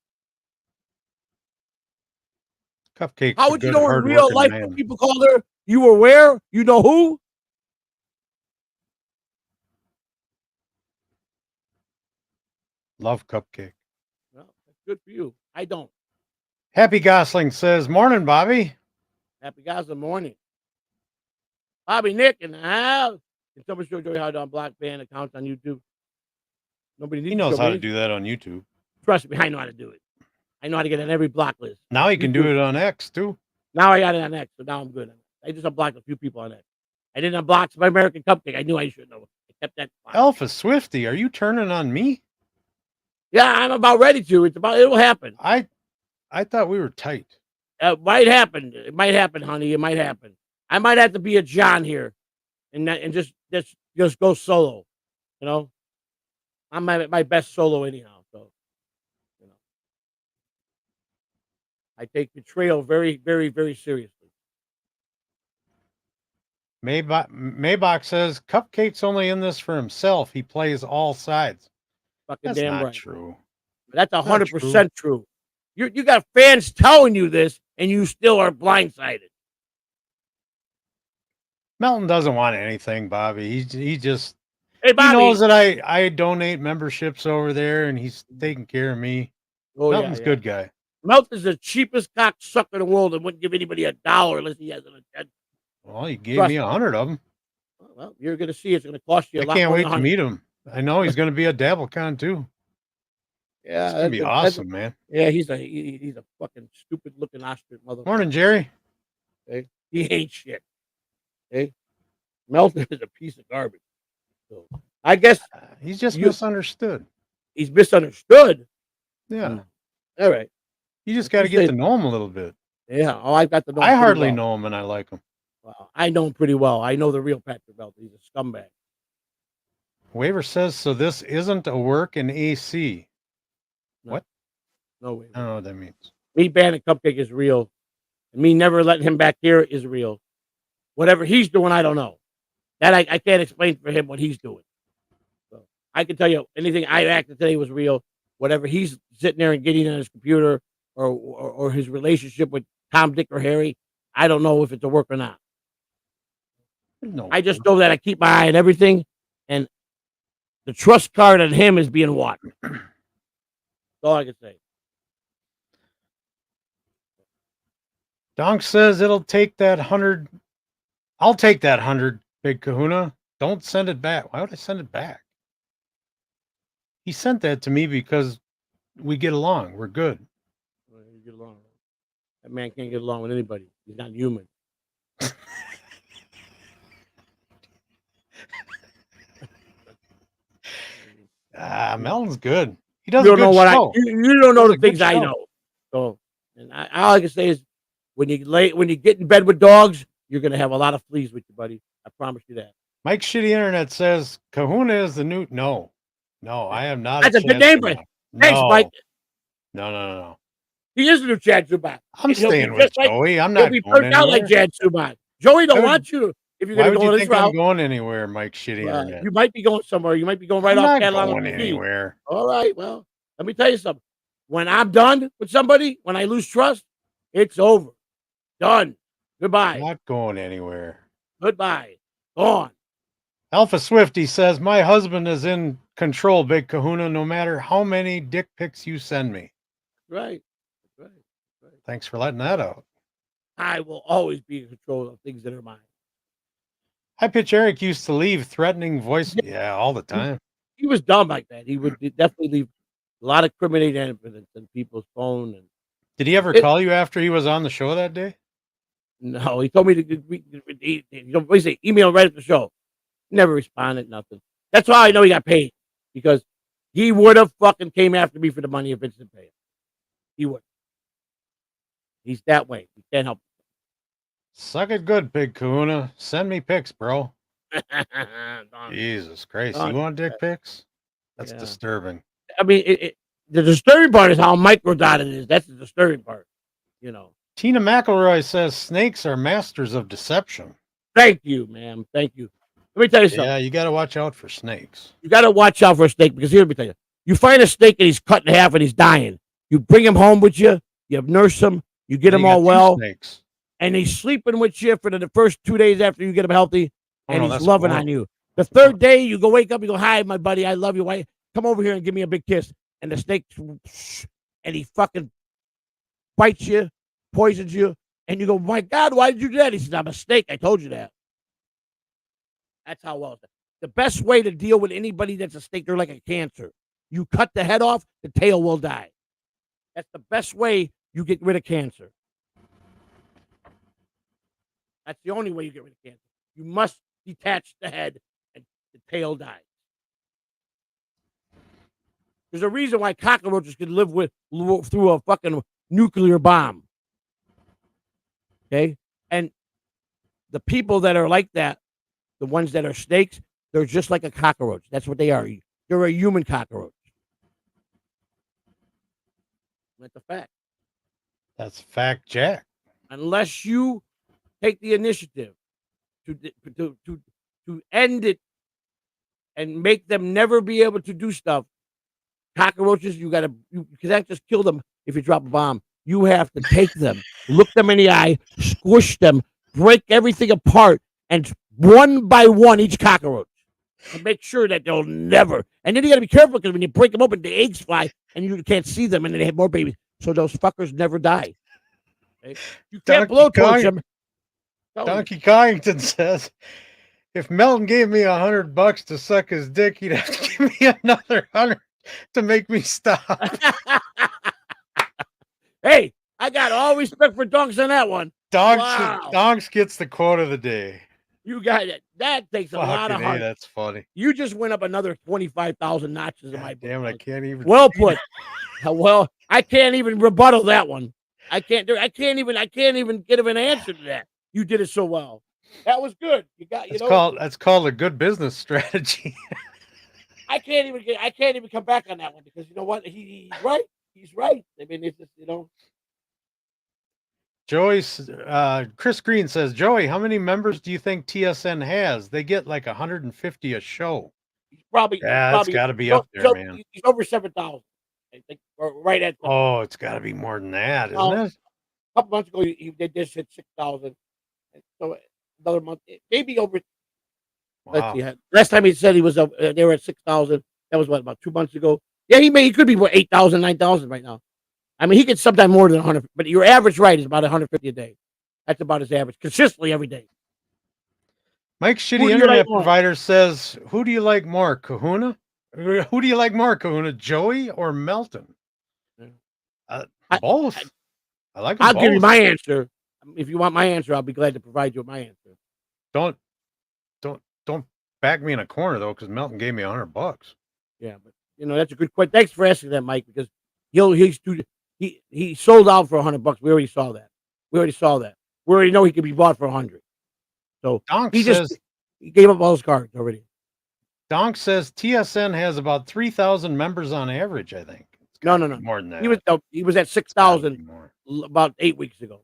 Cupcake. How would you know in real life when people called her? You were where? You know who? Love Cupcake. Well, that's good for you. I don't. Happy Gosling says, "Morning, Bobby." Happy guys in the morning. Bobby Nick in the house. Can somebody show Joey how to unblock fan accounts on YouTube? Nobody needs. He knows how to do that on YouTube. Trust me, I know how to do it. I know how to get on every block list. Now he can do it on X too. Now I got it on X, so now I'm good. I just unblocked a few people on X. I didn't unblock my American Cupcake. I knew I shouldn't have. I kept that. Alpha Swifty, are you turning on me? Yeah, I'm about ready to. It'll happen. I thought we were tight. It might happen. It might happen, honey. It might happen. I might have to be a John here, and just go solo. You know, I'm my best solo anyhow. So, you know, I take betrayal very, very, very seriously. Maybach says Cupcake's only in this for himself. He plays all sides. Fucking That's damn not right. true. That's 100% true. You got fans telling you this, and you still are blindsided. Melton doesn't want anything, Bobby. He just Hey, Bobby, he knows that I donate memberships over there, and he's taking care of me. Oh, Melton's a good guy. Melton's the cheapest cocksucker in the world and wouldn't give anybody $1 unless he has an agenda. Well, he gave me 100 of them. Well, you're going to see it's going to cost you a lot. I can't wait to meet him. I know he's going to be at DabbleCon too. Yeah, it's going to be awesome, man. Yeah, he's a fucking stupid looking ostrich motherfucker. Morning, Jerry. Okay? He ain't shit. Okay? Melton is a piece of garbage. So I guess he's just misunderstood. He's misunderstood. Yeah. All right. You just got to get to know him a little bit. Yeah. Oh, I've got to know him. I hardly know him, and I like him. Well, I know him pretty well. I know the real Patrick Melton. He's a scumbag. Waiver says, so this isn't a work in AC. No. What? No way. I don't know what that means. Me banning Cupcake is real. And me never letting him back here is real. Whatever he's doing, I don't know. That I can't explain for him what he's doing. So I can tell you anything I acted today was real. Whatever he's sitting there and getting on his computer or his relationship with Tom, Dick, or Harry, I don't know if it's a work or not. No. I just know that I keep my eye on everything, and the trust card on him is being watched. That's all I can say. Donk says it'll take that 100. I'll take that 100, Big Kahuna. Don't send it back. Why would I send it back? He sent that to me because we get along. We're good. You get along. That man can't get along with anybody. He's not human. Melton's good. He does. You don't know what you don't know the things I know. So, and all I can say is, when you get in bed with dogs, you're gonna have a lot of fleas with you, buddy. I promise you that. Mike Shitty Internet says Kahuna is the new. No, I am not. That's a good name, Brett. Thanks, Mike. No. He is the new Chad Subban. I'm staying with Joey. I'm not. He'll be burnt out like Chad Subban. Joey don't want you. If you're going to go this route, I'm going anywhere, Mike Shitty Internet. You might be going somewhere. You might be going right off Catalano. Going anywhere. All right. Well, let me tell you something. When I'm done with somebody, when I lose trust, it's over. Done. Goodbye. I'm not going anywhere. Goodbye. Gone. Alpha Swifty says, my husband is in control, Big Kahuna, no matter how many dick pics you send me. Right. Thanks for letting that out. I will always be in control of things that are mine. High Pitch Eric used to leave threatening voice. Yeah, all the time. He was dumb like that. He would definitely leave a lot of incriminating evidence in people's phone. And Did he ever call you after he was on the show that day? No, he told me to say email right at the show. Never responded, nothing. That's how I know he got paid, because he would have fucking came after me for the money if Vince didn't pay him. He would. He's that way. He can't help it. Suck it good, Big Kahuna. Send me pics, bro. Jesus Christ. You want dick pics? That's disturbing. I mean, the disturbing part is how microdot it is. That's the disturbing part, you know. Tina McElroy says snakes are masters of deception. Thank you, ma'am. Thank you. Let me tell you something. Yeah, you got to watch out for snakes. You got to watch out for a snake, because here, let me tell you. You find a snake and he's cut in half and he's dying. You bring him home with you. You nurse him. You get him all well. Snakes. And he's sleeping with you for the first 2 days after you get him healthy. And he's loving on you. The third day, you go wake up, you go, hi, my buddy, I love you. Why? Come over here and give me a big kiss. And the snake, and he fucking bites you, poisons you. And you go, my God, why did you do that? He says, I'm a snake. I told you that. That's how well it's done. The best way to deal with anybody that's a snake, they're like a cancer. You cut the head off, the tail will die. That's the best way you get rid of cancer. That's the only way you get rid of cancer. You must detach the head and the tail dies. There's a reason why cockroaches can live through a fucking nuclear bomb. Okay? And the people that are like that, the ones that are snakes, they're just like a cockroach. That's what they are. They're a human cockroach. That's a fact. That's fact, Jack. Unless you take the initiative to end it and make them never be able to do stuff. Cockroaches, you can't just kill them if you drop a bomb. You have to take them, look them in the eye, squish them, break everything apart, and one by one each cockroach, and make sure that they'll never. And then you got to be careful, because when you break them open, the eggs fly and you can't see them, and then they have more babies. So those fuckers never die. Okay? You can't blowtorch them. Donkey Connington says, if Melton gave me $100 to suck his dick, he'd have to give me another 100 to make me stop. Hey, I got all respect for Donks on that one. Donks gets the quote of the day. You got it. That takes a lot of heart. That's funny. You just went up another 25,000 notches in my book. Damn it, I can't even. Well put. Well, I can't even rebuttal that one. I can't even get an answer to that. You did it so well. That was good. That's called a good business strategy. I can't even come back on that one, because you know what? He's right. He's right. I mean, it's just, Joey's Chris Green says, Joey, how many members do you think TSN has? They get like 150 a show. He's probably it's got to be up there, man. He's over 7,000. I think, or right at. Oh, it's got to be more than that, isn't it? A couple months ago, they just hit 6,000. So another month, maybe over. Wow. Let's see. Last time he said he was they were at 6,000. That was about 2 months ago. Yeah, he could be 8,000, 9,000 right now. I mean, he gets sometimes more than 100, but your average is about 150 a day. That's about his average, consistently every day. Mike Shitty Internet Provider says, who do you like more, Kahuna? Who do you like more, Kahuna, Joey or Melton? Both. I like them I'll both. give you my answer. If you want my answer, I'll be glad to provide you with my answer. Don't back me in a corner, though, because Melton gave me $100. Yeah, but that's a good question. Thanks for asking that, Mike, because he sold out for $100. We already saw that. We already know he could be bought for 100. So he gave up all his cards already. Donk says TSN has about 3,000 members on average, I think. No. More than that. He was at 6,000 about 8 weeks ago.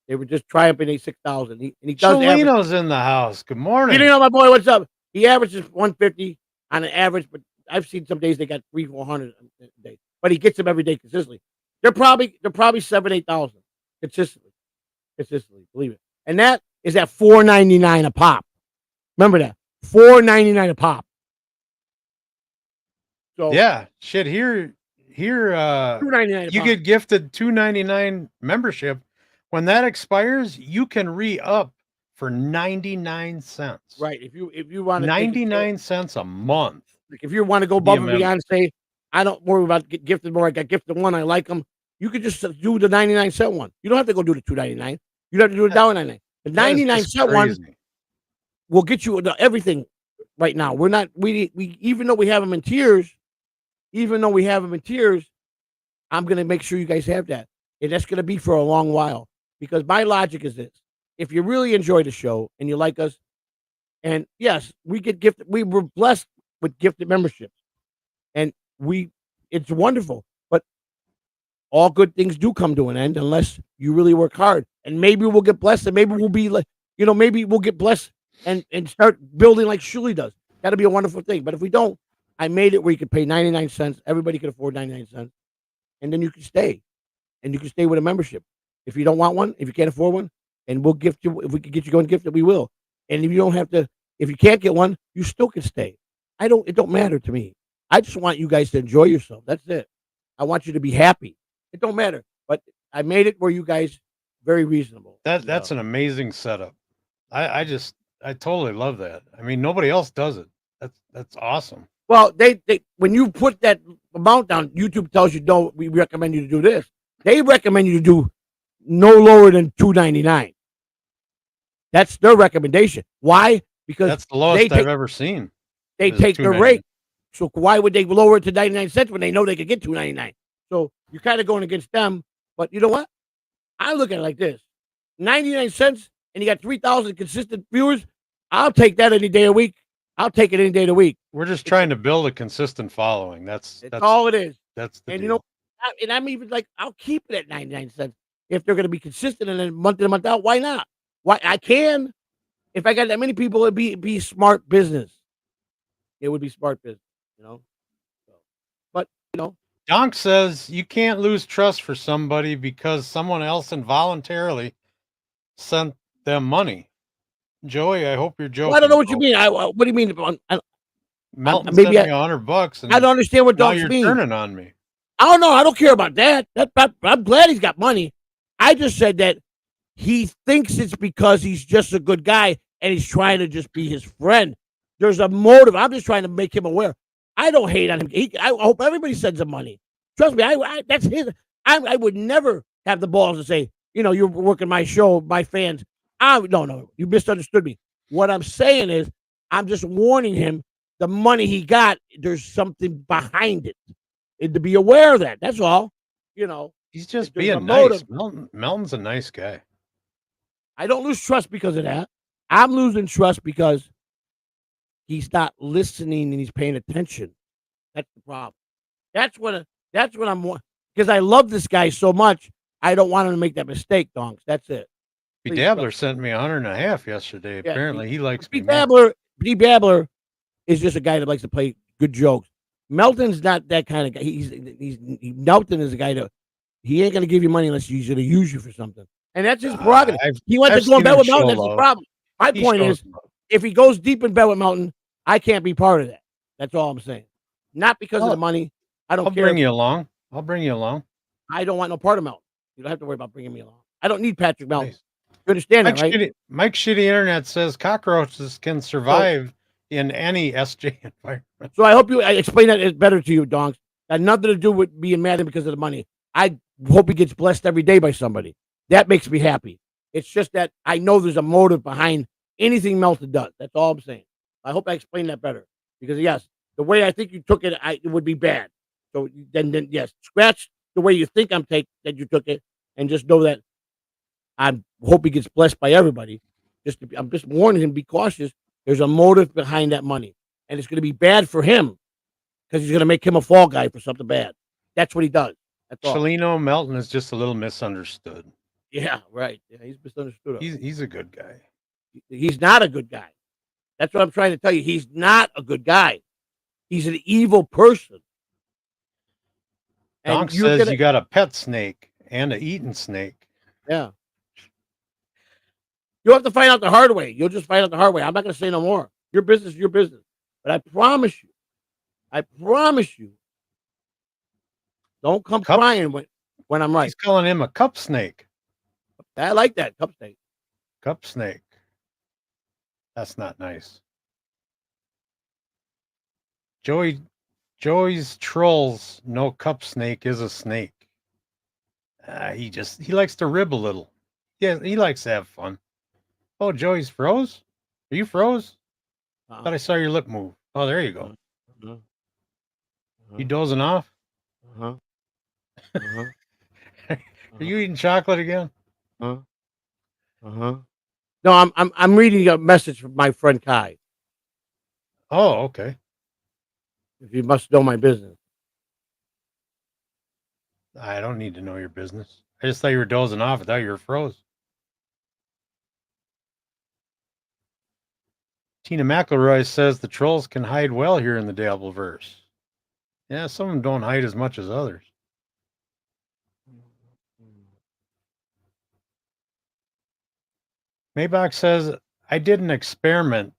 They were just triumphing at 6,000. He does. Cholino's in the house. Good morning. My boy, what's up? He averages 150 on an average, but I've seen some days they got 300-400 a day. But he gets them every day consistently. They're probably 7,000-8,000 consistently. Believe it. And that is at $4.99 a pop. Remember that, $4.99 a pop. So yeah, shit. Here, $2.99. You get gifted $2.99 membership. When that expires, you can re-up for 99 cents. Right. If you want 99 cents a month. Like if you want to go above and beyond, say, I don't worry about getting gifted more. I got gifted one. I like them. You could just do the 99-cent one. You don't have to go do the $2.99. You don't have to do the $1.99. The That is 99-cent one will get you everything right now. We're not we even though we have them in tiers, I'm gonna make sure you guys have that. And that's gonna be for a long while. Because my logic is this: if you really enjoy the show and you like us, and yes, we get gifted, we were blessed with gifted memberships. And it's wonderful. But all good things do come to an end unless you really work hard. And maybe we'll get blessed, and maybe we'll be like, maybe we'll get blessed and start building like Shuli does. That'll be a wonderful thing. But if we don't, I made it where you could pay 99 cents. Everybody could afford 99 cents. And then you can stay. And you can stay with a membership. If you don't want one, if you can't afford one, and we'll gift you, if we can get you going gifted, we will. And if you don't have to, if you can't get one, you still can stay. It don't matter to me. I just want you guys to enjoy yourself. That's it. I want you to be happy. It don't matter. But I made it where you guys very reasonable. That's an amazing setup. I totally love that. I mean, nobody else does it. That's awesome. Well, they when you put that amount down, YouTube tells you, no, we recommend you to do this. They recommend you to do no lower than $2.99. That's their recommendation. Why? Because that's the lowest I've ever seen. They take their rate. So why would they lower it to 99 cents when they know they could get $2.99? So you're kind of going against them. But you know what? I look at it like this: 99 cents, and you got 3,000 consistent viewers. I'll take that any day of the week. I'll take it any day of the week. We're just trying to build a consistent following. That's all it is. That's the and deal. and I'm even like, I'll keep it at 99 cents if they're going to be consistent and then month in and month out. Why not? Why I can? If I got that many people, it'd be smart business. It would be smart business, So, but Donk says you can't lose trust for somebody because someone else involuntarily sent them money. Joey, I hope you're joking. Well, I don't know what you mean. What do you mean? Melton maybe sent me $100, and I don't understand what Donk's mean. You're turning on me. I don't know. I don't care about that. I'm glad he's got money. I just said that he thinks it's because he's just a good guy and he's trying to just be his friend. There's a motive. I'm just trying to make him aware. I don't hate on him. I hope everybody sends him money. Trust me. That's his. I would never have the balls to say, you're working my show, my fans. No, you misunderstood me. What I'm saying is, I'm just warning him. The money he got, there's something behind it. And to be aware of that. That's all. He's just being nice. Melton's a nice guy. I don't lose trust because of that. I'm losing trust because he's not listening and he's paying attention. That's the problem. That's what I'm, because I love this guy so much. I don't want him to make that mistake, Donks. That's it. B Dabbler sent me $150 yesterday. Yeah, apparently he likes B Dabbler is just a guy that likes to play good jokes. Melton's not that kind of guy. Melton is a guy that he ain't gonna give you money unless he's gonna use you for something. And that's his prerogative. He wants to go in bed with Melton. That's the problem. My point is, if he goes deep in bed with Melton, I can't be part of that. That's all I'm saying. Not because of the money. I don't care. I'll bring you along. I don't want no part of Melton. You don't have to worry about bringing me along. I don't need Patrick Melton. Nice. You understand that, right? Mike Shitty Internet says cockroaches can survive in any SJ environment. So I hope I explain that better to you, Donks. Got nothing to do with being mad at him because of the money. I hope he gets blessed every day by somebody. That makes me happy. It's just that I know there's a motive behind anything Melton does. That's all I'm saying. I hope I explained that better. Because, yes, the way I think you took it, it would be bad. So then, yes, scratch the way you think that you took it, and just know that I hope he gets blessed by everybody. I'm just warning him, be cautious. There's a motive behind that money. And it's going to be bad for him because he's going to make him a fall guy for something bad. That's what he does. That's all. Chelino Melton is just a little misunderstood. Yeah, right. Yeah, he's misunderstood. He's a good guy. He's not a good guy. That's what I'm trying to tell you. He's not a good guy. He's an evil person. Donk says you got a pet snake and an eating snake. Yeah. You'll have to find out the hard way. You'll just find out the hard way. I'm not going to say no more. Your business is your business. But I promise you, don't come crying when I'm right. He's calling him a cup snake. I like that, cup snake. Cup snake. That's not nice. Joey's trolls. No cup snake is a snake. He likes to rib a little. Yeah, he likes to have fun. Oh, Joey's froze? Are you froze? Thought I saw your lip move. Oh, there you go. You dozing off? Uh-huh. Uh-huh. Are you eating chocolate again? Uh-huh. Uh-huh. No, I'm reading a message from my friend Kai. Oh, okay. If you must know my business. I don't need to know your business. I just thought you were dozing off. I thought you were froze. Tina McElroy says the trolls can hide well here in the Dabbleverse. Yeah, some of them don't hide as much as others. Maybach says, I did an experiment.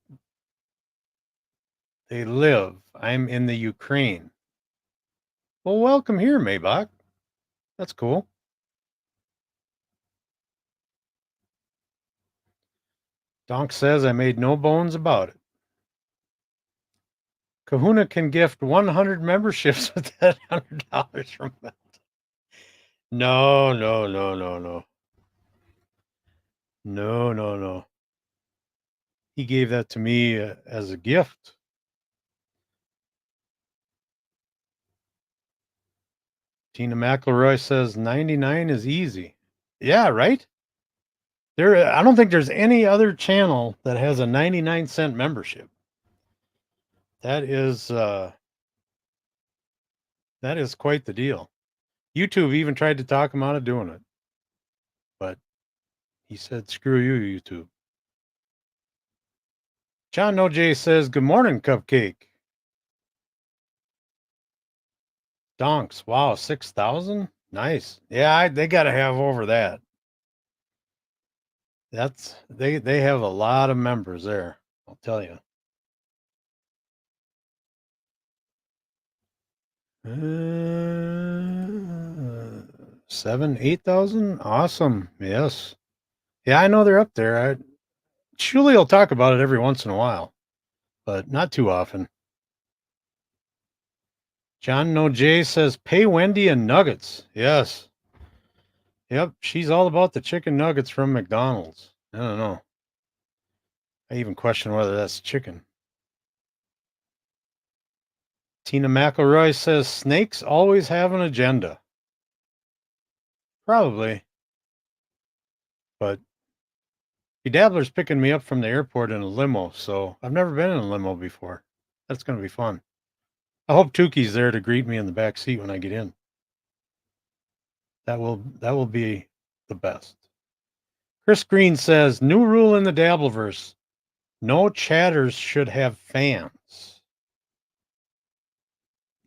They live. I'm in the Ukraine. Well, welcome here, Maybach. That's cool. Donk says, I made no bones about it. Kahuna can gift 100 memberships with that $100 from Melt. No. No. He gave that to me as a gift. Tina McElroy says 99 is easy. Yeah, right? I don't think there's any other channel that has a 99-cent membership. That is quite the deal. YouTube even tried to talk him out of doing it. But he said, screw you, YouTube. John OJ says, good morning, Cupcake. Donks, wow, 6,000? Nice. Yeah, they got to have over that. They have a lot of members there, I'll tell you. 8,000? Awesome. Yes. Yeah, I know they're up there. Shuli will talk about it every once in a while, but not too often. John No J says, pay Wendy and nuggets. Yes. Yep, she's all about the chicken nuggets from McDonald's. I don't know. I even question whether that's chicken. Tina McElroy says, snakes always have an agenda. Probably. But Dabbler's picking me up from the airport in a limo, so I've never been in a limo before. That's going to be fun. I hope Tuki's there to greet me in the back seat when I get in. That will be the best. Chris Green says, new rule in the Dabbleverse. No chatters should have fans.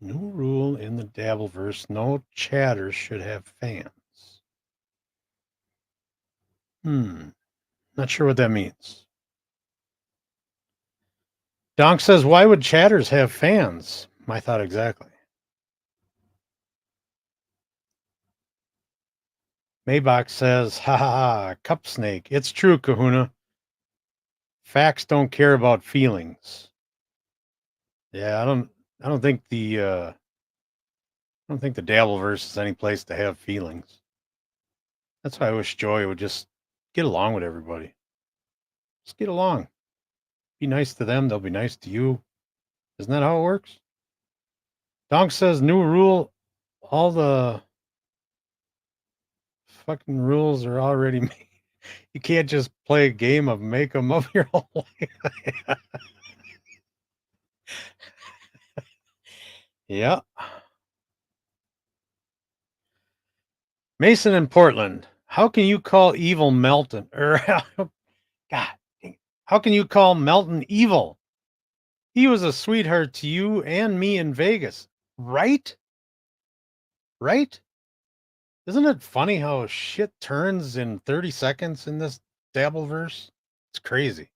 New rule in the Dabbleverse. No chatters should have fans. Not sure what that means. Donk says, why would chatters have fans? My thought exactly. Maybach says, ha ha ha, cup snake. It's true, Kahuna. Facts don't care about feelings. Yeah, I don't think the Dabbleverse is any place to have feelings. That's why I wish Joy would just get along with everybody. Just get along. Be nice to them, they'll be nice to you. Isn't that how it works? Donk says, new rule, all the fucking rules are already made. You can't just play a game of make them up your whole life. Yeah. Mason in Portland. How can you call evil Melton? God, how can you call Melton evil? He was a sweetheart to you and me in Vegas. Right? Right? Isn't it funny how shit turns in 30 seconds in this Dabbleverse? It's crazy.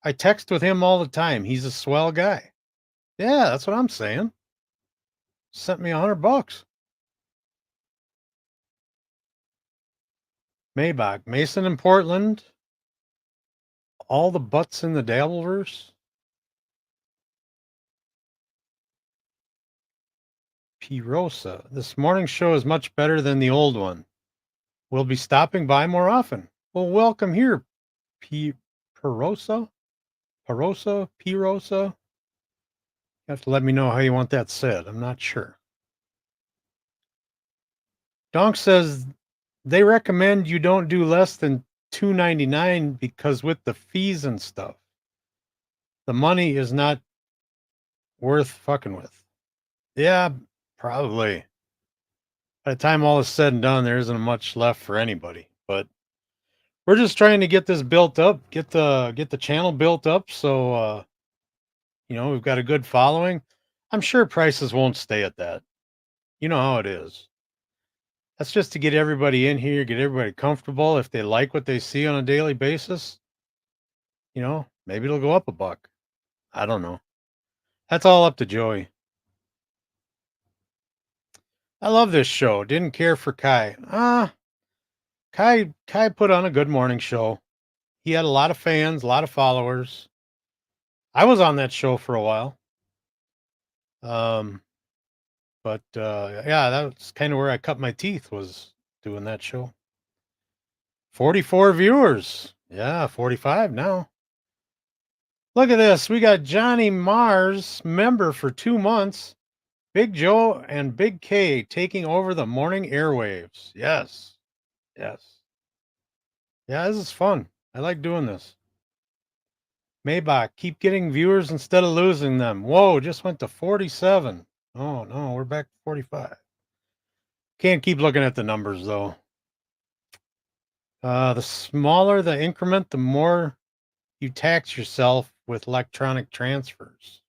I text with him all the time. He's a swell guy. Yeah, that's what I'm saying. Sent me $100. Maybach, Mason in Portland. All the butts in the Dabbleverse. P. Rosa. This morning's show is much better than the old one. We'll be stopping by more often. Well, welcome here, Perosa. You have to let me know how you want that said. I'm not sure. Donk says they recommend you don't do less than $2.99 because with the fees and stuff, the money is not worth fucking with. Yeah, probably. By the time all is said and done, there isn't much left for anybody. But we're just trying to get this built up, get the channel built up, so we've got a good following. I'm sure prices won't stay at that. You know how it is. That's just to get everybody in here, get everybody comfortable. If they like what they see on a daily basis, maybe it'll go up $1. I don't know. That's all up to Joey. I love this show. Didn't care for Kai. Kai put on a good morning show. He had a lot of fans, a lot of followers. I was on that show for a while. But yeah, that's kind of where I cut my teeth, was doing that show. 44 viewers. Yeah, 45 now. Look at this. We got Johnny Mars, member for 2 months. Big Joe and Big K taking over the morning airwaves. Yes. Yeah, this is fun. I like doing this. Maybach, keep getting viewers instead of losing them. Whoa, just went to 47. Oh, no, we're back to 45. Can't keep looking at the numbers, though. The smaller the increment, the more you tax yourself with electronic transfers.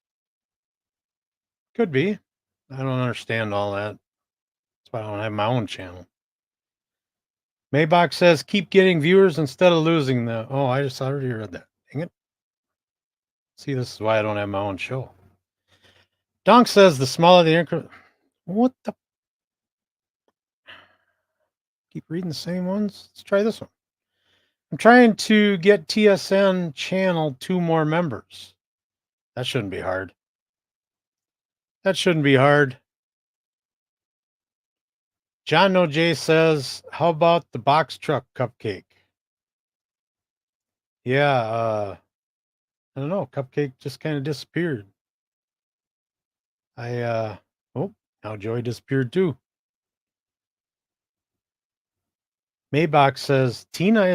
Could be. I don't understand all that. That's why I don't have my own channel. Maybach says, keep getting viewers instead of losing them. Oh, I just already read that. Dang it. See, this is why I don't have my own show. Donk says the smaller the increment. What the? Keep reading the same ones. Let's try this one. I'm trying to get TSN channel 2 more members. That shouldn't be hard. John No J says, how about the box truck cupcake? Yeah, I don't know. Cupcake just kind of disappeared. Now Joey disappeared too. Maybach says, Tina is